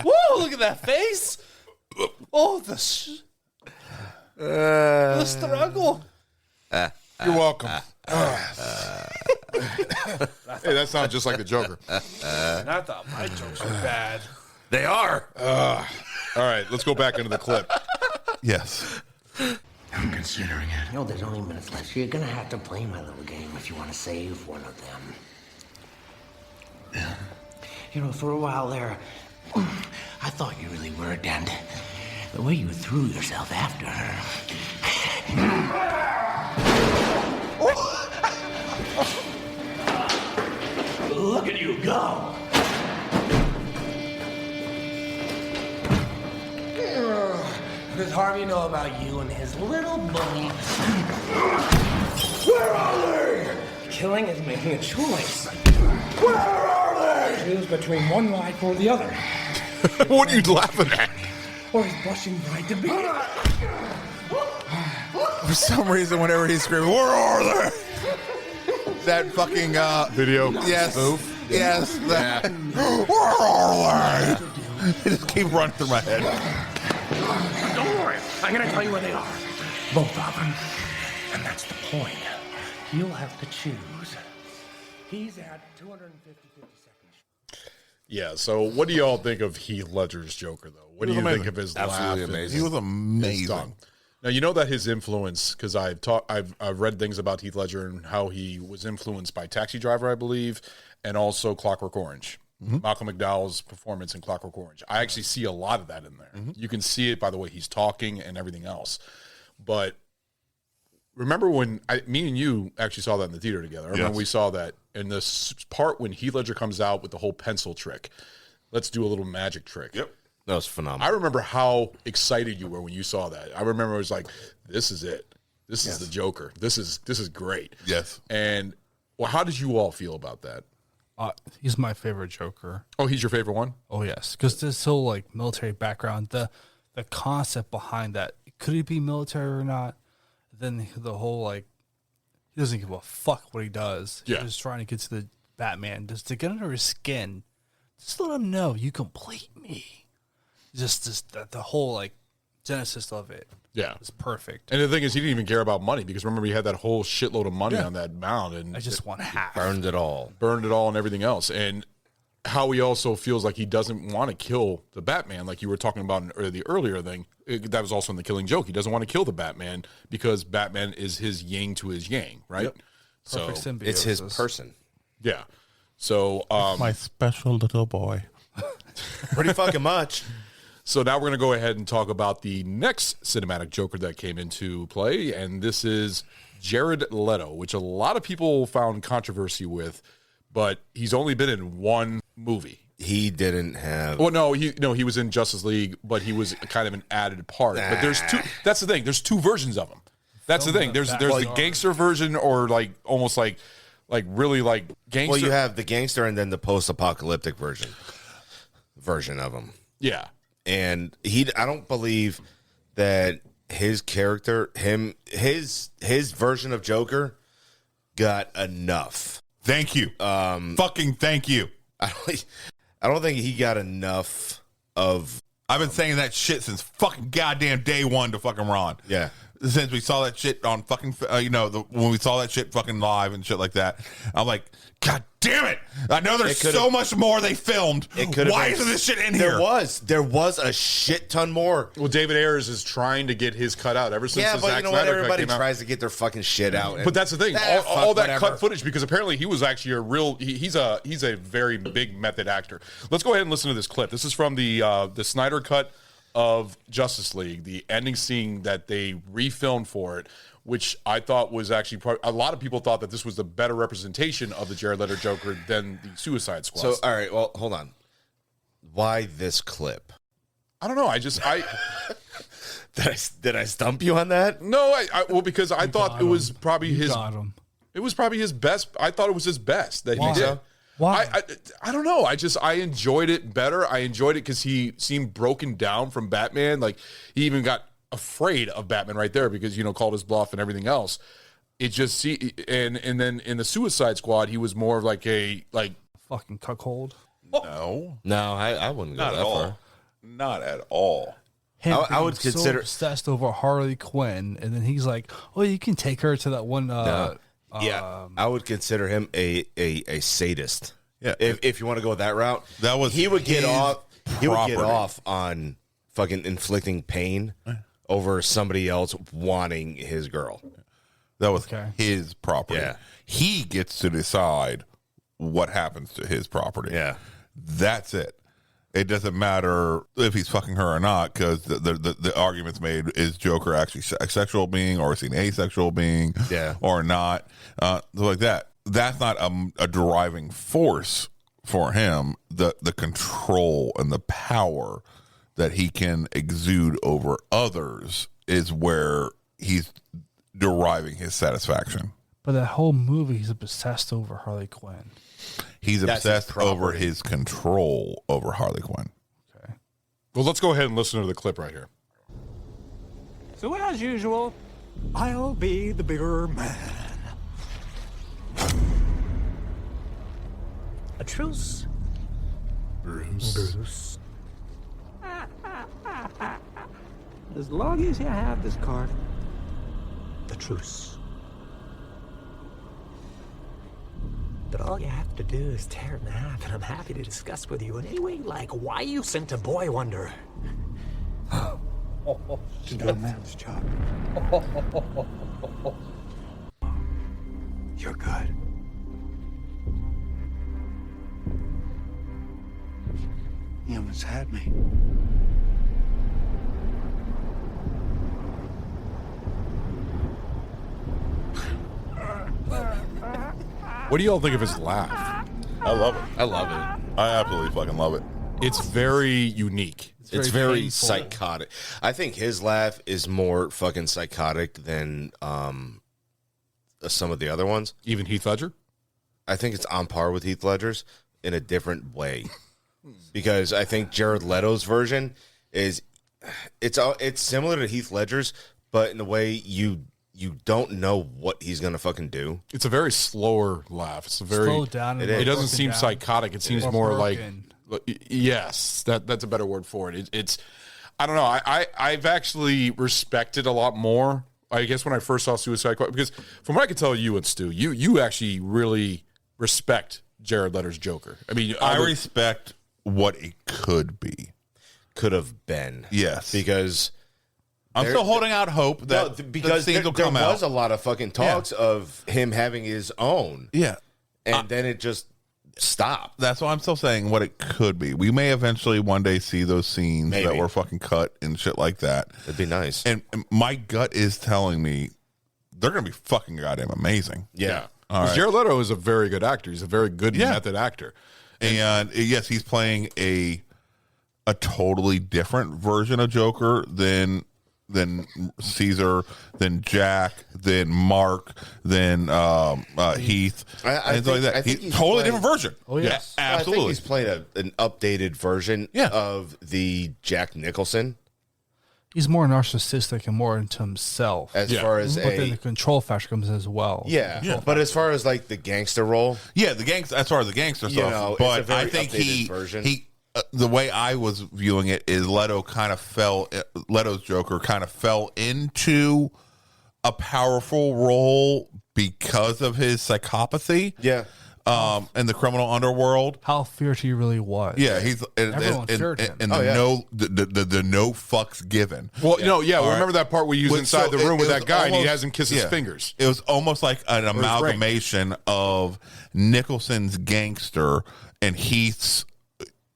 Whoa! Look at that face. Oh, the struggle. You're welcome. Hey, that sounds just like the Joker. And I thought my jokes were bad. They are. All right, let's go back into the clip. Yes. I'm considering it. You know, there's only minutes left, so you're gonna have to play my little game if you want to save one of them. Yeah. You know, for a while there, I thought you really were, and the way you threw yourself after her. Look at you go! What does Harvey know about you and his little bully? Where are they? Killing is making a choice. Where are they? Choose between one life or the other. What are you laughing at? Or he's blushing right to be. For some reason, whenever he's screaming, "Where are they?" That fucking video. Yes. Spoof. Yes. That. Where are they? It just keep running through my head. Don't worry. I'm gonna tell you where they are. Both of them. And that's the point. You'll have to choose. He's at 250 seconds. Yeah, so what do y'all think of Heath Ledger's Joker, though? What do you think of his Absolutely laugh? amazing. He was amazing. Now, you know that his influence, because I've read things about Heath Ledger and how he was influenced by Taxi Driver, I believe, and also Clockwork Orange. Malcolm McDowell's performance in Clockwork Orange. I actually see a lot of that in there. You can see it by the way he's talking and everything else. But remember when me and you actually saw that in the theater together? I remember we saw that in this part when Heath Ledger comes out with the whole pencil trick. Let's do a little magic trick. Yep. That was phenomenal. I remember how excited you were when you saw that. I remember it was like, this is it. This is the Joker. This is great. Yes. And well, how did you all feel about that? He's my favorite Joker. Oh, he's your favorite one? Oh yes, because this whole like military background, the concept behind that, could he be military or not? Then the whole like, he doesn't give a fuck what he does. Yeah. He's just trying to get to the Batman, just to get under his skin. Just let him know you complete me. Just the whole like genesis of it. Yeah, it's perfect. And the thing is, he didn't even care about money because remember he had that whole shitload of money on that mound, and I just want half. Burned it all, and everything else. And how he also feels like he doesn't want to kill the Batman, like you were talking about in the earlier thing. That was also in the Killing Joke. He doesn't want to kill the Batman because Batman is his yin to his yang, right? Yep. So it's his person. Yeah. So my special little boy. Pretty fucking much. So now we're going to go ahead and talk about the next cinematic Joker that came into play, and this is Jared Leto, which a lot of people found controversy with, but he's only been in one movie. He didn't have. Well, no, he was in Justice League, but he was kind of an added part. But there's two. That's the thing. There's two versions of him. That's the thing. There's the gangster version, or like almost like really like gangster. Well, you have the gangster and then the post-apocalyptic version of him. Yeah. And I don't believe that his character, his version of Joker got enough. Thank you. Fucking thank you. I don't think he got enough of. I've been saying that shit since fucking goddamn day one to fucking Ron. Yeah. Since we saw that shit on fucking, when we saw that shit fucking live and shit like that, I'm like, God damn it! I know there's so much more they filmed. Why isn't this shit in here? There was a shit ton more. Well, David Ayers is trying to get his cut out ever since. Yeah, the but Zack you know what? Snyder Everybody cut came tries out. to get their fucking shit out. But that's the thing. Fuck All that whatever. cut footage, because apparently he was actually a real. He's a very big method actor. Let's go ahead and listen to this clip. This is from the Snyder cut of Justice League, the ending scene that they refilmed for it, which I thought was actually a lot of people thought that this was the better representation of the Jared Leto Joker than the Suicide Squad. So, all right, well, hold on. Why this clip? I don't know. Did I stump you on that? No, well, because I thought it was probably his. Got him. It was probably his best. I thought it was his best that Why? he did. Why? I don't know. I enjoyed it better. I enjoyed it because he seemed broken down from Batman. Like he even got afraid of Batman right there because called his bluff and everything else. It just and then in the Suicide Squad he was more of like a fucking cuckold. No, I wouldn't go not that at all. far. Not at all. Him I would being consider- so obsessed over Harley Quinn, and then he's like, "Oh, you can take her to that one." I would consider him a sadist. Yeah, if you want to go that route, he would get off on fucking inflicting pain over somebody else wanting his girl. That was his property. Yeah. He gets to decide what happens to his property. Yeah. That's it. It doesn't matter if he's fucking her or not, because the argument's made, is Joker actually a sexual being or is he an asexual being or not? Like that. That's not a driving force for him. The control and the power that he can exude over others is where he's deriving his satisfaction. But that whole movie, he's obsessed over Harley Quinn. He's That's obsessed his property. over his control over Harley Quinn. Well, let's go ahead and listen to the clip right here. So as usual, I'll be the bigger man. A truce? Bruce. As long as you have this card, the truce. But all you have to do is tear it in half, and I'm happy to discuss with you in any way you like why you sent a boy wonder to do a man's job. You're good. He almost had me. What do y'all think of his laugh? I love it. I love it. I absolutely fucking love it. It's very unique. It's very psychotic. I think his laugh is more fucking psychotic than some of the other ones. Even Heath Ledger? I think it's on par with Heath Ledger's in a different way. Because I think Jared Leto's version it's similar to Heath Ledger's, but in the way you don't know what he's gonna fucking do. It's a very slower laugh. It's a very Slow down and It doesn't broken seem down. psychotic. It seems Or more broken. yes, that's a better word for it. It's I don't know. I've actually respected a lot more. I guess when I first saw Suicide Squad, because from what I can tell, you and Stu, you actually really respect Jared Leto's Joker. I mean, I respect what it could be. Could have been. Yes. Because I'm still holding out hope that because the scenes will there come was out. a lot of fucking talks of him having his own. Yeah. And then it just stopped. That's why I'm still saying what it could be. We may eventually one day see those scenes that Maybe. were fucking cut and shit like that. It'd be nice. And my gut is telling me they're going to be fucking goddamn amazing. Yeah. All right. Jared Leto is a very good actor. He's a very good method actor. And yes, he's playing a totally different version of Joker than Caesar, than Jack, than Mark, than Heath, and like that. think He's totally playing- different version. Oh, yes. Yeah, I think absolutely. he's playing an updated version of the Jack Nicholson. He's more narcissistic and more into himself. As far as but then the control factor comes as well. Yeah. But as far as like the gangster role, Yeah, the gangster. As far as the gangster You stuff, know, it's a but very I think updated version. the way I was viewing it is Leto's Joker kind of fell into a powerful role because of his psychopathy. Yeah. In the criminal underworld. How fierce he really was. Yeah, he's Everyone feared him. and the no fucks given. Well, no, yeah. All right. Remember that part where he was inside the room with that guy and he almost- hasn't kissed his yeah. fingers. It was almost like an his ring. amalgamation of Nicholson's gangster and Heath's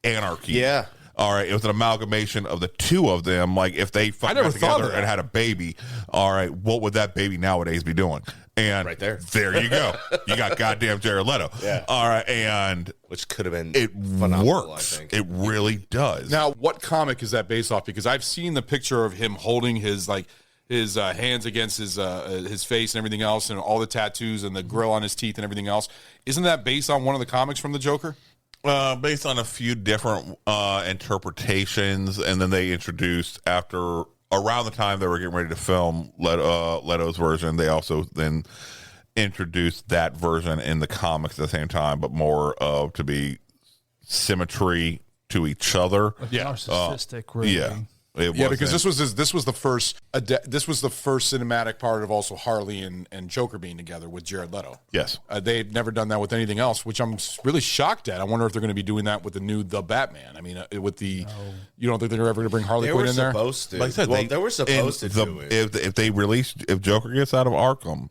anarchy. Yeah. All right, it was an amalgamation of the two of them. Like if they fucking never got thought of together that. and had a baby, all right, what would that baby nowadays be doing? And Right there. there you go. You got goddamn Jared Leto. Yeah. All right, and which could have been it phenomenal, works. I think. It really does. Now, what comic is that based off? Because I've seen the picture of him holding his hands against his face and everything else, and all the tattoos and the grill on his teeth and everything else. Isn't that based on one of the comics from the Joker? Based on a few different interpretations, and then they introduced around the time they were getting ready to film Leto's version, they also then introduced that version in the comics at the same time, but more of to be symmetry to each other. Narcissistic, really. Yeah. Because this was the first cinematic part of also Harley and Joker being together with Jared Leto. Yes, they'd never done that with anything else, which I'm really shocked at. I wonder if they're going to be doing that with the new The Batman. I mean, you don't think they're ever going to bring Harley Quinn in there? They were supposed to. Like I said, they were supposed to do it. If Joker gets out of Arkham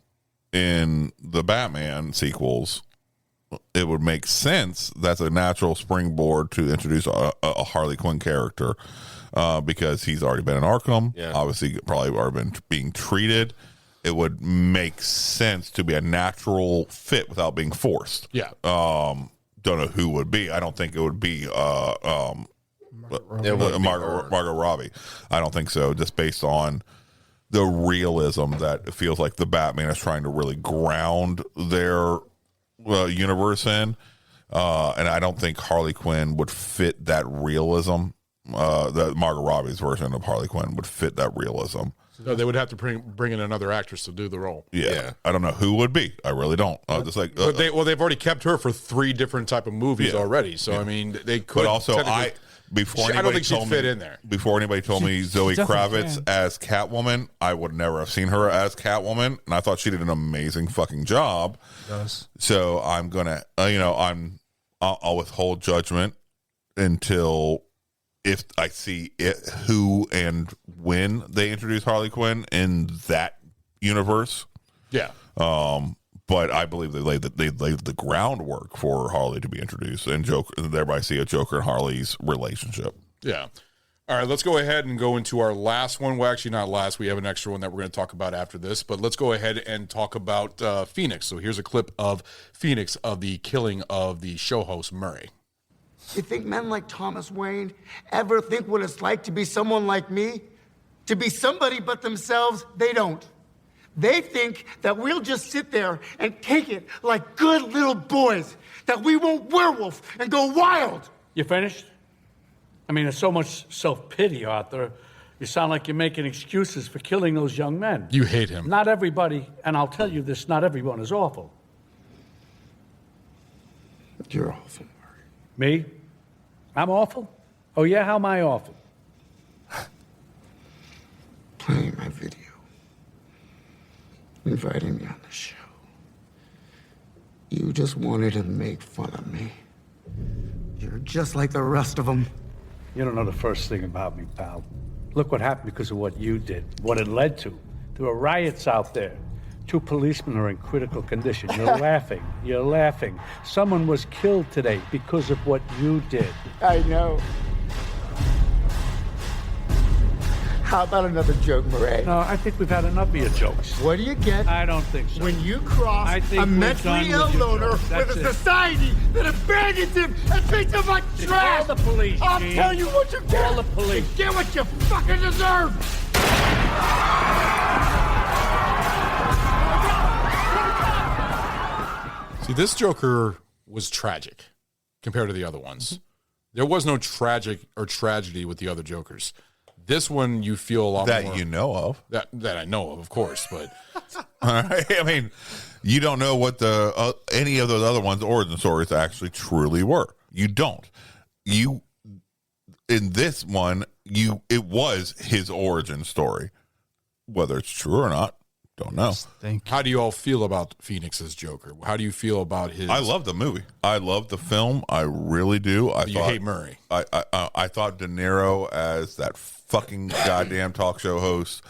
in the Batman sequels, it would make sense. That's a natural springboard to introduce a Harley Quinn character. Because he's already been in Arkham, obviously probably already been being treated. It would make sense to be a natural fit without being forced. Yeah. Don't know who would be. I don't think it would be Margot Robbie. I don't think so. Just based on the realism that it feels like the Batman is trying to really ground their universe in, and I don't think Harley Quinn would fit that realism. That Margot Robbie's version of Harley Quinn would fit that realism. So they would have to bring in another actress to do the role. Yeah. I don't know who would be. I really don't. Just like, but they've already kept her for 3 different type of movies already. So I mean, they could. But also, I don't think she'd fit in there. Before anybody told me Zoe Kravitz as Catwoman, I would never have seen her as Catwoman, and I thought she did an amazing fucking job. Yes. So I'm gonna, I'll withhold judgment until. If I see who and when they introduce Harley Quinn in that universe, yeah. But I believe they laid the groundwork for Harley to be introduced, and thereby see a Joker and Harley's relationship. Yeah. All right, let's go ahead and go into our last one. Well, actually, not last. We have an extra one that we're going to talk about after this. But let's go ahead and talk about Phoenix. So here's a clip of Phoenix of the killing of the show host Murray. You think men like Thomas Wayne ever think what it's like to be someone like me? To be somebody but themselves? They don't. They think that we'll just sit there and take it like good little boys, that we won't werewolf and go wild. You finished? I mean, there's so much self-pity, Arthur. You sound like you're making excuses for killing those young men. You hate him. Not everybody, and I'll tell you this, not everyone is awful. You're awful. Me? I'm awful? Oh, yeah? How am I awful? Playing my video. Inviting me on the show. You just wanted to make fun of me. You're just like the rest of them. You don't know the first thing about me, pal. Look what happened because of what you did, what it led to. There were riots out there. 2 policemen are in critical condition. You're laughing. You're laughing. Someone was killed today because of what you did. I know. How about another joke, Murray? No, I think we've had enough of your jokes. What do you get? I don't think so. When you cross a mentally ill loner with a society that abandons him and treats him like trash. Call the police, I'll Gene. tell you what you get. Call the police. You get what you fucking deserve. See, this Joker was tragic compared to the other ones. There was no tragic or tragedy with the other Jokers. This one, you feel a lot that more. You know of. That I know of course, but I mean, you don't know what the any of those other ones' origin stories actually truly were. You don't. You in this one, it was his origin story. Whether it's true or not, don't know. How do you all feel about Phoenix's Joker? How do you feel about his? I love the movie. I love the film. I really do. You hate Murray. I thought De Niro as that fucking goddamn talk show host,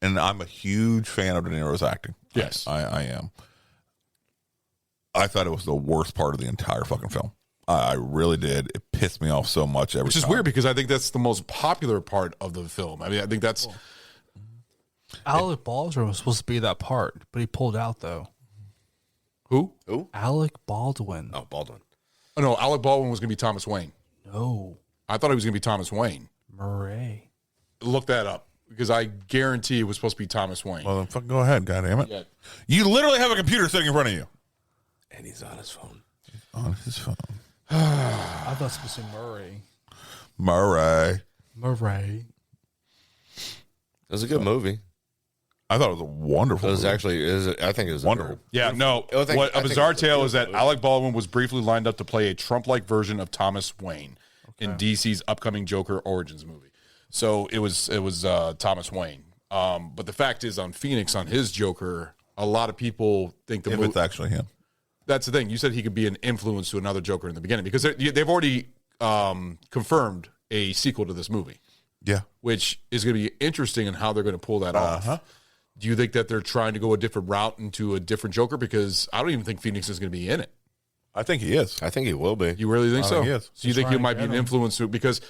and I'm a huge fan of De Niro's acting. Yes, I am. I thought it was the worst part of the entire fucking film. I really did. It pissed me off so much every time. Which is weird because I think that's the most popular part of the film. I mean, I think that's. Alec Baldwin was supposed to be that part, but he pulled out though. Who? Alec Baldwin. Oh, Baldwin. Oh, no, Alec Baldwin was going to be Thomas Wayne. No. I thought he was going to be Thomas Wayne. Murray. Look that up because I guarantee it was supposed to be Thomas Wayne. Well, then fucking go ahead, goddammit. Yeah. You literally have a computer sitting in front of you. And he's on his phone. On his phone. I thought it was supposed to be Murray. Murray. It was a good movie. I thought it was a wonderful It was movie. actually, I think it was Wonderful. Yeah, no. I think- What I a think bizarre it's a tale is that beautiful Alec Baldwin was briefly lined up to play a Trump-like version of Thomas Wayne in DC's upcoming Joker Origins movie. So it was Thomas Wayne. But the fact is, on Phoenix, on his Joker, a lot of people think If it's actually him. That's the thing. You said he could be an influence to another Joker in the beginning because they've already confirmed a sequel to this movie. Yeah. Which is going to be interesting in how they're going to pull that off. Do you think that they're trying to go a different route into a different Joker? Because I don't even think Phoenix is going to be in it. I think he is. I think he will be. You really think I so? think he is. So you think he might be an influence to because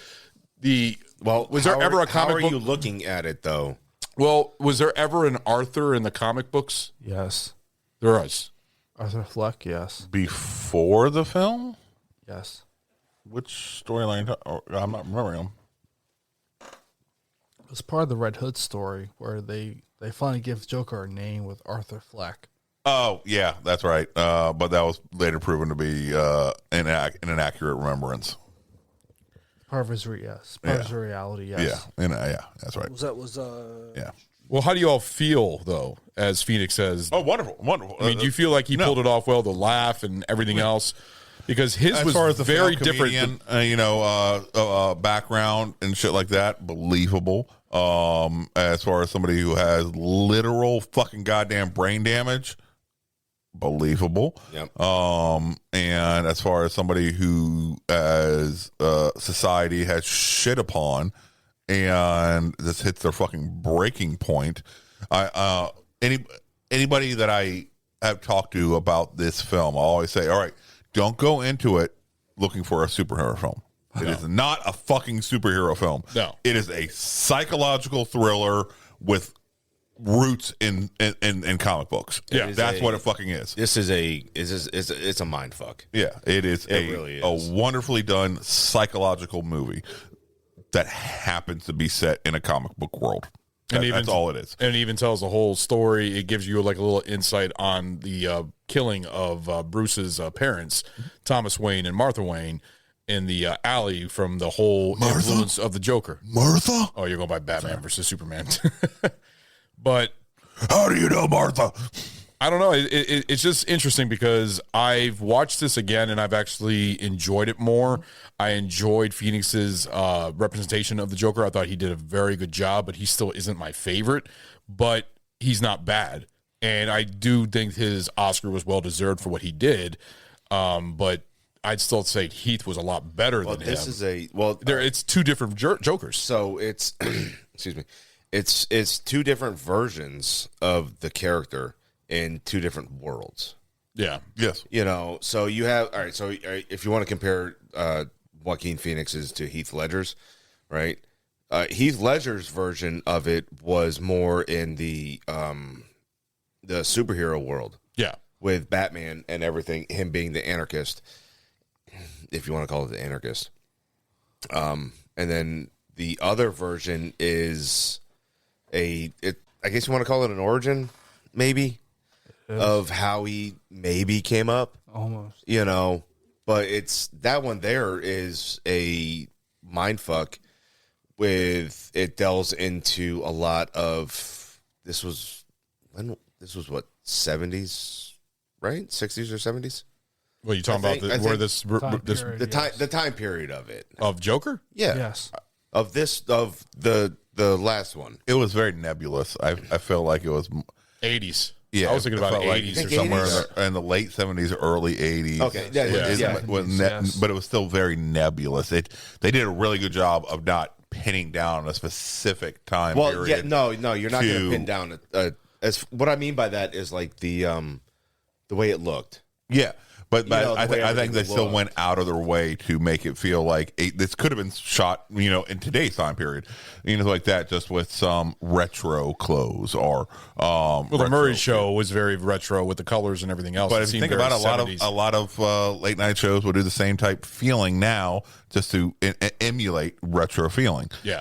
was there ever a comic How are book? you looking at it though? Well, was there ever an Arthur in the comic books? Yes. There was. Arthur Fleck, yes. Before the film? Yes. Which storyline? I'm not remembering them. It was part of the Red Hood story where they finally give Joker a name with Arthur Fleck. Oh, yeah, that's right. But that was later proven to be an inaccurate remembrance. Part of his reality, yes. Yeah, that's right. Yeah. Well, how do you all feel though, as Phoenix says? Oh, wonderful. I mean, do you feel like he pulled it off well, the laugh and everything else? Because his as was far as the very film comedian, different. background and shit like that, believable. As far as somebody who has literal fucking goddamn brain damage, believable. Yep. And as far as somebody who, as society has shit upon, and this hits their fucking breaking point, anybody that I have talked to about this film, I always say, all right, don't go into it looking for a superhero film. It is not a fucking superhero film. No. It is a psychological thriller with roots in comic books. Yeah, that's what it fucking is. This is it's a mind fuck. Yeah, it is really a is. wonderfully done psychological movie that happens to be set in a comic book world. That's all it is. And it even tells the whole story. It gives you like a little insight on the killing of Bruce's parents, Thomas Wayne and Martha Wayne, in the alley from the whole influence of the Joker. Martha? Oh, you're going by Batman versus Superman. But how do you know Martha? I don't know. It's just interesting because I've watched this again and I've actually enjoyed it more. I enjoyed Phoenix's representation of the Joker. I thought he did a very good job, but he still isn't my favorite. But he's not bad. And I do think his Oscar was well deserved for what he did. But I'd still say Heath was a lot better than This him. is It's two different Jokers. So it's excuse me. It's two different versions of the character in two different worlds. Yeah. Yes. So you have all right. So if you want to compare Joaquin Phoenix's to Heath Ledger's, right? Heath Ledger's version of it was more in the superhero world. Yeah. With Batman and everything, him being the anarchist, if you want to call it the anarchist. And then the other version is I guess you want to call it an origin, maybe, of how he maybe came up. Almost. But it's that one there is a mindfuck with it delves into a lot of this was what 70s, right? 60s or 70s? Well, you talking about the time period of it of Joker? Yeah. Yes. Of the last one. It was very nebulous. I feel like it was 80s. Yeah, I was thinking about felt like 80s or somewhere in the late 70s, early 80s. Okay, but it was still very nebulous. They did a really good job of not pinning down a specific time period. No, you're not going to pin down as what I mean by that is like the way it looked. Yeah, But You know, the I way think they everything still looked. went out of their way to make it feel like this could have been shot, in today's time period, like that, just with some retro clothes or. Well, the Murray Show was very retro with the colors and everything else. But It if you seemed think very about it, 70s. a lot of late night shows will do the same type feeling now, just to emulate retro feeling. Yeah.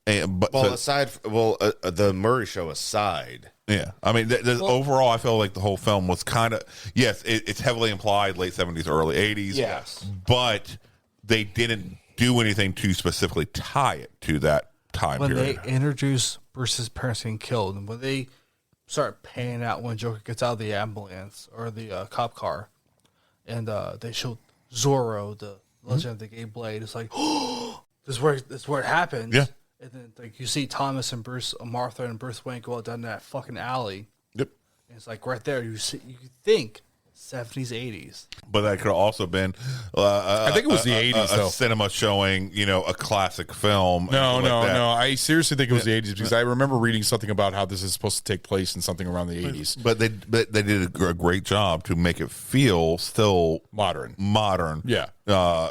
But Well, the Murray Show aside. Yeah, I mean, overall, I feel like the whole film was kind of it's heavily implied late 70s, early 80s. Yes, but they didn't do anything to specifically tie it to that time When period. they introduce Bruce's parents getting killed, and when they start panning out when Joker gets out of the ambulance or the cop car, and they show Zorro, the Legend of the Gay Blade, it's like, oh, this is where it happens. Yeah. And then like you see Thomas and Martha and Bruce Wayne go out down that fucking alley. Yep. And it's like right there. You think 70s, 80s. But that could have also been. I think it was the 80s, a though. cinema showing, a classic film. No, and no, like that. no. I seriously think it was the 80s because I remember reading something about how this is supposed to take place in something around the 80s. But they did a great job to make it feel still modern. Yeah.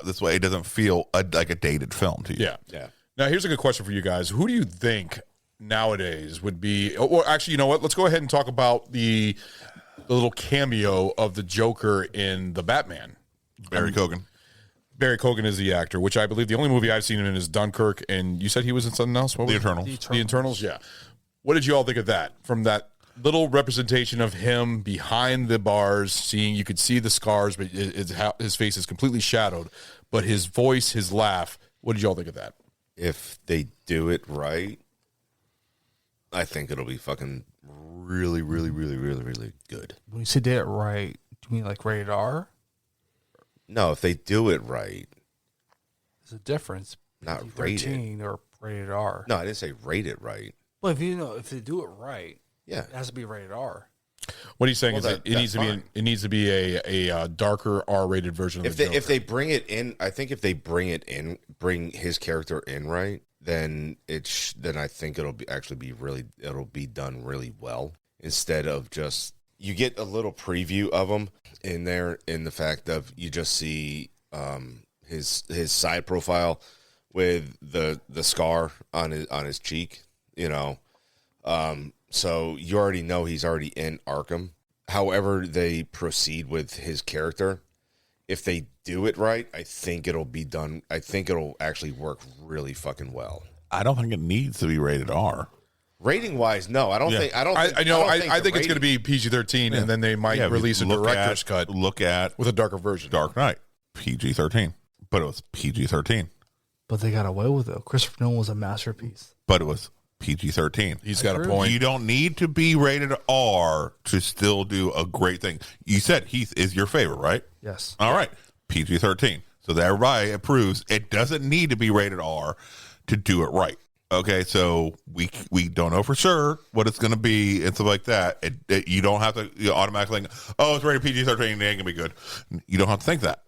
This way, it doesn't feel like a dated film to you. Yeah. Yeah. Now, here's a good question for you guys. Who do you think nowadays would be, or actually, you know what? Let's go ahead and talk about the little cameo of the Joker in The Batman. Barry Keoghan. Barry Keoghan is the actor, which I believe the only movie I've seen him in is Dunkirk, and you said he was in something else? What was The it? Eternals. The Eternals, yeah. What did you all think of that? From that little representation of him behind the bars, you could see the scars, but his face is completely shadowed, but his voice, his laugh, what did you all think of that? If they do it right, I think it'll be fucking really, really, really, really, really good. When you say did it right, do you mean like rated R? No, if they do it right. There's a difference. Not PG-13 or rated R. No, I didn't say rate it right. Well, if they do it right, yeah, it has to be rated R. What he's saying Well, is it needs to be a darker R-rated version of the Joker. If they bring it in, I think if they bring his character in right, then I think it'll be done really well. Instead of just you get a little preview of him in there, in the fact of you just see his side profile with the scar on his cheek, so you already know he's already in Arkham. However they proceed with his character, if they do it right, I think it'll be done. I think it'll actually work really fucking well. I don't think it needs to be rated R. Rating wise, no, I don't think. I think it's going to be PG-13, and then they might release a director's cut. Look at with a darker version. Dark Knight, PG-13, but it was PG-13. But they got away with it. Christopher Nolan was a masterpiece. But it was PG-13. He's got a point. You don't need to be rated R to still do a great thing. You said Heath is your favorite, right? Yes. All right. PG-13. So that everybody approves. It doesn't need to be rated R to do it right. Okay, so we don't know for sure what it's going to be and stuff like that. You don't have to automatically think, it's rated PG-13, it ain't going to be good. You don't have to think that,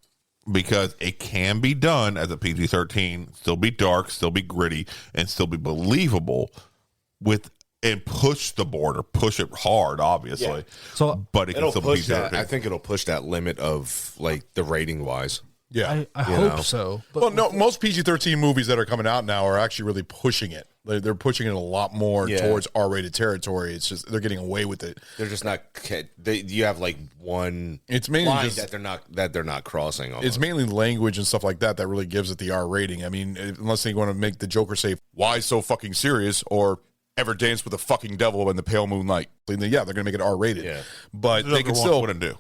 because it can be done as a PG-13, still be dark, still be gritty, and still be believable and push the border, push it hard, obviously. Yeah. So, but it can still be push that. PG-13. I think it'll push that limit of like the rating wise. Yeah, I hope so. But well, no, most PG-13 movies that are coming out now are actually really pushing it. They're pushing it a lot more towards R-rated territory. It's just they're getting away with it. They're just not. You have like one. It's mainly line just that they're not crossing. Almost. It's mainly language and stuff like that really gives it the R rating. I mean, unless they want to make the Joker say "Why so fucking serious?" or "Ever danced with a fucking devil in the pale moonlight?" Then they're going to make it R rated. Yeah, but The they Joker can still wouldn't do.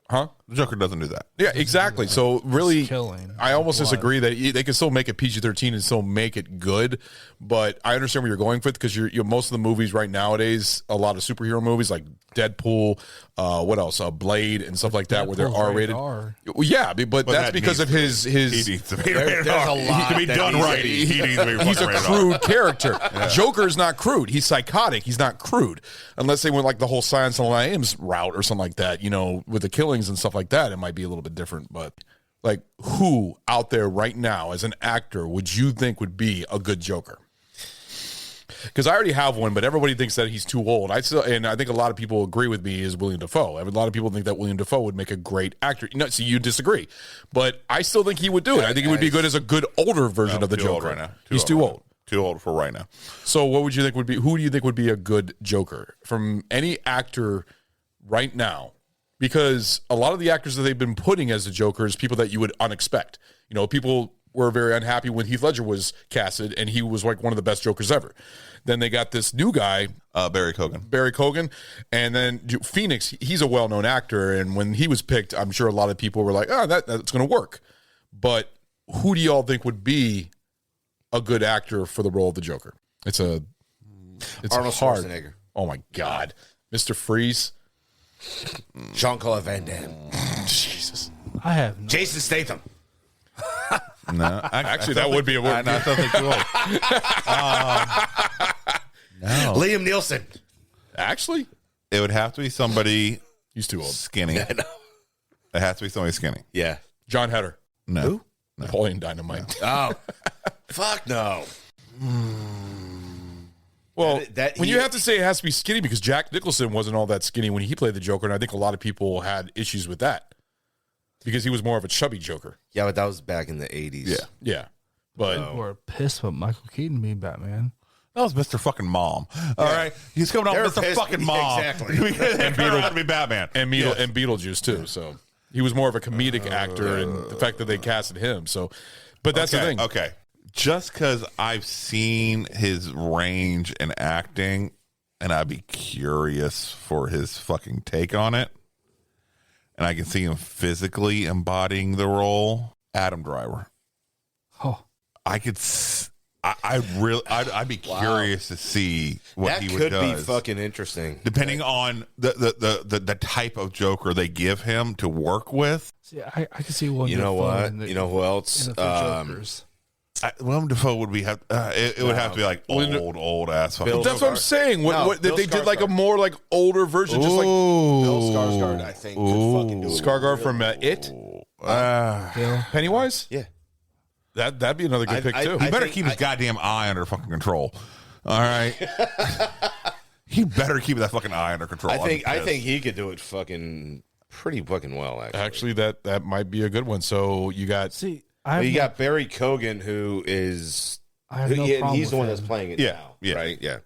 Huh? The Joker doesn't do that. Yeah, exactly. So really, killing. I almost disagree that they can still make it PG-13 and still make it good. But I understand where you're going with, because you're most of the movies right nowadays, a lot of superhero movies like Deadpool, what else? Blade and stuff like that, where they're R-rated. Well, yeah, but that's because of his. He needs to be rated there's R. a lot to be that done needs to right. be- He needs to be He's a rated R. crude character. Joker is not crude. He's psychotic. He's not crude. Unless they went like the whole Silence of the Lambs route or something like that, with the killings and stuff like that, it might be a little bit different. But like, who out there right now as an actor would you think would be a good Joker? because I already have one, but everybody thinks that he's too old. I think a lot of people agree with me is William Dafoe. I mean, a lot of people think that William Dafoe would make a great actor. No, so you disagree, but I still think he would do it. I think he would be good as a good older version of the too old Joker. right now. He's too old. Too old for right now. So what would you think would be? Who do you think would be a good Joker from any actor right now? Because a lot of the actors that they've been putting as the Joker is people that you would unexpect. You know, people were very unhappy when Heath Ledger was casted, and he was like one of the best Jokers ever. Then they got this new guy, Barry Keoghan, and then Phoenix. He's a well-known actor, and when he was picked, I'm sure a lot of people were like, "Oh, that's going to work." But who do y'all think would be a good actor for the role of the Joker? It's Arnold hard. Schwarzenegger. Oh my God, Mr. Freeze, Jean-Claude Van Damme. Jesus, I have no Jason Statham. No, actually, that would be a word. I still think too old. No, Liam Neeson. Actually, it would have to be somebody. He's too old. Skinny. I know. It has to be somebody skinny. Yeah. John Heder. No. Who? Napoleon Dynamite. Oh, fuck no. Well, That- when he- you have to say it has to be skinny, because Jack Nicholson wasn't all that skinny when he played the Joker, and I think a lot of people had issues with that because he was more of a chubby Joker. Yeah, but that was back in the 80s. Yeah. But people are pissed about Michael Keaton being Batman. That was Mr. Fucking Mom. All right, he's coming They out were with Mr. pissed. Fucking Mom. Exactly. and Beetle to be Batman and Beetlejuice too. So he was more of a comedic actor, and the fact that they casted him. So, but that's the thing. Okay, just because I've seen his range in acting, and I'd be curious for his fucking take on it, and I can see him physically embodying the role. Adam Driver. Oh, I could. I'd be curious to see what That he could would be do. fucking interesting. Depending on the type of Joker they give him to work with. see, I can see one. You know what? In the, You know who else? in the Jokers. Willem Dafoe would be it would have to be like old ass fucking. Bill That's what I'm saying. What Bill they did like a Skarsgård. more like older version, just like Bill Skarsgård, I think, could fucking do it. Skarsgård from It, Pennywise. Yeah. That'd be another good pick too. He better keep his goddamn eye under fucking control. All right. He better keep that fucking eye under control. I think he could do it fucking pretty fucking well, actually. that might be a good one. So you got See, You got Barry Keoghan, who is I have no problem he's the with one that's him. playing it Yeah, now, yeah. right? Yeah.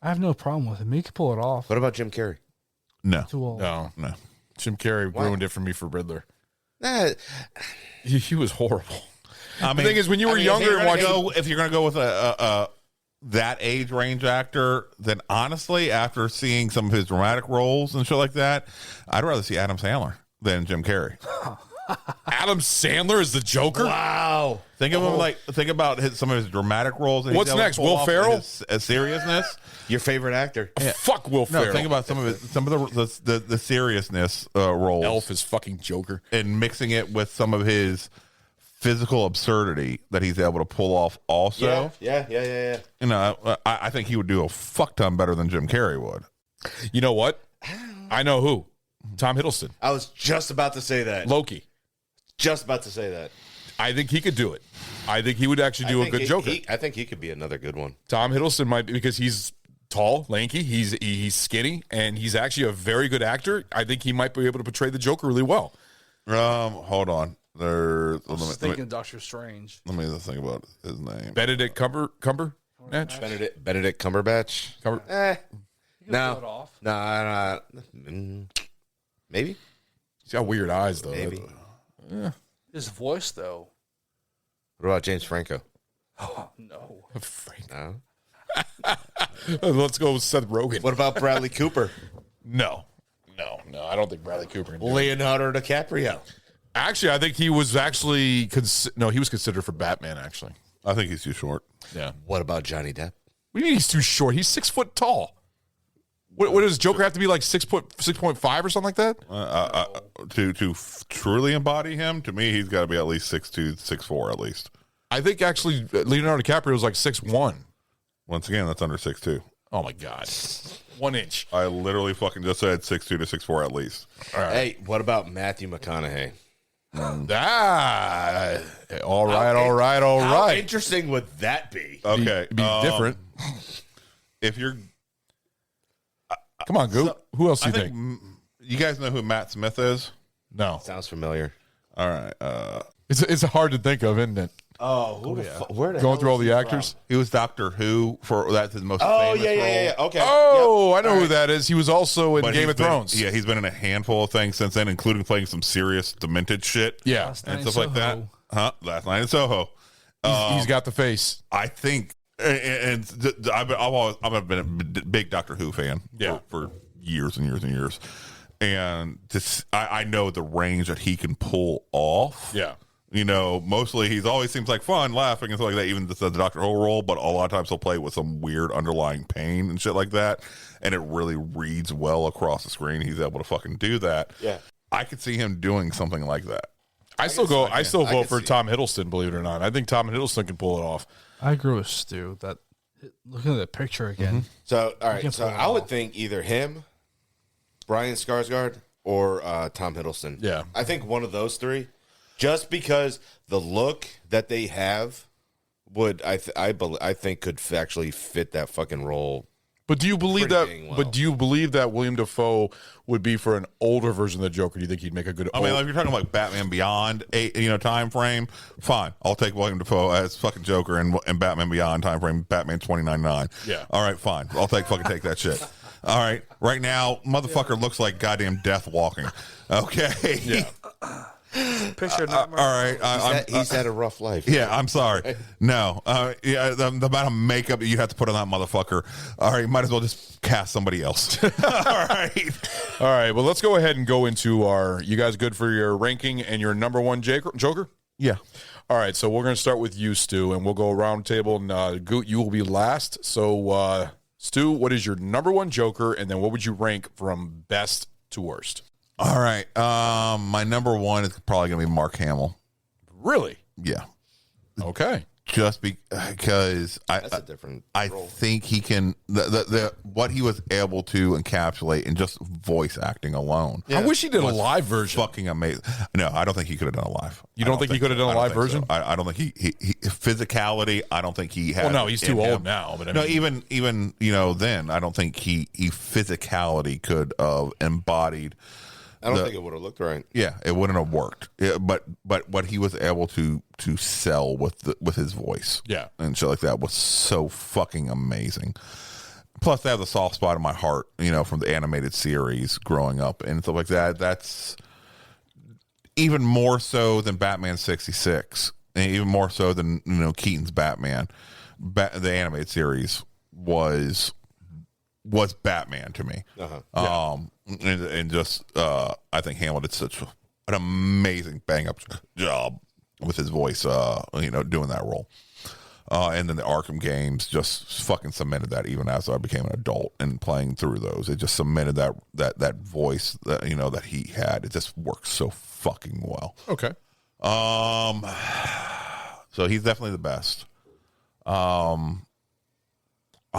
I have no problem with him. He could pull it off. What about Jim Carrey? No. Too old. no. Jim Carrey ruined it for me for Riddler. Nah, He was horrible. I mean, The thing is, when you were if younger you're and gonna watching, if you're going to go with a that age range actor, then honestly, after seeing some of his dramatic roles and shit like that, I'd rather see Adam Sandler than Jim Carrey. Adam Sandler is the Joker. wow. Think of him think about some of his dramatic roles. And What's he's able to next, pull Will off Ferrell? his seriousness. Your favorite actor? Fuck Will No, Ferrell. think about some of the seriousness roles. Elf is fucking Joker. And mixing it with some of his physical absurdity that he's able to pull off also. Yeah. You know, I think he would do a fuck ton better than Jim Carrey would. You know what? I know who. Tom Hiddleston. I was just about to say that. Loki. Just about to say that. I think he could do it. I think he would actually do a good Joker. I think he could be another good one. Tom Hiddleston might be, because he's tall, lanky, he's skinny, and he's actually a very good actor. I think he might be able to portray the Joker really well. Hold on. I was thinking Doctor Strange. Let me just think about his name. Benedict Cumberbatch. Benedict Cumberbatch. You can pull it off. No. Maybe. He's got weird eyes though. Maybe. His voice, though. What about James Franco? Oh no. No. Let's go with Seth Rogen. What about Bradley Cooper? No. I don't think Bradley Cooper can do it. Leonardo DiCaprio. Actually, I think he was he was considered for Batman. Actually, I think he's too short. Yeah. What about Johnny Depp? What do you mean he's too short? He's 6 foot tall. What does Joker have to be like 6.5 or something like that? To truly embody him, to me, he's got to be at least 6'2", 6'4", at least. I think actually Leonardo DiCaprio was like 6'1". Once again, that's under 6'2". Oh my God, 1 inch. I literally fucking just said 6'2" to 6'4" at least. All right. Hey, what about Matthew McConaughey? All right. How interesting would that be? Okay, be different. if you're, come on, Goop. Who else do you think? You guys know who Matt Smith is? No. Sounds familiar. All right. It's hard to think of, isn't it? Oh, where the Going hell through all is the he actors. from? He was Doctor Who for that's his most Oh, famous yeah. role. Okay. Oh, Yep. I know All who right. that is. He was also in But Game he's of been- Thrones. Yeah, he's been in a handful of things since then, including playing some serious demented shit. Yeah. and stuff like that. Last Night in Soho. He's got the face. I think, and I've been a big Doctor Who fan. Yeah. for years and years and years, and I know the range that he can pull off. Yeah. You know, mostly he's always seems like fun, laughing and stuff like that, even the Dr. Who role, but a lot of times he'll play with some weird underlying pain and shit like that, and it really reads well across the screen. He's able to fucking do that. Yeah. I could see him doing something like that. I still vote for see Tom Hiddleston, believe it or not. I think Tom Hiddleston can pull it off. I agree with Stu. That looking at the picture again. So, all You right. can So pull it I would off. think either him, Brian Skarsgård, or Tom Hiddleston. Yeah. I think one of those three, just because the look that they have would I think could actually fit that fucking role. But do you believe pretty that? dang well. But do you believe that William Dafoe would be for an older version of the Joker? Do you think he'd make a good? I mean, if you're talking like Batman Beyond, time frame, fine. I'll take William Dafoe as fucking Joker and Batman Beyond time frame, Batman 2099. Yeah. All right, fine. I'll take that shit. All right. Right now, motherfucker looks like goddamn death walking. Okay. Yeah. Picture all right. He's had a rough life. Yeah, I'm sorry. No. The amount of makeup that you have to put on that motherfucker. All right, you might as well just cast somebody else. All right. All right. Well, let's go ahead and go into our. You guys good for your ranking and your number one Joker? Yeah. All right. So we're going to start with you, Stu, and we'll go around table. And Goot, you will be last. So, Stu, what is your number one Joker, and then what would you rank from best to worst? All right. My number one is probably going to be Mark Hamill. Really? Yeah. Okay. Just because That's a different I role. think he can the what he was able to encapsulate in just voice acting alone. I wish he did a was live version. Fucking amazing. No, I don't think he could have done a live. You don't think he could have done a live version? I don't think he physicality. I don't think he had. Well, no, he's in too him. old now. But I No, mean, even then, I don't think he physicality could have embodied. I don't think it would have looked right. Yeah, it wouldn't have worked. But what he was able to sell with his voice, Yeah. and shit like that was so fucking amazing. Plus, they have the soft spot in my heart, from the animated series growing up and stuff like that. That's even more so than Batman 66, and even more so than Keaton's Batman. The animated series was Batman to me. And just I think Hamill did such an amazing bang up job with his voice, doing that role. And then the Arkham games just fucking cemented that. Even as I became an adult and playing through those, it just cemented that voice that that he had. It just works so fucking well. Okay. So he's definitely the best. I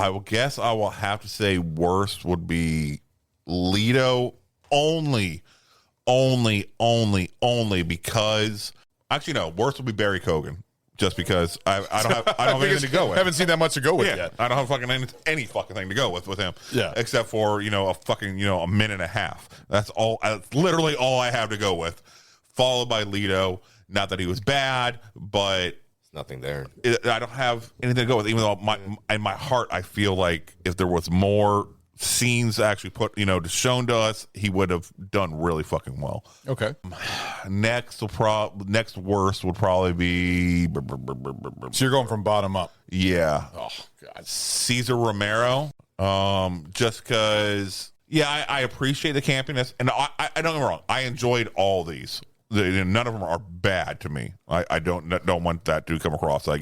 will guess I will have to say worst would be Leto only because actually no, worst would be Barry Keoghan just because I don't have anything to go with. Haven't seen that much to go with Yeah, yet. I don't have fucking any fucking thing to go with him. Yeah. Except for a fucking a minute and a half. That's all. That's literally all I have to go with. Followed by Leto. Not that he was bad, but nothing there. I don't have anything to go with. Even though in my heart, I feel like if there was more scenes actually put shown to us, he would have done really fucking well. Okay. Next worst would probably be. So you're going from bottom up. Yeah. Oh God. Cesar Romero. Just because. Yeah, I appreciate the campiness, and I don't get me wrong. I enjoyed all these. None of them are bad to me. I don't want that to come across like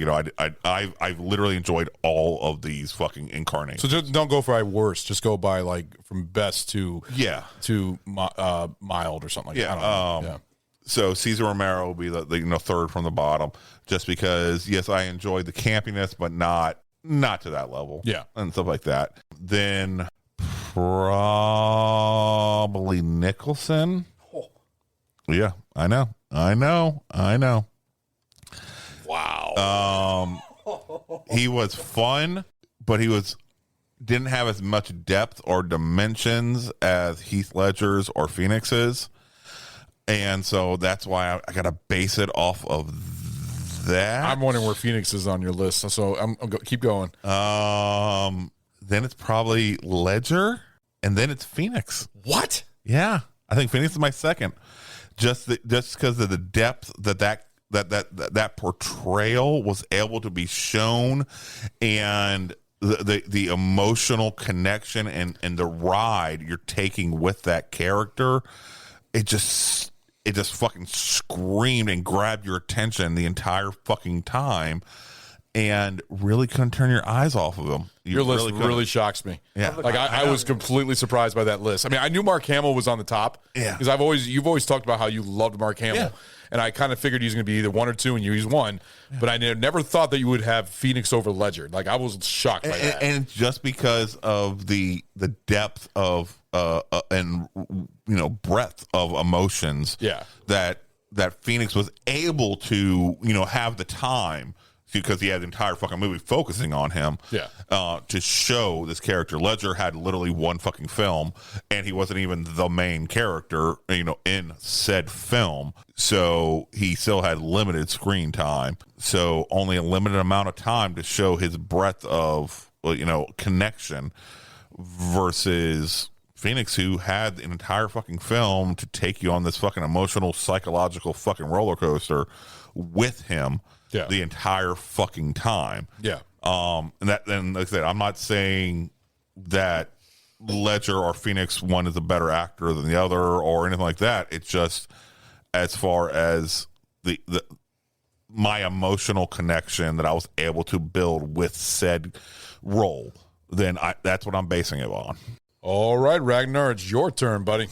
I've literally enjoyed all of these fucking incarnations. So just don't go for worst. Just go by from best to mild or something like that. I don't know. So Cesar Romero will be the third from the bottom, just because yes, I enjoyed the campiness, but not to that level. Yeah, and stuff like that. Then probably Nicholson. Yeah, I know. Wow. He was fun, but he was didn't have as much depth or dimensions as Heath Ledger's or Phoenix's. And so that's why I got to base it off of that. I'm wondering where Phoenix is on your list. So keep going. Then it's probably Ledger, and then it's Phoenix. What? Yeah, I think Phoenix is my second. Just because of the depth that portrayal was able to be shown, and the emotional connection and the ride you're taking with that character, it just fucking screamed and grabbed your attention the entire fucking time, and really couldn't turn your eyes off of him. Your list really shocks me. Yeah, like I was completely surprised by that list. I mean, I knew Mark Hamill was on the top. Yeah, because you've always talked about how you loved Mark Hamill, and I kind of figured he was going to be either one or two, and he's one. Yeah. But I never thought that you would have Phoenix over Ledger. Like I was shocked by that. And just because of the depth of and breadth of emotions, that Phoenix was able to have the time. Because he had the entire fucking movie focusing on him, to show this character. Ledger had literally one fucking film, and he wasn't even the main character, in said film. So he still had limited screen time. So only a limited amount of time to show his breadth of, connection versus Phoenix, who had an entire fucking film to take you on this fucking emotional, psychological fucking roller coaster with him. Yeah. The entire fucking time. Yeah. And like I said, I'm not saying that Ledger or Phoenix one is a better actor than the other or anything like that. It's just as far as my emotional connection that I was able to build with said role, then that's what I'm basing it on. All right, Ragnar, it's your turn, buddy.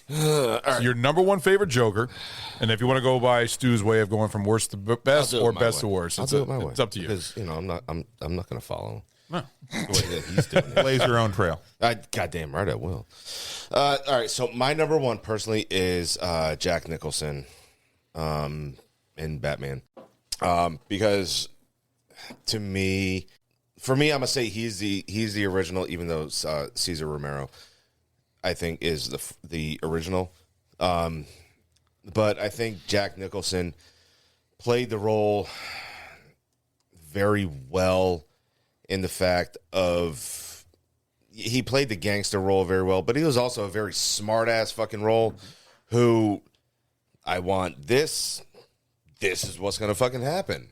So your number one favorite Joker, and if you want to go by Stu's way of going from worst to best or best to worst, it's up to you. Because I'm not going to follow no. the way that he's doing it. Blaze your own trail. Goddamn right I will. All right, so my number one personally is Jack Nicholson, in Batman, because for me, I'm gonna say he's the original, even though Cesar Romero, I think, is the original. But I think Jack Nicholson played the role very well in the fact of he played the gangster role very well, but he was also a very smart-ass fucking role who I want this is what's going to fucking happen.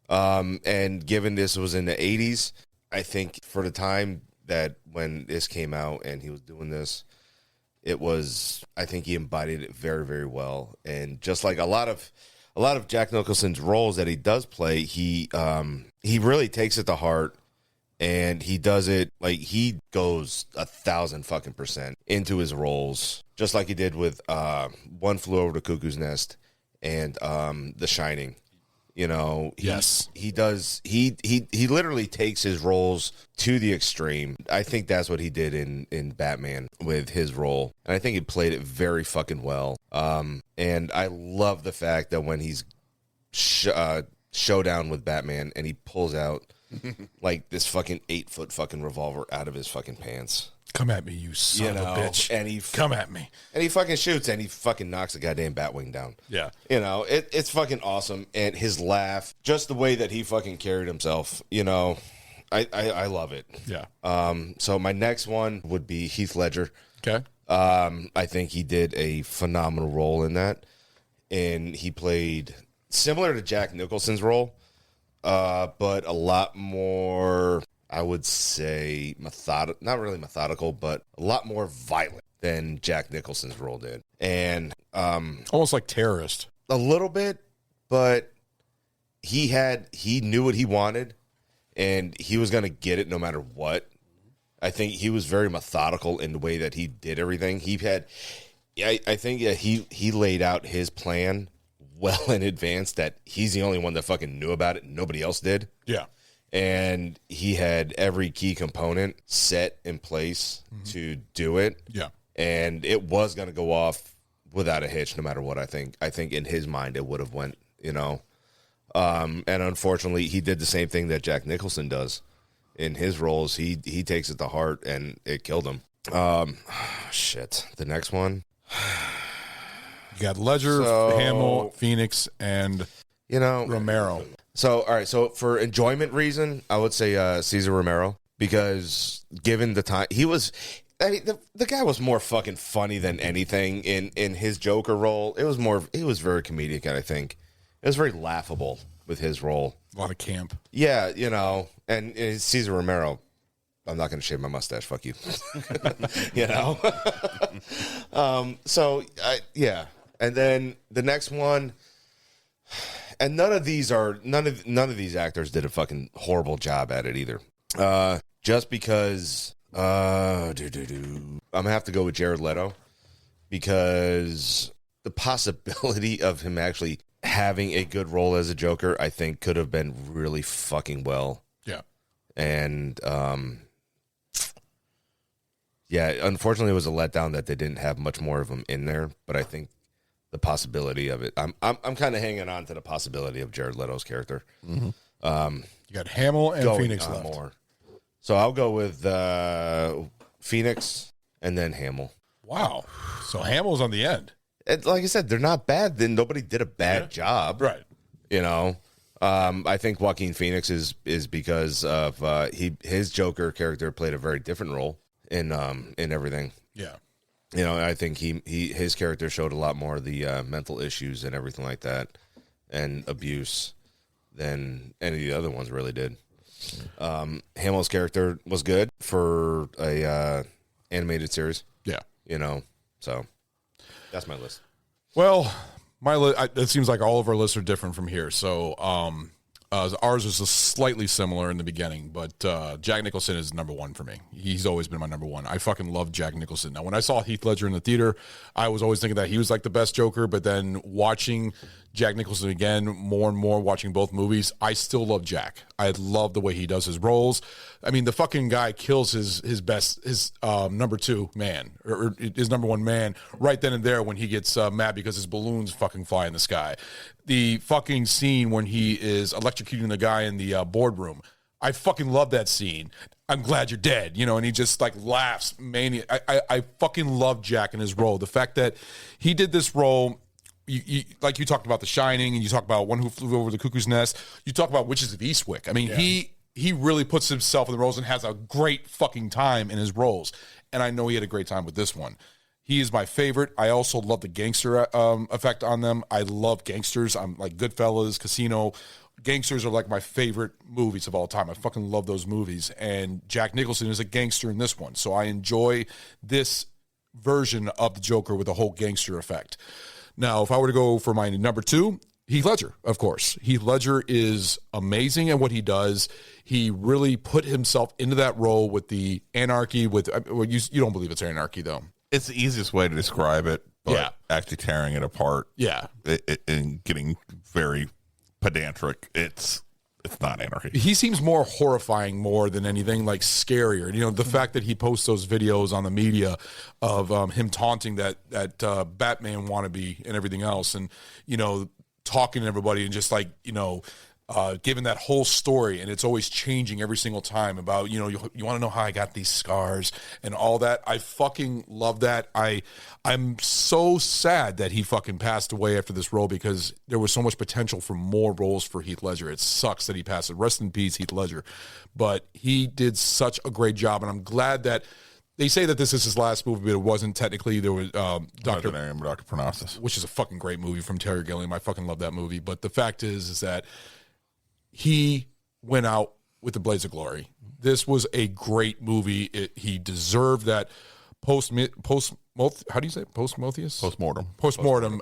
And given this was in the 80s, I think for the time that when this came out and he was doing this, I think he embodied it very, very well. And just like a lot of Jack Nicholson's roles that he does play, he really takes it to heart, and he does it like he goes 1,000% into his roles, just like he did with One Flew Over the Cuckoo's Nest and The Shining. He does. He literally takes his roles to the extreme. I think that's what he did in Batman with his role, and I think he played it very fucking well. And I love the fact that when he's showdown with Batman and he pulls out like this fucking 8-foot fucking revolver out of his fucking pants. Come at me, you son of a bitch. And come at me. And he fucking shoots and he fucking knocks the goddamn Batwing down. Yeah. It's fucking awesome. And his laugh, just the way that he fucking carried himself, I love it. Yeah. So my next one would be Heath Ledger. Okay. I think he did a phenomenal role in that. And he played similar to Jack Nicholson's role, but a lot more, I would say, not really methodical, but a lot more violent than Jack Nicholson's role did. And almost like terrorist. A little bit, but he knew what he wanted, and he was going to get it no matter what. I think he was very methodical in the way that he did everything. I think he laid out his plan well in advance, that he's the only one that fucking knew about it. Nobody else did. Yeah. And he had every key component set in place to do it. Yeah. And it was going to go off without a hitch, no matter what. I think in his mind it would have went, And unfortunately, he did the same thing that Jack Nicholson does. in his roles, he takes it to heart, and it killed him. Shit. The next one. You got Ledger, Hamill, Phoenix, and Romero. So, all right. So, for enjoyment reason, I would say Cesar Romero, because given the time, the guy was more fucking funny than anything in his Joker role. He was very comedic, and I think it was very laughable with his role. A lot of camp. Yeah, and Cesar Romero. I'm not going to shave my mustache. Fuck you. Yeah. And then the next one, and none of these actors did a fucking horrible job at it either. Just because, I'm gonna have to go with Jared Leto, because the possibility of him actually having a good role as a Joker, I think, could have been really fucking well. Yeah. And yeah, unfortunately, it was a letdown that they didn't have much more of him in there. But I think the possibility of it, I'm kind of hanging on to the possibility of Jared Leto's character. Mm-hmm. You got Hamill and Phoenix left. More. So I'll go with Phoenix and then Hamill. Wow. So Hamill's on the end. And like I said, they're not bad. Then nobody did a bad job, right? I think Joaquin Phoenix is because of his Joker character played a very different role in everything. Yeah. I think his character showed a lot more of the mental issues and everything like that, and abuse, than any of the other ones really did. Hamill's character was good for a animated series. Yeah. So that's my list. Well, it seems like all of our lists are different from here. So ours is slightly similar in the beginning, but Jack Nicholson is number one for me. He's always been my number one. I fucking love Jack Nicholson. Now, when I saw Heath Ledger in the theater, I was always thinking that he was like the best Joker, but then watching Jack Nicholson again, more and more, watching both movies, I still love Jack. I love the way he does his roles. I mean, the fucking guy kills his number two man, or his number one man, right then and there when he gets mad because his balloons fucking fly in the sky. The fucking scene when he is electrocuting the guy in the boardroom, I fucking love that scene. I'm glad you're dead, and he just like laughs mania. I fucking love Jack in his role. The fact that he did this role. You like you talked about The Shining, and you talk about One Who Flew Over the Cuckoo's Nest. You talk about Witches of Eastwick. I mean, he really puts himself in the roles and has a great fucking time in his roles. And I know he had a great time with this one. He is my favorite. I also love the gangster effect on them. I love gangsters. I'm like Goodfellas, Casino. Gangsters are like my favorite movies of all time. I fucking love those movies. And Jack Nicholson is a gangster in this one. So I enjoy this version of the Joker with the whole gangster effect. Now, if I were to go for my number two, Heath Ledger, of course. Heath Ledger is amazing at what he does. He really put himself into that role with the anarchy. You don't believe it's anarchy, though. It's the easiest way to describe it, but actually tearing it apart, and getting very pedantic, it's not anarchy. He seems more horrifying more than anything, like scarier. The fact that he posts those videos on the media of him taunting that Batman wannabe and everything else, and talking to everybody and just like giving that whole story, and it's always changing every single time about you want to know how I got these scars and all that. I fucking love that. I'm so sad that he fucking passed away after this role, because there was so much potential for more roles for Heath Ledger. It sucks that he passed. Rest in peace, Heath Ledger. But he did such a great job, and I'm glad that they say that this is his last movie, but it wasn't technically. There was Dr. Parnassus, which is a fucking great movie from Terry Gilliam. I fucking love that movie. But the fact is that he went out with the blaze of glory. This was a great movie. He deserved that postmortem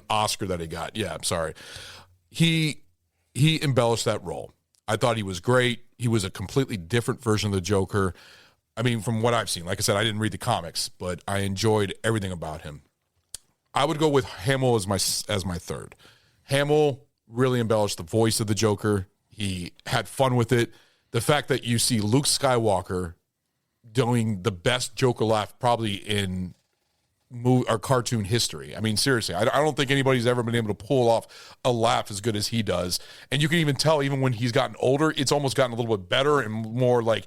Oscar that he got. Yeah, I'm sorry. He embellished that role. I thought he was great. He was a completely different version of the Joker. I mean, from what I've seen, like I said, I didn't read the comics, but I enjoyed everything about him. I would go with Hamill as my third. Hamill really embellished the voice of the Joker. He had fun with it. The fact that you see Luke Skywalker doing the best Joker laugh probably in our cartoon history. I mean, seriously, I don't think anybody's ever been able to pull off a laugh as good as he does. And you can even tell, even when he's gotten older, it's almost gotten a little bit better and more like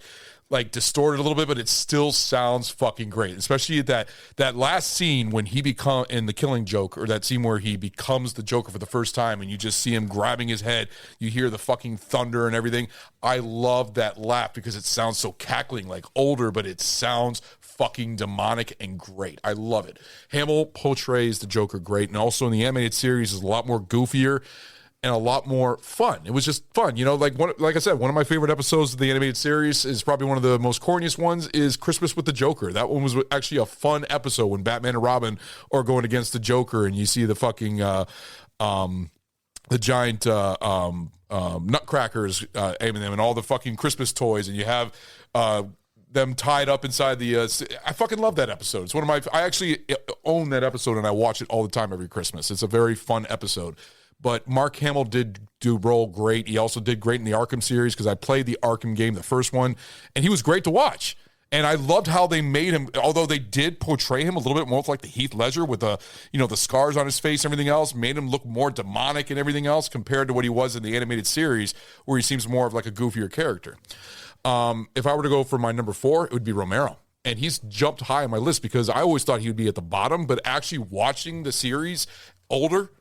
like distorted a little bit, but it still sounds fucking great. Especially that last scene when he become in The Killing Joke, or that scene where he becomes the Joker for the first time, and you just see him grabbing his head. You hear the fucking thunder and everything. I love that laugh because it sounds so cackling, like older, but it sounds fucking demonic and great. I love it. Hamill portrays the Joker great, and also in the animated series is a lot more goofier and a lot more fun. It was just fun. Like I said, one of my favorite episodes of the animated series is probably one of the most corniest ones is Christmas with the Joker. That one was actually a fun episode when Batman and Robin are going against the Joker, and you see the fucking the giant nutcrackers aiming them and all the fucking Christmas toys, and you have them tied up inside the I fucking love that episode. It's one of my I actually own that episode, and I watch it all the time every Christmas. It's a very fun episode. But Mark Hamill did do role great. He also did great in the Arkham series because I played the Arkham game, the first one, and he was great to watch. And I loved how they made him, although they did portray him a little bit more like the Heath Ledger with the scars on his face and everything else, made him look more demonic and everything else compared to what he was in the animated series, where he seems more of like a goofier character. If I were to go for my number 4, it would be Romero. And he's jumped high on my list because I always thought he would be at the bottom, but actually watching the series older,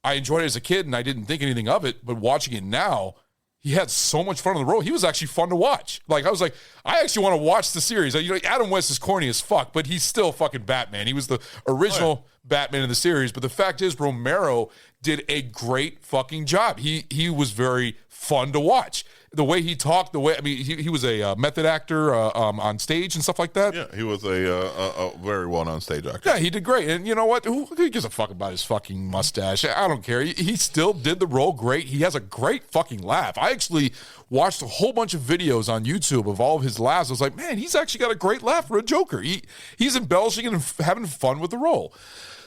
I enjoyed it as a kid, and I didn't think anything of it. But watching it now, he had so much fun on the role. He was actually fun to watch. Like, I was like, I actually want to watch the series. Adam West is corny as fuck, but he's still fucking Batman. He was the original Batman in the series. But the fact is, Romero did a great fucking job. He was very fun to watch. The way he talked, he was a method actor on stage and stuff like that. Yeah, he was a very well-known stage actor. Yeah, he did great. And you know what? Who gives a fuck about his fucking mustache? I don't care. He still did the role great. He has a great fucking laugh. I actually watched a whole bunch of videos on YouTube of all of his laughs. I was like, man, he's actually got a great laugh for a Joker. He's embellishing and having fun with the role.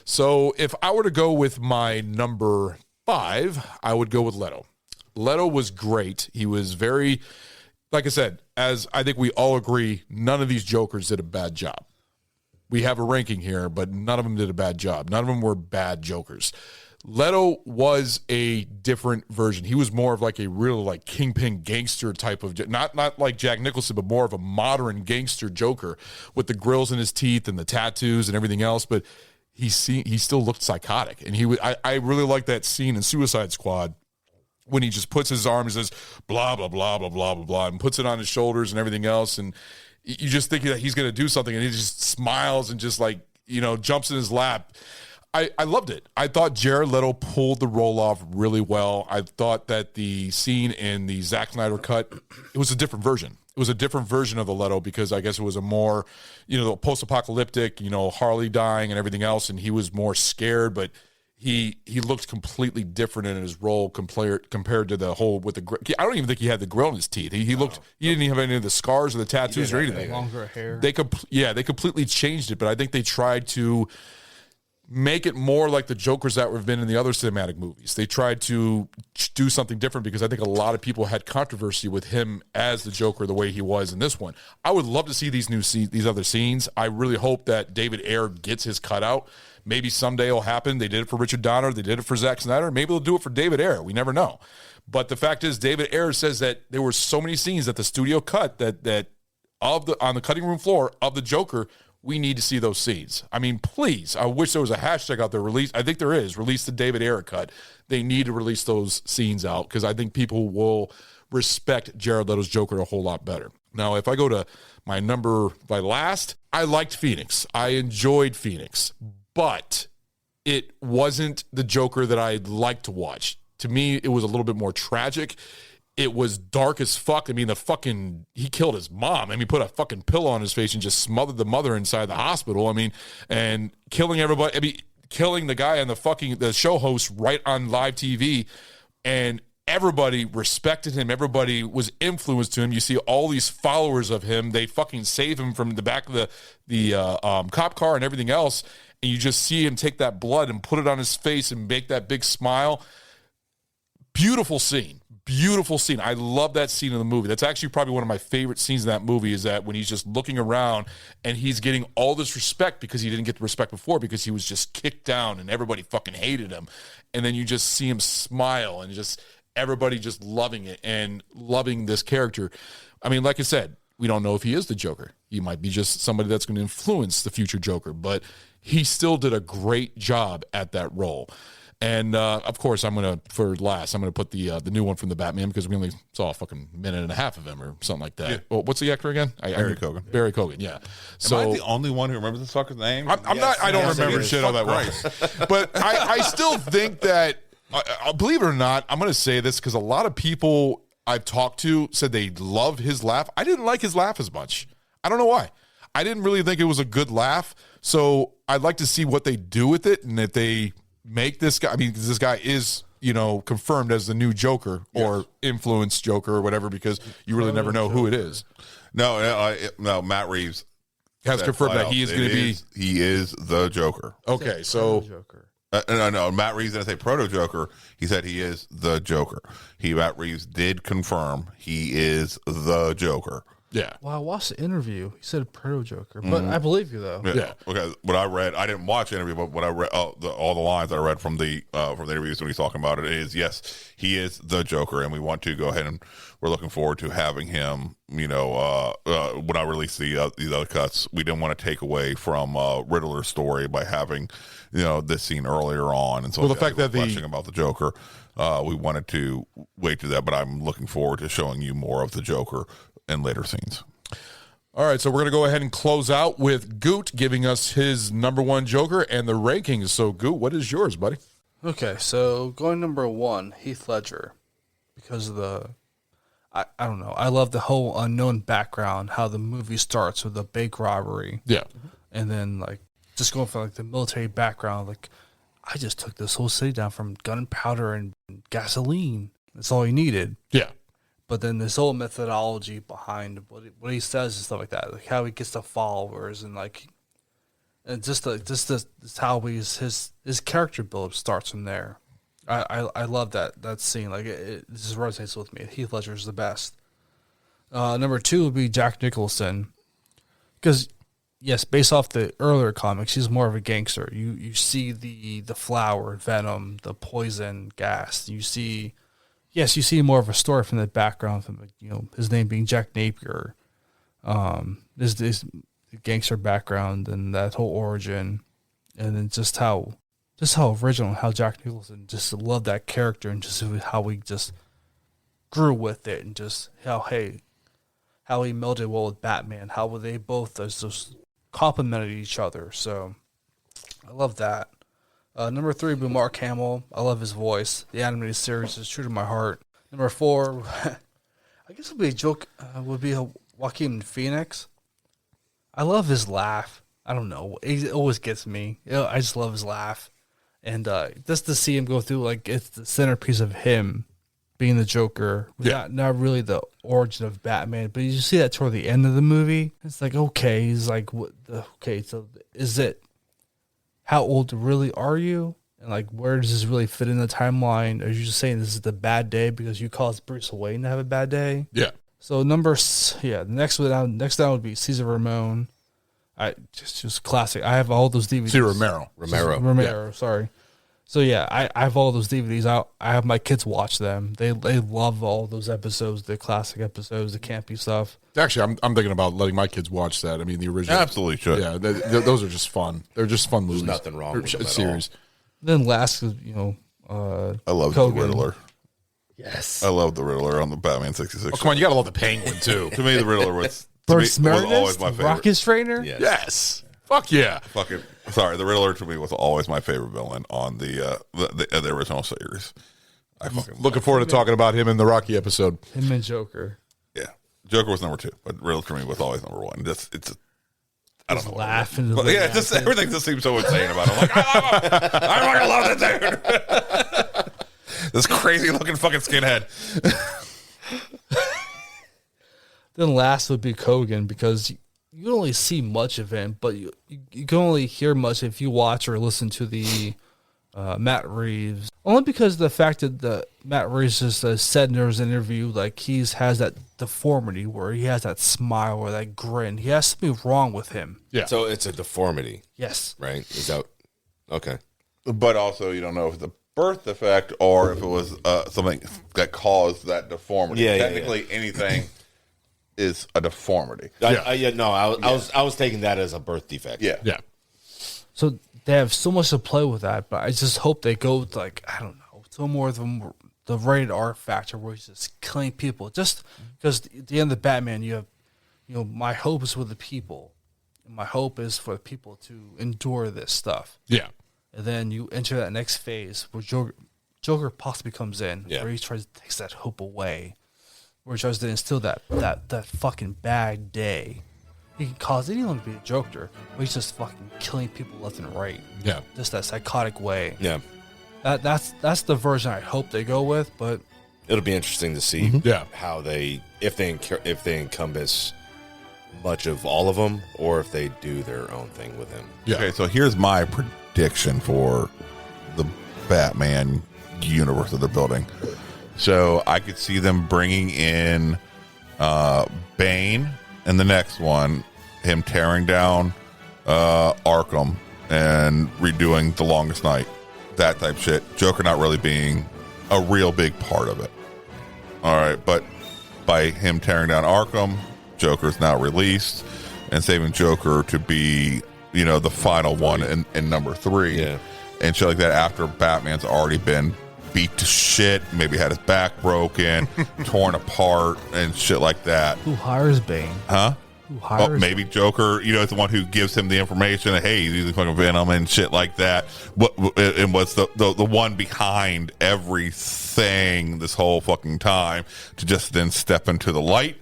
So if I were to go with my number 5, I would go with Leto. Leto was great. He was very, like I said, as I think we all agree, none of these Jokers did a bad job. We have a ranking here, but none of them did a bad job. None of them were bad Jokers. Leto was a different version. He was more of like a real like kingpin gangster type of, not like Jack Nicholson, but more of a modern gangster Joker with the grills in his teeth and the tattoos and everything else. But he still looked psychotic. And I really like that scene in Suicide Squad when he just puts his arm and says, blah, blah, blah, blah, blah, blah, blah, and puts it on his shoulders and everything else. And you just think that he's going to do something, and he just smiles and just like, jumps in his lap. I loved it. I thought Jared Leto pulled the role off really well. I thought that the scene in the Zack Snyder cut, it was a different version. It was a different version of the Leto because I guess it was a more, post-apocalyptic, Harley dying and everything else, and he was more scared, but he looked completely different in his role compared to the whole with the. I don't even think he had the grill in his teeth. He didn't even have any of the scars or the tattoos or anything. Longer hair. They completely changed it, but I think they tried to make it more like the Jokers that have been in the other cinematic movies. They tried to do something different because I think a lot of people had controversy with him as the Joker the way he was in this one. I would love to see these other scenes. I really hope that David Ayer gets his cut out. Maybe someday it'll happen. They did it for Richard Donner. They did it for Zack Snyder. Maybe they'll do it for David Ayer. We never know. But the fact is, David Ayer says that there were so many scenes that the studio cut that on the cutting room floor of the Joker, we need to see those scenes. I mean, please. I wish there was a hashtag out there. I think there is. Release the David Ayer cut. They need to release those scenes out because I think people will respect Jared Leto's Joker a whole lot better. Now, if I go to my last, I liked Phoenix. I enjoyed Phoenix. But it wasn't the Joker that I'd like to watch. To me, it was a little bit more tragic. It was dark as fuck. I mean, he killed his mom. I mean, put a fucking pillow on his face and just smothered the mother inside the hospital. I mean, and killing everybody. I mean, killing the guy on the show host right on live TV. And everybody respected him. Everybody was influenced to him. You see all these followers of him. They fucking save him from the back of the cop car and everything else. And you just see him take that blood and put it on his face and make that big smile. Beautiful scene. Beautiful scene. I love that scene in the movie. That's actually probably one of my favorite scenes in that movie is that when he's just looking around and he's getting all this respect because he didn't get the respect before because he was just kicked down and everybody fucking hated him. And then you just see him smile and just everybody just loving it and loving this character. I mean, like I said, we don't know if he is the Joker. He might be just somebody that's going to influence the future Joker, but he still did a great job at that role. And of course, I'm gonna put the new one from the Batman, because we only saw a fucking minute and a half of him or something like that. Yeah. Well, what's the actor again? Barry Keoghan. Barry Keoghan, yeah. Am I the only one who remembers this fucker's name? I don't remember shit all that well. But I still think that, believe it or not, I'm gonna say this because a lot of people I've talked to said they love his laugh. I didn't like his laugh as much. I don't know why. I didn't really think it was a good laugh. So I'd like to see what they do with it, and if they make this guy, I mean, this guy is, confirmed as the new Joker or influenced Joker or whatever, because you really never know who it is. No, Matt Reeves has confirmed that he is going to be. He is the Joker. Okay, so. No, Matt Reeves didn't say proto Joker. He said he is the Joker. Matt Reeves did confirm he is the Joker. Yeah. Well, I watched the interview. He said proto Joker, but I believe you though. Yeah. Okay. What I read, I didn't watch the interview, but what I read, all the lines I read from the interviews when he's talking about it is, yes, he is the Joker, and we want to go ahead and we're looking forward to having him. When I released these other cuts, we didn't want to take away from Riddler's story by having this scene earlier on, and so the fact that question about the Joker, we wanted to wait to that, but I'm looking forward to showing you more of the Joker in later scenes. All right, so we're going to go ahead and close out with Goot giving us his number one Joker and the rankings. So, Goot, what is yours, buddy? Okay, so going number one, Heath Ledger, because of the, I don't know, I love the whole unknown background, how the movie starts with a bank robbery. Yeah. And then, just going for, the military background, I just took this whole city down from gunpowder and gasoline. That's all he needed. Yeah. But then this whole methodology behind what he says and stuff like that, how he gets the followers and just how his character build starts from there. I love that scene. It just resonates with me. Heath Ledger is the best. Number two would be Jack Nicholson, because yes, based off the earlier comics, he's more of a gangster. You see the flower, venom, the poison gas. You see more of a story from the background, from his name being Jack Napier, this gangster background and that whole origin, and then just how original, how Jack Nicholson just loved that character, and just how we just grew with it, and just how he melded well with Batman, how they both just complemented each other. So I love that. Number three would be Mark Hamill. I love his voice. The animated series is true to my heart. Number four, I guess would be Joaquin Phoenix. I love his laugh. I don't know. It always gets me. I just love his laugh. And just to see him go through, it's the centerpiece of him being the Joker. Yeah. Not really the origin of Batman, but you see that toward the end of the movie. It's okay. He's so is it, how old really are you? And where does this really fit in the timeline? Are you just saying this is the bad day because you caused Bruce Wayne to have a bad day? Yeah. So the next down would be Cesar Ramon. Just classic. I have all those DVDs. Cesar Romero. Yeah. Sorry. So yeah, I have all those DVDs out. I have my kids watch them. They love all those episodes, the classic episodes, the campy stuff. Actually, I'm thinking about letting my kids watch that. I mean, the original. Absolutely should. Yeah, those are just fun. They're just fun movies. There's nothing wrong with them series. Then last, I love the Riddler. Yes, I love the Riddler on the Batman 66. Oh, come on, you gotta love the Penguin too. To me, the Riddler was Bruce Meredith, always my favorite. Rocket Trainer. Yes. Fuck yeah. Sorry, the Riddler to me was always my favorite villain on the original series. Looking forward to talking about him in the Rocky episode. Him and Joker. Yeah, Joker was number two, but Riddler to me was always number one. I don't know. Laughing. But yeah, everything just seems so insane about him. I love that dude. This crazy looking fucking skinhead. Then last would be Kogan, because you don't really see much of him, but you can only hear much if you watch or listen to the Matt Reeves. Only because of the fact that Matt Reeves just said in his interview, he has that deformity where he has that smile or that grin. He has something wrong with him. Yeah. So it's a deformity. Yes. Right? Is that okay? But also, you don't know if it's a birth defect or if it was something that caused that deformity. Yeah, Technically, anything is a deformity. I was taking that as a birth defect. Yeah. So they have so much to play with that, but I just hope they go with, like, I don't know, to more of the rated R factor where he's just killing people. Just because at the end of Batman, you have, my hope is with the people. My hope is for the people to endure this stuff. Yeah. And then you enter that next phase where Joker possibly comes in, where he tries to take that hope away, where he tries to instill that fucking bad day. He can cause anyone to be a Joker, but he's just fucking killing people left and right. Yeah. Just that psychotic way. Yeah. That's the version I hope they go with, but it'll be interesting to see how if they encompass much of all of them, or if they do their own thing with him. Yeah. Okay, so here's my prediction for the Batman universe that they're building. So I could see them bringing in Bane in the next one, him tearing down Arkham and redoing The Longest Night, that type of shit. Joker not really being a real big part of it. All right, but by him tearing down Arkham, Joker's now released, and saving Joker to be, the final one in number 3. Yeah. And shit like that after Batman's already been beat to shit, maybe had his back broken, torn apart, and shit like that. Who hires Bane? Huh? Who hires maybe Joker, is the one who gives him the information that, hey, he's using fucking Venom and shit like that. And what's the one behind everything this whole fucking time to just then step into the light.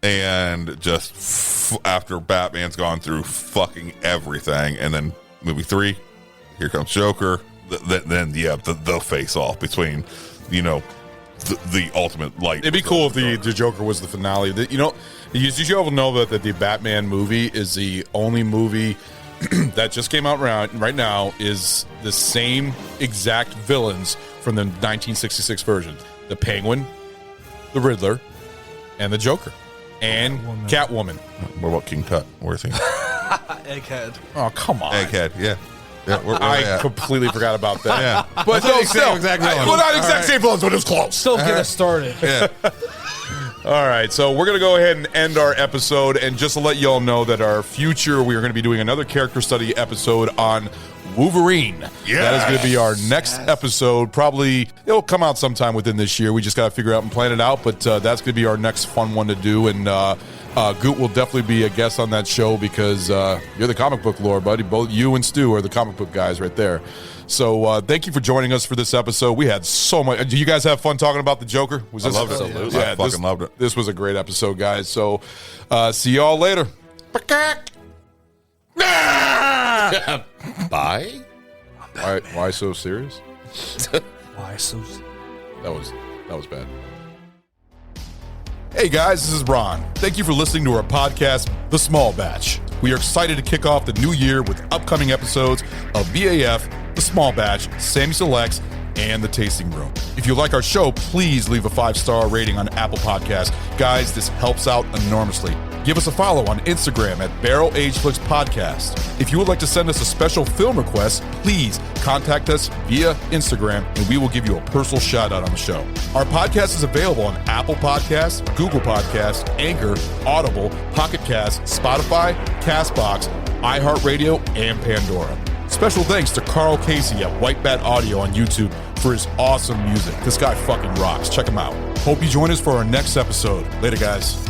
And just after Batman's gone through fucking everything, and then movie 3, here comes Joker. Then the face off between, the ultimate light. It'd be cool if the Joker was the finale. You all know that the Batman movie is the only movie that just came out right now is the same exact villains from the 1966 version: the Penguin, the Riddler, and the Joker. And Catwoman. What about King Tut? Where's he? Egghead. Oh, come on. Egghead, yeah. I completely forgot about that. Yeah. But no, still. Well, not exact same villains, but it's close. Still get us started. Yeah. All right, so we're going to go ahead and end our episode. And just to let you all know that our future, we are going to be doing another character study episode on Wolverine. Yes. That is going to be our next episode. Probably, it'll come out sometime within this year. We just got to figure out and plan it out. But that's going to be our next fun one to do. And Goot will definitely be a guest on that show because you're the comic book lore, buddy. Both you and Stu are the comic book guys right there. So thank you for joining us for this episode. We had so much. Did you guys have fun talking about the Joker? I loved it. Absolutely. Yeah, I fucking loved it. This was a great episode, guys. So see y'all later. Bye. Why so serious? Why so? That was bad. Hey guys, this is Ron. Thank you for listening to our podcast, The Small Batch. We are excited to kick off the new year with upcoming episodes of VAF, The Small Batch, Sammy Selects, and The Tasting Room. If you like our show, please leave a 5-star rating on Apple Podcasts. Guys, this helps out enormously. Give us a follow on Instagram at Barrel Age Flicks Podcast. If you would like to send us a special film request, please contact us via Instagram and we will give you a personal shout out on the show. Our podcast is available on Apple Podcasts, Google Podcasts, Anchor, Audible, Pocket Cast, Spotify, Castbox, iHeartRadio, and Pandora. Special thanks to Carl Casey at White Bat Audio on YouTube for his awesome music. This guy fucking rocks. Check him out. Hope you join us for our next episode. Later, guys.